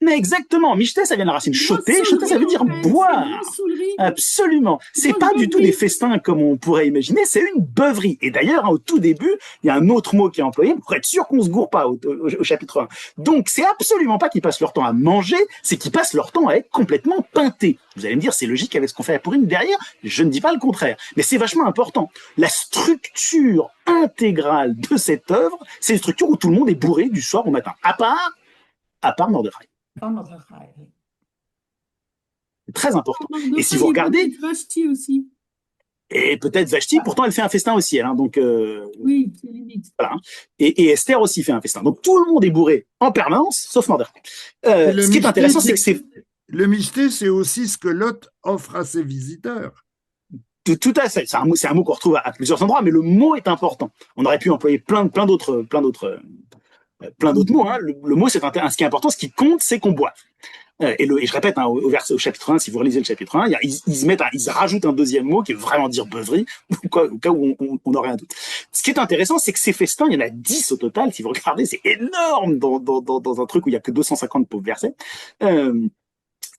Mais exactement, mishté, ça vient de la racine choté. Choté, ça veut dire boire. Absolument. C'est pas du tout des festins comme on pourrait imaginer, c'est une beuverie. Et d'ailleurs, au tout début, il y a un autre mot qui est employé pour être sûr qu'on se gourre pas au chapitre 1. Donc, c'est absolument pas qu'ils passent leur temps à manger, c'est qu'ils passent leur temps à être complètement peintés. Vous allez me dire, c'est logique avec ce qu'on fait à Purim derrière. Je ne dis pas le contraire. Mais c'est vachement important. La structure intégrale de cette œuvre, c'est une structure où tout le monde est bourré du soir au matin. À part Mordechai. C'est très important. Et si vous regardez,
Vashti aussi.
Et peut-être Vashti, pourtant elle fait un festin aussi, elle. Hein, donc
oui, c'est limite.
Voilà. Et Esther aussi fait un festin. Donc tout le monde est bourré en permanence, sauf Mordechai. Ce qui est intéressant, c'est que c'est
le mystère, c'est aussi ce que Lot offre à ses visiteurs.
Tout à fait. C'est un mot qu'on retrouve à plusieurs endroits, mais le mot est important. On aurait pu employer plein d'autres mots. Hein. Le mot, c'est ce qui est important, ce qui compte, c'est qu'on boive. Et je répète, hein, au chapitre 1, si vous relisez le chapitre 1, ils rajoutent un deuxième mot qui veut vraiment dire beuverie, au cas où on aurait un doute. Ce qui est intéressant, c'est que ces festins, il y en a 10 au total. Si vous regardez, c'est énorme dans un truc où il y a que 250 pauvres versets.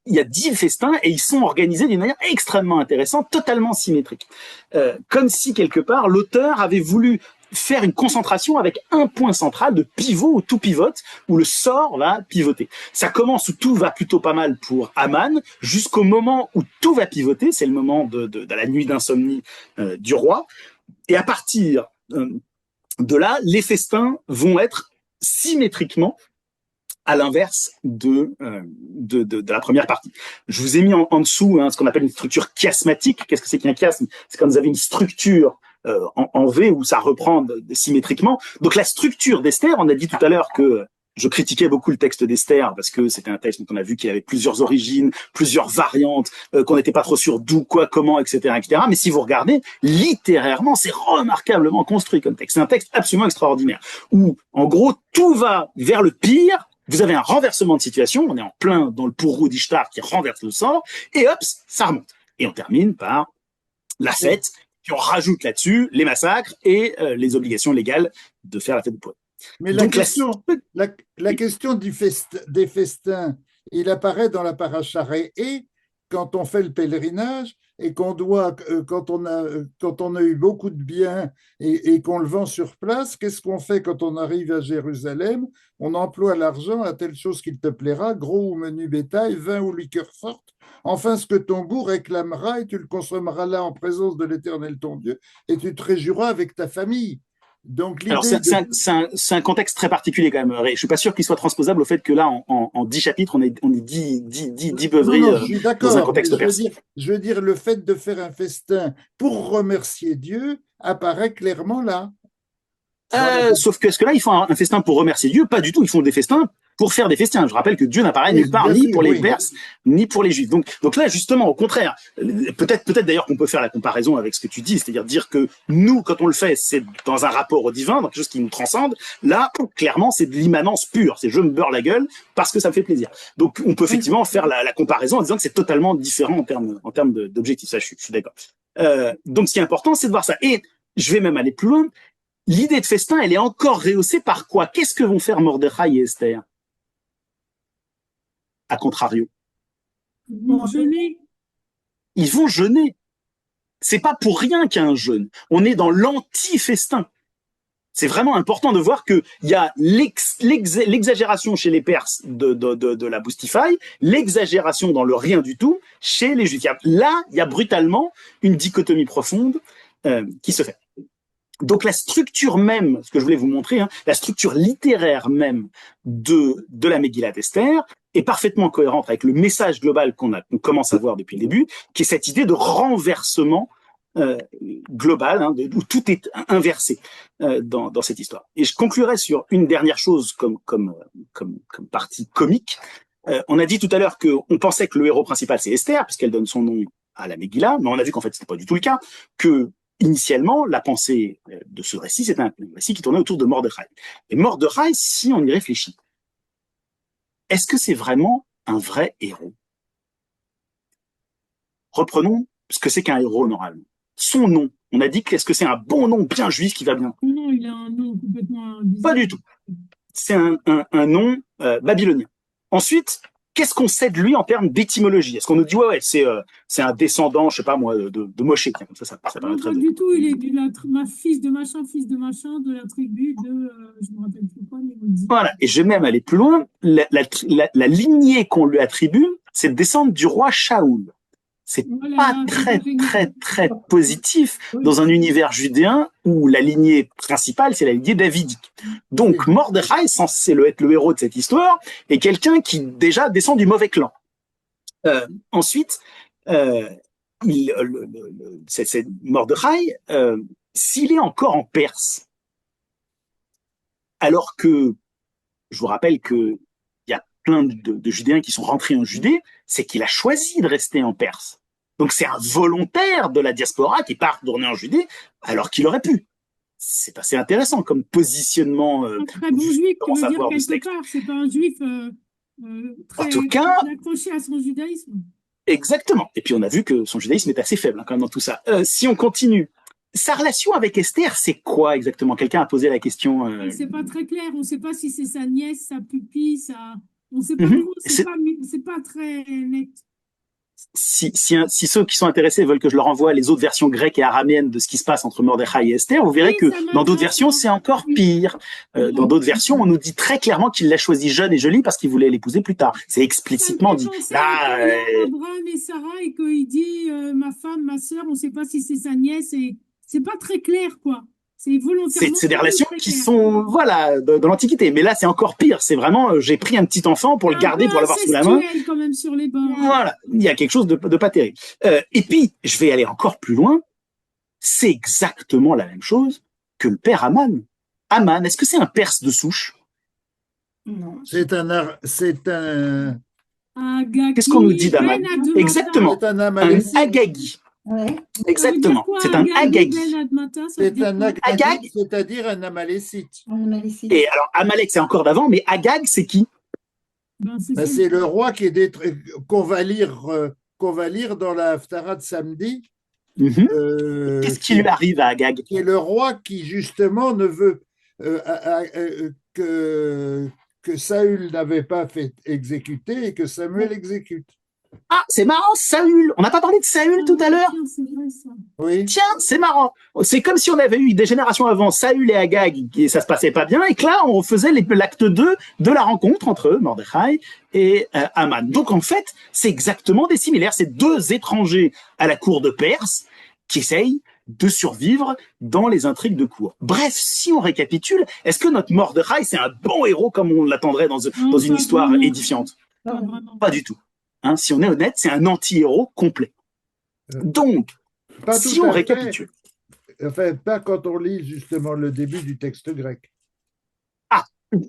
Il y a 10 festins et ils sont organisés d'une manière extrêmement intéressante, totalement symétrique. Comme si, quelque part, l'auteur avait voulu faire une concentration avec un point central de pivot où tout pivote, où le sort va pivoter. Ça commence où tout va plutôt pas mal pour Haman, jusqu'au moment où tout va pivoter, c'est le moment de la nuit d'insomnie du roi. Et à partir de là, les festins vont être symétriquement à l'inverse de la première partie. Je vous ai mis en dessous ce qu'on appelle une structure chiasmatique. Qu'est-ce que c'est qu'un chiasme? C'est quand vous avez une structure en V où ça reprend symétriquement. Donc la structure d'Esther, on a dit tout à l'heure que je critiquais beaucoup le texte d'Esther parce que c'était un texte dont on a vu qu'il avait plusieurs origines, plusieurs variantes, qu'on n'était pas trop sûr d'où, quoi, comment, etc., etc. Mais si vous regardez, littérairement, c'est remarquablement construit comme texte. C'est un texte absolument extraordinaire où, en gros, tout va vers le pire. Vous avez un renversement de situation, on est en plein dans le pourrou d'Ishtar qui renverse le sort, et hop, ça remonte. Et on termine par la fête, puis on rajoute là-dessus les massacres et les obligations légales de faire la fête de Purim.
Mais
Donc,
la question des festins, il apparaît dans la paracha et quand on fait le pèlerinage et quand on a eu beaucoup de biens et qu'on le vend sur place, qu'est-ce qu'on fait quand on arrive à Jérusalem? On emploie l'argent à telle chose qu'il te plaira, gros ou menu bétail, vin ou liqueur forte, enfin ce que ton goût réclamera, et tu le consommeras là en présence de l'Éternel ton Dieu, et tu te réjouiras avec ta famille. Donc
Alors,
l'idée de...
c'est un contexte très particulier quand même, Ray. Je suis pas sûr qu'il soit transposable au fait que là, en 10 chapitres, on est 10 beuveries
Non, je suis
dans un
d'accord, mais
contexte perse.
je veux dire, le fait de faire un festin pour remercier Dieu apparaît clairement là.
Sauf que, est-ce que là, ils font un festin pour remercier Dieu? Pas du tout. Ils font des festins pour faire des festins. Je rappelle que Dieu n'apparaît
Oui,
nulle part,
bien
ni
sûr,
pour les
oui.
Perses, ni pour les Juifs. Donc là, justement, au contraire, peut-être d'ailleurs qu'on peut faire la comparaison avec ce que tu dis, c'est-à-dire dire que nous, quand on le fait, c'est dans un rapport au divin, dans quelque chose qui nous transcende. Là, clairement, c'est de l'immanence pure. C'est je me beurre la gueule parce que ça me fait plaisir. Donc, on peut effectivement faire la comparaison en disant que c'est totalement différent en termes d'objectifs. Ça, je suis d'accord. Donc, ce qui est important, c'est de voir ça. Et je vais même aller plus loin. L'idée de festin, elle est encore rehaussée par quoi? Qu'est-ce que vont faire Mordechai et Esther? À contrario.
Jeûner.
Ils vont jeûner. C'est pas pour rien qu'il y a un jeûne. On est dans l'anti-festin. C'est vraiment important de voir qu'il y a l'exagération chez les Perses de la Boostify, l'exagération dans le rien du tout chez les Juifs. Là, il y a brutalement une dichotomie profonde qui se fait. Donc la structure même, ce que je voulais vous montrer, la structure littéraire même de la Megillat Esther est parfaitement cohérente avec le message global qu'on commence à voir depuis le début, qui est cette idée de renversement global, où tout est inversé dans cette histoire. Et je conclurai sur une dernière chose comme partie comique. On a dit tout à l'heure qu'on pensait que le héros principal c'est Esther, puisqu'elle donne son nom à la Megillah, mais on a vu qu'en fait c'était pas du tout le cas, que initialement, la pensée de ce récit, c'est un récit qui tournait autour de Mordechai. Et Mordechai, si on y réfléchit, est-ce que c'est vraiment un vrai héros? Reprenons ce que c'est qu'un héros normalement. Son nom, on a dit qu'est-ce que c'est un bon nom bien juif qui va bien?
Non, il a un nom complètement bizarre.
Pas du tout. C'est un nom babylonien. Ensuite, qu'est-ce qu'on sait de lui en termes d'étymologie? Est-ce qu'on nous dit ouais c'est un descendant, je sais pas moi, de Moshe, comme ça paraîtrait
Pas du tout, il est fils de machin, de la tribu de, je me rappelle plus quoi, mais on dit.
Voilà, et je vais même aller plus loin. La lignée qu'on lui attribue, c'est de descendre du roi Shaoul. C'est pas très positif dans un univers judéen où la lignée principale, c'est la lignée davidique. Donc, Mordechai, censé être le héros de cette histoire, est quelqu'un qui déjà descend du mauvais clan. Ensuite, c'est Mordechai, s'il est encore en Perse, alors que, je vous rappelle que il y a plein de Judéens qui sont rentrés en Judée, c'est qu'il a choisi de rester en Perse. Donc c'est un volontaire de la diaspora qui part tourner en Judée alors qu'il aurait pu. C'est assez intéressant comme positionnement.
Un très bon juif, tu veux dire quelque part, c'est pas un juif très accroché à son judaïsme.
Exactement. Et puis on a vu que son judaïsme est assez faible quand même dans tout ça. Si on continue, sa relation avec Esther, c'est quoi exactement? Quelqu'un a posé la question.
C'est pas très clair. On ne sait pas si c'est sa nièce, sa pupille, on ne sait pas. C'est pas très net.
Si ceux qui sont intéressés veulent que je leur envoie les autres versions grecques et araméennes de ce qui se passe entre Mordechai et Esther, vous verrez que dans d'autres versions, c'est encore pire. Dans d'autres versions, on nous dit très clairement qu'il l'a choisie jeune et jolie parce qu'il voulait l'épouser plus tard. C'est explicitement dit.
Là, Abraham et Sarah, et qu'il dit ma femme, ma sœur, on ne sait pas si c'est sa nièce, et c'est pas très clair, quoi. C'est volontairement.
C'est des relations qui sont, voilà, dans l'Antiquité. Mais là, c'est encore pire. C'est vraiment, j'ai pris un petit enfant pour le garder, pour l'avoir sous la main.
Quand même sur les bords.
Voilà. Il y a quelque chose de pas terrible. Et puis, je vais aller encore plus loin. C'est exactement la même chose que le père Aman. Aman, est-ce que c'est un Perse de souche?
Non.
C'est un
Qu'est-ce qu'on nous dit d'Aman? Exactement.
C'est un
Agagi.
Ouais.
Exactement. C'est un Agagi.
C'est un Agag, c'est-à-dire un Amalécite.
Et alors, Amalek, c'est encore d'avant, mais Agag, c'est qui?
C'est le roi qu'on va lire dans la Haftarah de samedi.
Qu'est-ce qui lui arrive à Agag?
Qui est le roi qui, justement, ne veut que Saül n'avait pas fait exécuter et que Samuel exécute.
Ah, c'est marrant, Saül. On n'a pas parlé de Saül tout à l'heure.
C'est vrai, ça.
Oui.
Tiens, c'est marrant. C'est comme si on avait eu des générations avant Saül et Agag et ça se passait pas bien et que là, on faisait l'acte 2 de la rencontre entre Mordechai et Haman. Donc, en fait, c'est exactement des similaires. C'est deux étrangers à la cour de Perse qui essayent de survivre dans les intrigues de cour. Bref, si on récapitule, est-ce que notre Mordechai, c'est un bon héros comme on l'attendrait dans une histoire édifiante? Pas du tout. Hein, si on est honnête, c'est un anti-héros complet. Donc,
Pas
si
tout
on
à fait.
récapitule.
Enfin, pas quand on lit justement le début du texte grec.
Ah,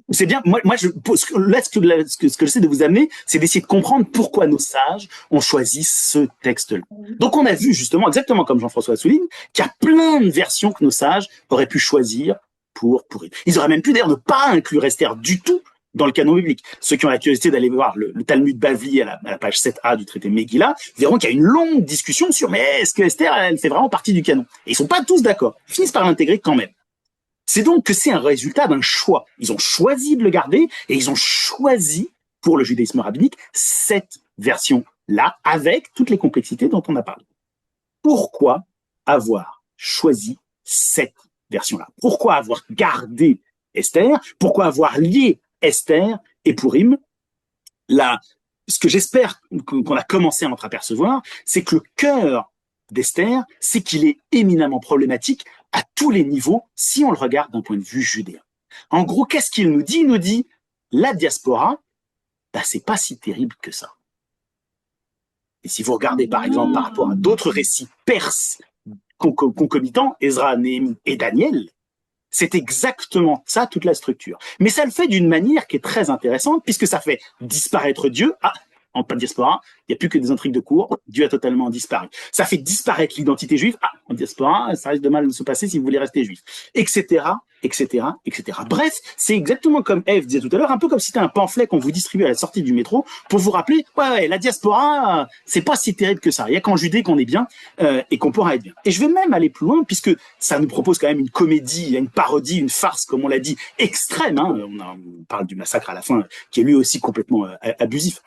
c'est bien. Moi, ce que j'essaie de vous amener, c'est d'essayer de comprendre pourquoi nos sages ont choisi ce texte-là. Donc, on a vu justement, exactement comme Jean-François souligne, qu'il y a plein de versions que nos sages auraient pu choisir pour pourrir. Ils auraient même pu d'ailleurs ne pas inclure Esther du tout dans le canon biblique. Ceux qui ont la curiosité d'aller voir le Talmud Bavli à la page 7a du traité Megillah verront qu'il y a une longue discussion sur mais est-ce que Esther, elle fait vraiment partie du canon? Et ils sont pas tous d'accord. Ils finissent par l'intégrer quand même. C'est donc que c'est un résultat d'un choix. Ils ont choisi de le garder et ils ont choisi, pour le judaïsme rabbinique, cette version-là avec toutes les complexités dont on a parlé. Pourquoi avoir choisi cette version-là? Pourquoi avoir gardé Esther? Pourquoi avoir lié Esther et Pourim? Ce que j'espère qu'on a commencé à entreapercevoir, c'est que le cœur d'Esther, c'est qu'il est éminemment problématique à tous les niveaux si on le regarde d'un point de vue judéen. En gros, qu'est-ce qu'il nous dit? Il nous dit, la diaspora, c'est pas si terrible que ça. Et si vous regardez par exemple par rapport à d'autres récits perses concomitants, Ezra, Néhémie et Daniel, c'est exactement ça, toute la structure. Mais ça le fait d'une manière qui est très intéressante, puisque ça fait disparaître Dieu. Ah, en diaspora, il n'y a plus que des intrigues de cour. Dieu a totalement disparu. Ça fait disparaître l'identité juive. Ah, en diaspora, ça risque de mal se passer si vous voulez rester juif. Etc., etc., etc. Bref, c'est exactement comme Eve disait tout à l'heure, un peu comme si c'était un pamphlet qu'on vous distribue à la sortie du métro pour vous rappeler, ouais, la diaspora, c'est pas si terrible que ça. Il y a qu'en Judée qu'on est bien et qu'on pourra être bien. Et je vais même aller plus loin, puisque ça nous propose quand même une comédie, une parodie, une farce, comme on l'a dit, extrême. Hein. On parle du massacre à la fin, qui est lui aussi complètement abusif.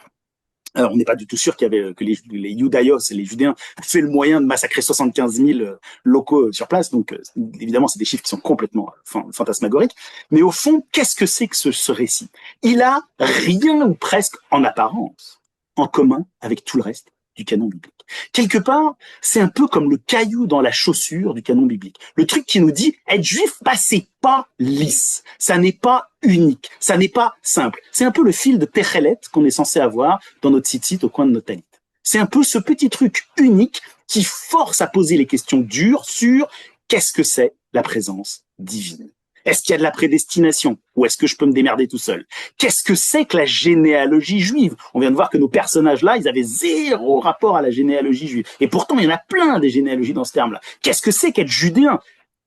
Alors, on n'est pas du tout sûr qu'il y avait que les Judaïos et les Judéens fait le moyen de massacrer 75 000 locaux sur place. Donc, évidemment, c'est des chiffres qui sont complètement fantasmagoriques. Mais au fond, qu'est-ce que c'est que ce récit? Il a rien ou presque en apparence en commun avec tout le reste du canon biblique. Quelque part, c'est un peu comme le caillou dans la chaussure du canon biblique. Le truc qui nous dit, être juif, c'est pas lisse. Ça n'est pas unique. Ça n'est pas simple. C'est un peu le fil de Techelet qu'on est censé avoir dans notre site au coin de notre talit. C'est un peu ce petit truc unique qui force à poser les questions dures sur qu'est-ce que c'est la présence divine. Est-ce qu'il y a de la prédestination ou est-ce que je peux me démerder tout seul? Qu'est-ce que c'est que la généalogie juive? On vient de voir que nos personnages-là, ils avaient zéro rapport à la généalogie juive. Et pourtant, il y en a plein des généalogies dans ce terme-là. Qu'est-ce que c'est qu'être judéen?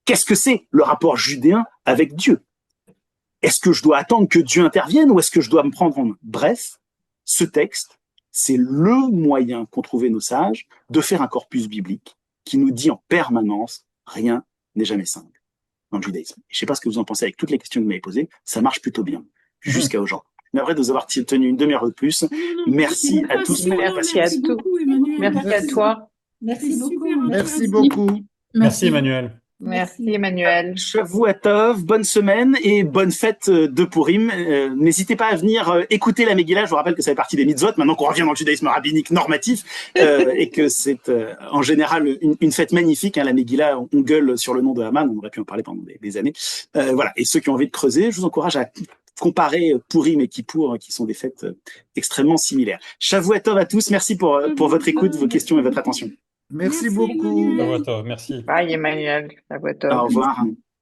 Qu'est-ce que c'est le rapport judéen avec Dieu? Est-ce que je dois attendre que Dieu intervienne ou est-ce que je dois me prendre en main? Bref, ce texte, c'est le moyen qu'ont trouvé nos sages de faire un corpus biblique qui nous dit en permanence, rien n'est jamais simple dans le judaïsme. Je ne sais pas ce que vous en pensez avec toutes les questions que vous m'avez posées, ça marche plutôt bien, jusqu'à aujourd'hui. Navré de vous avoir tenu une demi-heure de plus. Merci à tous.
Merci à tous. Merci à toi.
Merci beaucoup.
Merci beaucoup.
Merci Emmanuel.
Merci Emmanuel.
Shavua Tov, bonne semaine et bonne fête de Purim. N'hésitez pas à venir écouter la Megillah. Je vous rappelle que ça fait partie des mitzvot, maintenant qu'on revient dans le judaïsme rabbinique normatif, et que c'est en général une fête magnifique. Hein, la Megillah, on gueule sur le nom de Haman, on aurait pu en parler pendant des années. Voilà. Et ceux qui ont envie de creuser, je vous encourage à comparer Purim et Kippour, qui sont des fêtes extrêmement similaires. Shavua Tov à tous. Merci pour votre écoute, vos questions et votre attention.
Merci beaucoup.
Merci.
Bye Emmanuel.
Au revoir.